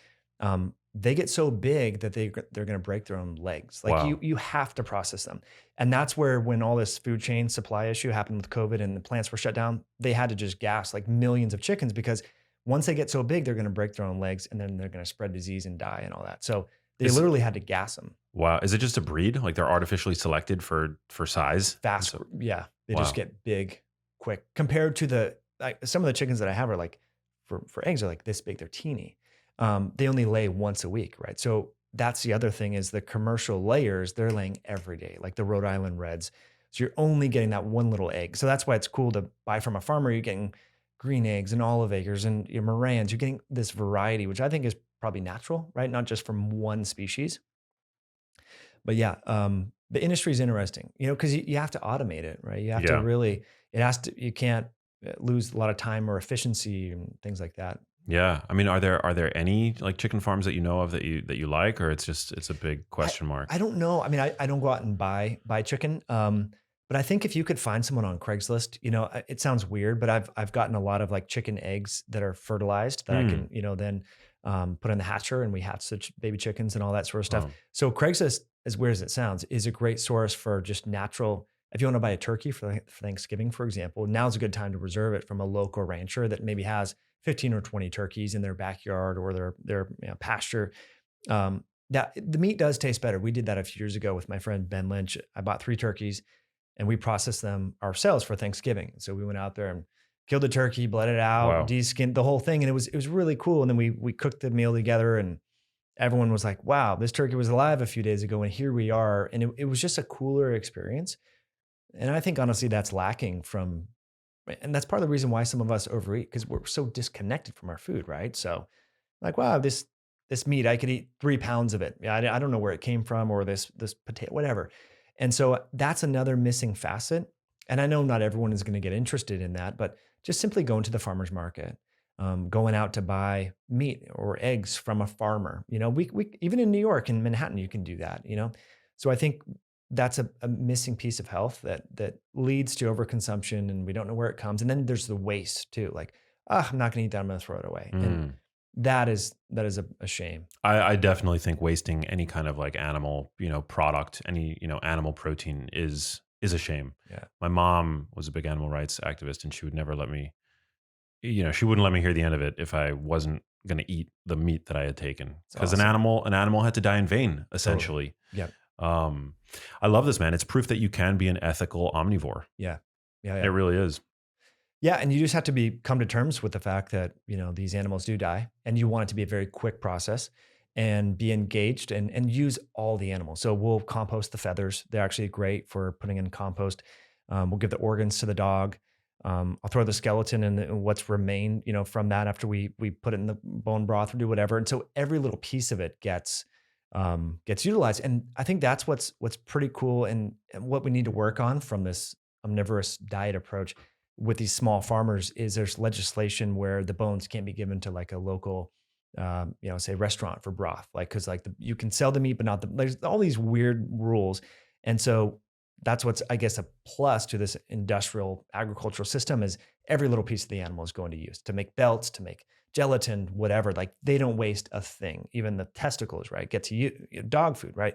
They get so big that they're going to break their own legs. Like,
wow.
you have to process them. And that's where, when all this food chain supply issue happened with COVID and the plants were shut down, they had to just gas like millions of chickens, because once they get so big, they're going to break their own legs, and then they're going to spread disease and die and all that. So they literally had to gas them.
Wow. Is it just a breed? Like, they're artificially selected for size?
Fast. Yeah. They just get big, quick, compared to some of the chickens that I have are like, for eggs are like this big. They're teeny. They only lay once a week, right? So that's the other thing, is the commercial layers, they're laying every day, like the Rhode Island Reds. So you're only getting that one little egg. So that's why it's cool to buy from a farmer. You're getting green eggs and olive acres and your Morans. You're getting this variety, which I think is probably natural, right? Not just from one species. But yeah, the industry is interesting, because you have to automate it, right? You have to really, you can't lose a lot of time or efficiency and things like that.
Yeah. I mean, are there any like chicken farms that you know of that you like, or it's a big question mark?
I don't know. I mean, I don't go out and buy chicken. But I think if you could find someone on Craigslist, it sounds weird, but I've gotten a lot of like chicken eggs that are fertilized that I can, then put in the hatcher, and we hatch such baby chickens and all that sort of stuff.
Wow.
So Craigslist, as weird as it sounds, is a great source for just natural. If you want to buy a turkey for Thanksgiving, for example, now's a good time to reserve it from a local rancher that maybe has 15 or 20 turkeys in their backyard or their pasture. that the meat does taste better. We did that a few years ago with my friend Ben Lynch. I bought 3 turkeys and we processed them ourselves for Thanksgiving. So we went out there and killed the turkey, bled it out,
Wow.
de-skinned the whole thing. And it was really cool. And then we cooked the meal together and everyone was like, wow, this turkey was alive a few days ago. And here we are. And it was just a cooler experience. And I think honestly, that's lacking and that's part of the reason why some of us overeat, because we're so disconnected from our food, right? So like, wow, this meat, I could eat 3 pounds of it. Yeah, I don't know where it came from, or this potato, whatever. And so that's another missing facet. And I know not everyone is going to get interested in that, but just simply going to the farmer's market, going out to buy meat or eggs from a farmer. We even in New York and Manhattan, you can do that. So I think that's a missing piece of health that leads to overconsumption, and we don't know where it comes. And then there's the waste too. Like, I'm not going to eat that. I'm going to throw it away. And that is a shame.
I definitely think wasting any kind of like animal, product, any, animal protein is a shame.
Yeah.
My mom was a big animal rights activist, and she would never let me, she wouldn't let me hear the end of it if I wasn't going to eat the meat that I had taken, because
awesome.
an animal had to die in vain, essentially.
Totally.
Yeah. I love this, man. It's proof that you can be an ethical omnivore.
Yeah.
It really is.
Yeah, and you just have to come to terms with the fact that, these animals do die, and you want it to be a very quick process and be engaged and use all the animals. So we'll compost the feathers. They're actually great for putting in compost. We'll give the organs to the dog. I'll throw the skeleton and what's remained, from that after we put it in the bone broth or do whatever. And so every little piece of it gets utilized. And I think that's what's pretty cool, and what we need to work on from this omnivorous diet approach with these small farmers is there's legislation where the bones can't be given to like a local, say restaurant for broth, like, cause like you can sell the meat, but not there's all these weird rules. And so that's what's, I guess, a plus to this industrial agricultural system is every little piece of the animal is going to use to make belts, to make gelatin, whatever. Like they don't waste a thing. Even the testicles, right? Get to you, dog food, right?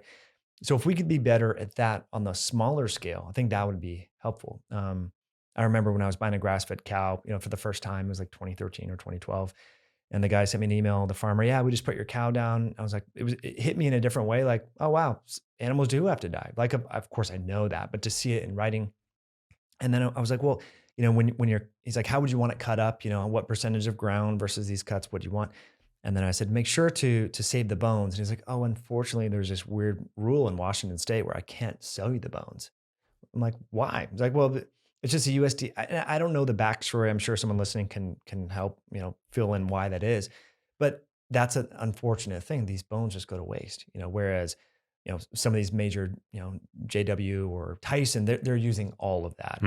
So if we could be better at that on the smaller scale, I think that would be helpful. I remember when I was buying a grass-fed cow, for the first time, it was like 2013 or 2012. And the guy sent me an email, the farmer, yeah, we just put your cow down. I was like, it hit me in a different way. Like, oh, wow, animals do have to die. Like, of course I know that, but to see it in writing. And then I was like, well, he's like, how would you want it cut up? What percentage of ground versus these cuts, what do you want? And then I said, make sure to save the bones. And he's like, oh, unfortunately, there's this weird rule in Washington State where I can't sell you the bones. I'm like, why? He's like, well, it's just a USD. I don't know the backstory. I'm sure someone listening can help, fill in why that is. But that's an unfortunate thing. These bones just go to waste, whereas, some of these major, JW or Tyson, they're using all of that.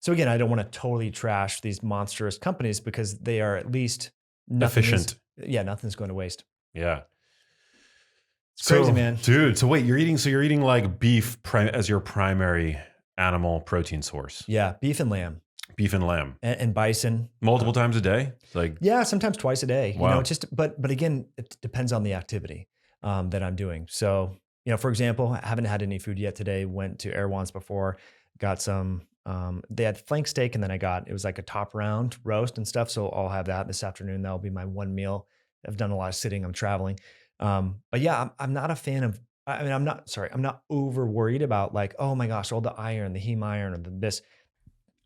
So again, I don't want to totally trash these monstrous companies because they are at least
efficient.
Nothing's going to waste.
Yeah.
It's crazy, man.
Dude, so wait, you're eating like beef as your primary animal protein source.
Yeah, beef and lamb. And bison.
Multiple times a day?
Yeah, sometimes twice a day.
Wow.
But again, it depends on the activity that I'm doing. So, for example, I haven't had any food yet today. Went to Erewhon's before, got some. They had flank steak, and then it was like a top round roast and stuff. So I'll have that this afternoon. That'll be my one meal. I've done a lot of sitting. I'm traveling. But yeah, I'm not a fan of. I'm not over worried about like, oh my gosh, all the iron, the heme iron, or this.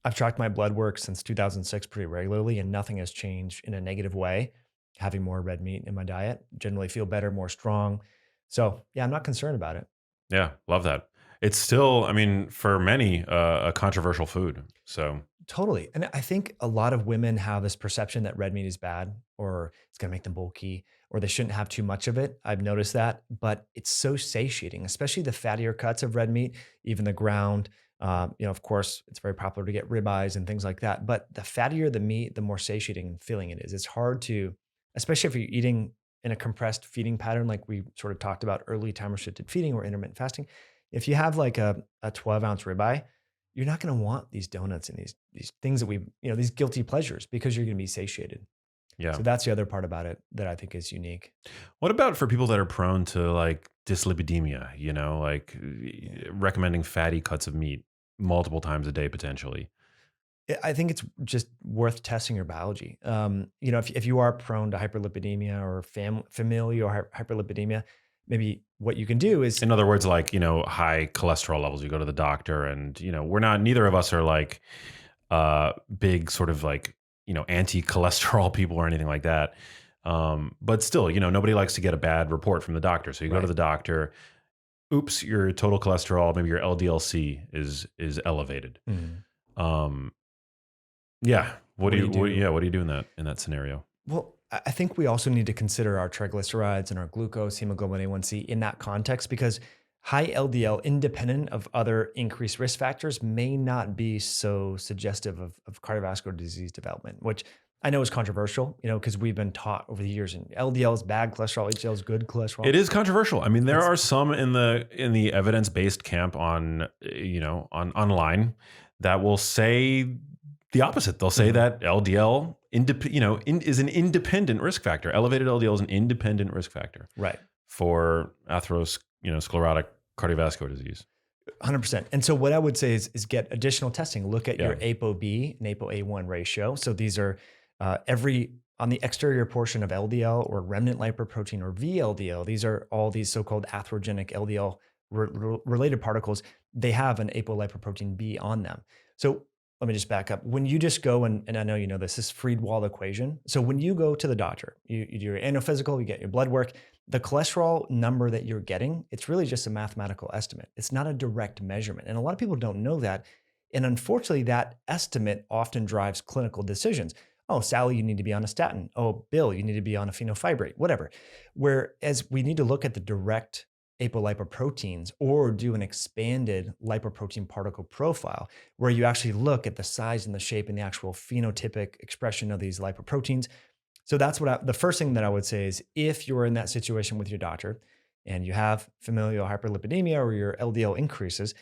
I've tracked my blood work since 2006 pretty regularly, and nothing has changed in a negative way. Having more red meat in my diet, generally feel better, more strong. So yeah, I'm not concerned about it.
Yeah, love that. It's still, for many, a controversial food. So
totally. And I think a lot of women have this perception that red meat is bad, or it's going to make them bulky, or they shouldn't have too much of it. I've noticed that, but it's so satiating, especially the fattier cuts of red meat, even the ground. Of course, it's very popular to get ribeyes and things like that. But the fattier the meat, the more satiating and filling it is. It's hard to, especially if you're eating in a compressed feeding pattern, like we sort of talked about early time restricted feeding or intermittent fasting. If you have like a 12-ounce ribeye, you're not going to want these donuts and these things that these guilty pleasures, because you're going to be satiated.
Yeah.
So that's the other part about it that I think is unique.
What about for people that are prone to like dyslipidemia, recommending fatty cuts of meat multiple times a day potentially?
I think it's just worth testing your biology. If you are prone to hyperlipidemia or familial hyperlipidemia, maybe what you can do is,
in other words, like, high cholesterol levels, you go to the doctor and, neither of us are like big sort of like, anti-cholesterol people or anything like that. But still, nobody likes to get a bad report from the doctor. So you go to the doctor, oops, your total cholesterol, maybe your LDL-C is elevated. Yeah. What do you do in that scenario?
Well, I think we also need to consider our triglycerides and our glucose, hemoglobin A1C in that context, because high LDL, independent of other increased risk factors, may not be so suggestive of cardiovascular disease development, which I know is controversial, because we've been taught over the years, and LDL is bad cholesterol, HDL is good cholesterol.
It is controversial. I mean, there are some in the evidence-based camp online that will say the opposite. They'll say that LDL is an independent risk factor. Elevated LDL is an independent risk factor,
right,
for atherosclerotic cardiovascular disease.
100%. And so what I would say is get additional testing. Look at your ApoB and ApoA1 ratio. So these are on the exterior portion of LDL or remnant lipoprotein or VLDL. These are all these so-called atherogenic LDL related particles. They have an apolipoprotein B on them. So let me just back up. When you just go and I know you know this is Fried-Wald equation. So when you go to the doctor, you do your annual physical, you get your blood work, the cholesterol number that you're getting, it's really just a mathematical estimate. It's not a direct measurement. And a lot of people don't know that. And unfortunately, that estimate often drives clinical decisions. Oh, Sally, you need to be on a statin. Oh, Bill, you need to be on a fenofibrate, whatever. Whereas we need to look at the direct apolipoproteins or do an expanded lipoprotein particle profile where you actually look at the size and the shape and the actual phenotypic expression of these lipoproteins. So that's the first thing that I would say is if you're in that situation with your doctor and you have familial hyperlipidemia or your LDL increases,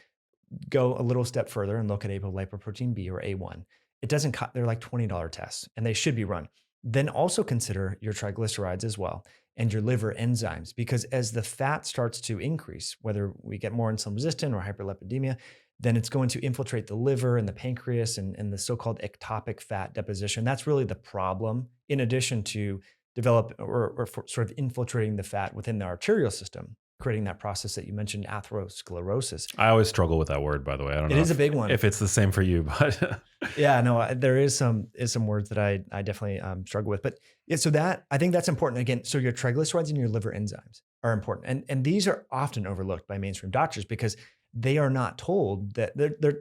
go a little step further and look at apolipoprotein B or A1. It doesn't cut, they're like $20 tests and they should be run. Then also consider your triglycerides as well and your liver enzymes, because as the fat starts to increase, whether we get more insulin resistant or hyperlipidemia, then it's going to infiltrate the liver and the pancreas and the so-called ectopic fat deposition. That's really the problem, in addition to develop or sort of infiltrating the fat within the arterial system, creating that process that you mentioned, atherosclerosis.
I always struggle with that word, by the way. I don't know.
It is a big one.
If it's the same for you, but
yeah, no, there is some words that I definitely struggle with. But yeah, so that I think that's important. Again, so your triglycerides and your liver enzymes are important, and these are often overlooked by mainstream doctors because they are not told that they're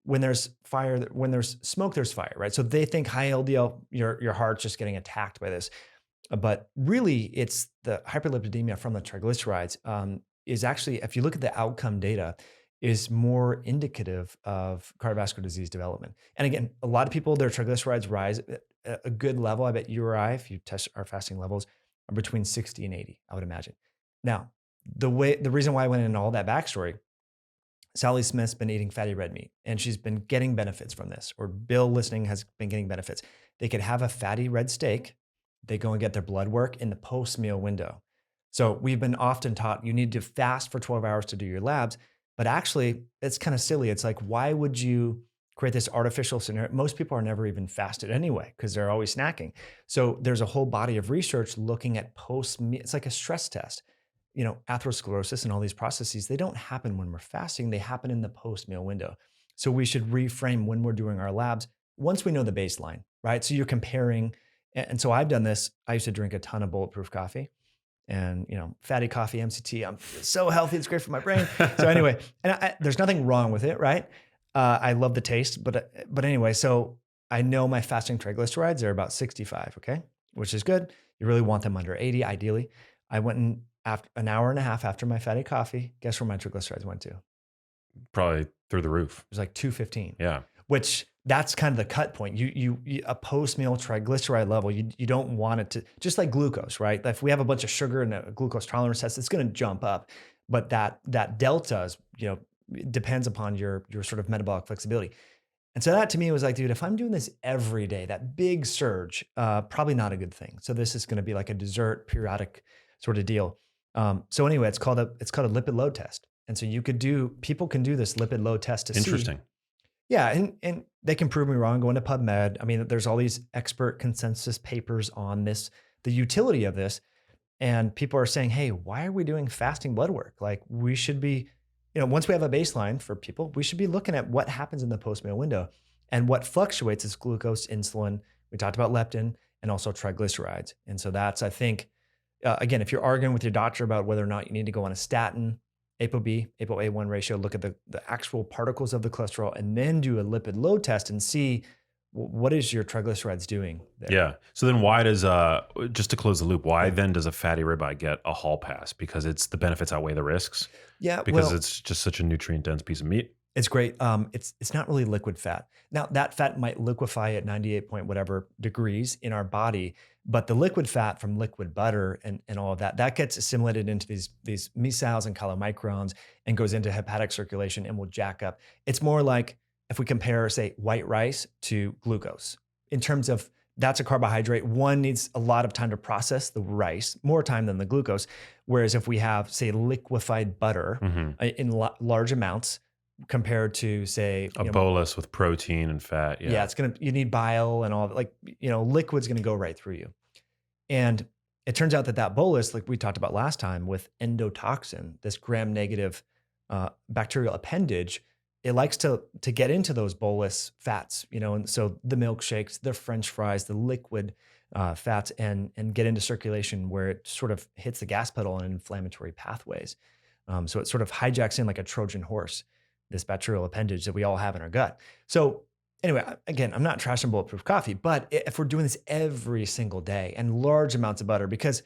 when there's fire, when there's smoke, there's fire, right? So they think high LDL, your heart's just getting attacked by this. But really, it's the hyperlipidemia from the triglycerides is actually, if you look at the outcome data, is more indicative of cardiovascular disease development. And again, a lot of people, their triglycerides rise at a good level. I bet you or I, if you test our fasting levels, are between 60 and 80, I would imagine. Now, the reason why I went into all that backstory, Sally Smith's been eating fatty red meat and she's been getting benefits from this, or Bill listening has been getting benefits. They could have a fatty red steak. They go and get their blood work in the post-meal window. So we've been often taught you need to fast for 12 hours to do your labs, but actually it's kind of silly. It's like, why would you create this artificial scenario? Most people are never even fasted anyway because they're always snacking. So there's a whole body of research looking at post-meal. It's like a stress test. Atherosclerosis and all these processes, they don't happen when we're fasting. They happen in the post-meal window. So we should reframe when we're doing our labs once we know the baseline, right? So you're comparing. And so I've done this. I used to drink a ton of bulletproof coffee and, fatty coffee, MCT. I'm so healthy. It's great for my brain. So anyway, and there's nothing wrong with it, right? I love the taste, but anyway, so I know my fasting triglycerides are about 65, okay? Which is good. You really want them under 80, ideally. I went in after an hour and a half after my fatty coffee. Guess where my triglycerides went to?
probably through the roof.
It was like 215.
Yeah.
Which that's kind of the cut point. You a post-meal triglyceride level, you don't want it to, just like glucose, right? If we have a bunch of sugar in a glucose tolerance test, it's going to jump up. But that delta is, depends upon your sort of metabolic flexibility. And so that to me was like, dude, if I'm doing this every day, that big surge, probably not a good thing. So this is going to be like a dessert periodic sort of deal. So anyway, it's called a lipid load test. And so people can do this lipid load test to see.
Interesting.
Yeah. And they can prove me wrong, go into PubMed. I mean, there's all these expert consensus papers on this, the utility of this. And people are saying, hey, why are we doing fasting blood work? Like we should be, once we have a baseline for people, we should be looking at what happens in the post-meal window. And what fluctuates is glucose, insulin. We talked about leptin and also triglycerides. And so that's, I think, again, if you're arguing with your doctor about whether or not you need to go on a statin, ApoB, ApoA1 ratio, look at the actual particles of the cholesterol, and then do a lipid load test and see what is your triglycerides doing there.
Yeah. So then why does, just to close the loop, why then does a fatty ribeye get a hall pass? Because the benefits outweigh the risks?
Yeah.
Because it's just such a nutrient dense piece of meat?
It's great. It's not really liquid fat. Now that fat might liquefy at 98 point whatever degrees in our body, but the liquid fat from liquid butter and all of that gets assimilated into these micelles and chylomicrons and goes into hepatic circulation and will jack up. It's more like if we compare, say, white rice to glucose in terms of that's a carbohydrate. One needs a lot of time to process the rice, more time than the glucose. Whereas if we have, say, liquefied butter in large amounts, compared to say
a bolus with protein and fat.
Yeah, you need bile and all that. Liquid's gonna go right through you. And it turns out that bolus, like we talked about last time with endotoxin, this gram-negative bacterial appendage, it likes to get into those bolus fats, and so the milkshakes, the French fries, the liquid fats, and get into circulation where it sort of hits the gas pedal in inflammatory pathways. So it sort of hijacks in like a Trojan horse, this bacterial appendage that we all have in our gut. So anyway, again, I'm not trashing bulletproof coffee, but if we're doing this every single day and large amounts of butter, because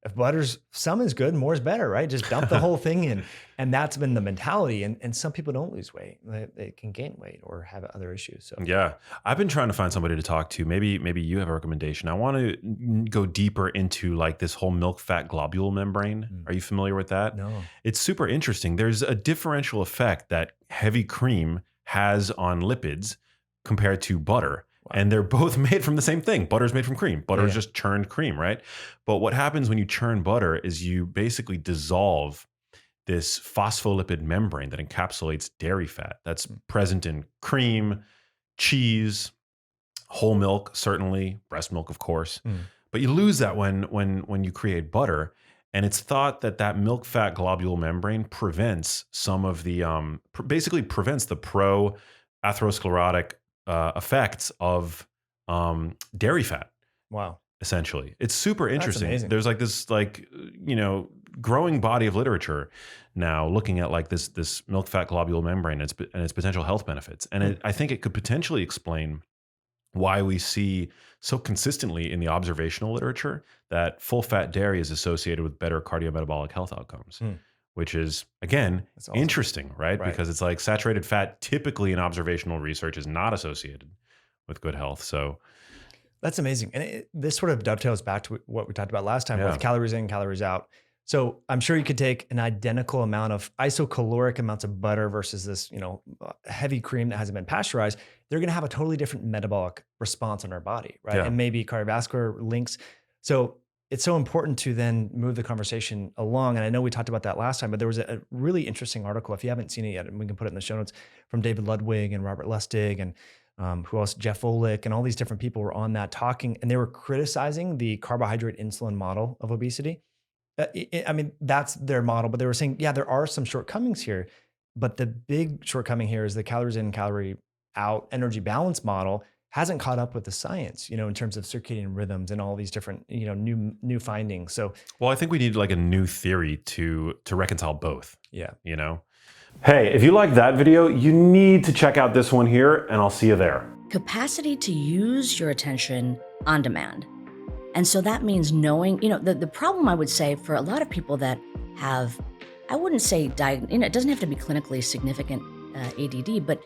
if some is good, more is better, right? Just dump the whole thing in. And that's been the mentality. And some people don't lose weight. They can gain weight or have other issues. So
yeah, I've been trying to find somebody to talk to. Maybe you have a recommendation. I want to go deeper into like this whole milk fat globule membrane. Are you familiar with that?
No.
It's super interesting. There's a differential effect that heavy cream has on lipids compared to butter. Wow. And they're both made from the same thing. Butter's made from cream. Butter is just churned cream, right? But what happens when you churn butter is you basically dissolve this phospholipid membrane that encapsulates dairy fat that's present in cream, cheese, whole milk, certainly, breast milk, of course. But you lose that when you create butter. And it's thought that milk fat globule membrane prevents some of the, basically prevents the pro-atherosclerotic effects of dairy fat.
Wow.
Essentially. It's super interesting.
That's amazing.
There's like this growing body of literature now looking at like this milk fat globule membrane and its potential health benefits. And I think it could potentially explain why we see so consistently in the observational literature that full fat dairy is associated with better cardiometabolic health outcomes. Which is, again, awesome. Interesting, right? Because it's like saturated fat typically in observational research is not associated with good health. So
that's amazing. And this sort of dovetails back to what we talked about last time with calories in, calories out. So I'm sure you could take an identical amount of isocaloric amounts of butter versus this, heavy cream that hasn't been pasteurized. They're going to have a totally different metabolic response in our body, right? And maybe cardiovascular links. So it's so important to then move the conversation along. And I know we talked about that last time, but there was a really interesting article, if you haven't seen it yet, and we can put it in the show notes, from David Ludwig and Robert Lustig and who else, Jeff Olick, and all these different people were on that talking, and they were criticizing the carbohydrate insulin model of obesity. I mean, that's their model, but they were saying, yeah, there are some shortcomings here, but the big shortcoming here is the calories in, calorie out energy balance model hasn't caught up with the science, in terms of circadian rhythms and all these different, new findings. So,
well, I think we need like a new theory to reconcile both.
Yeah.
Hey, if you like that video, you need to check out this one here, and I'll see you there.
Capacity to use your attention on demand. And so that means knowing, the problem I would say for a lot of people that have, I wouldn't say, it doesn't have to be clinically significant ADD, but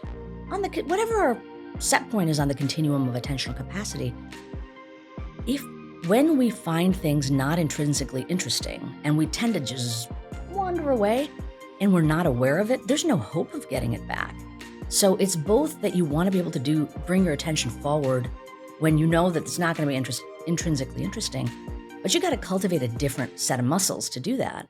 on whatever our set point is on the continuum of attentional capacity, when we find things not intrinsically interesting and we tend to just wander away and we're not aware of it, there's no hope of getting it back. So it's both that you want to be able to bring your attention forward when you know that it's not going to be intrinsically interesting, but you got to cultivate a different set of muscles to do that.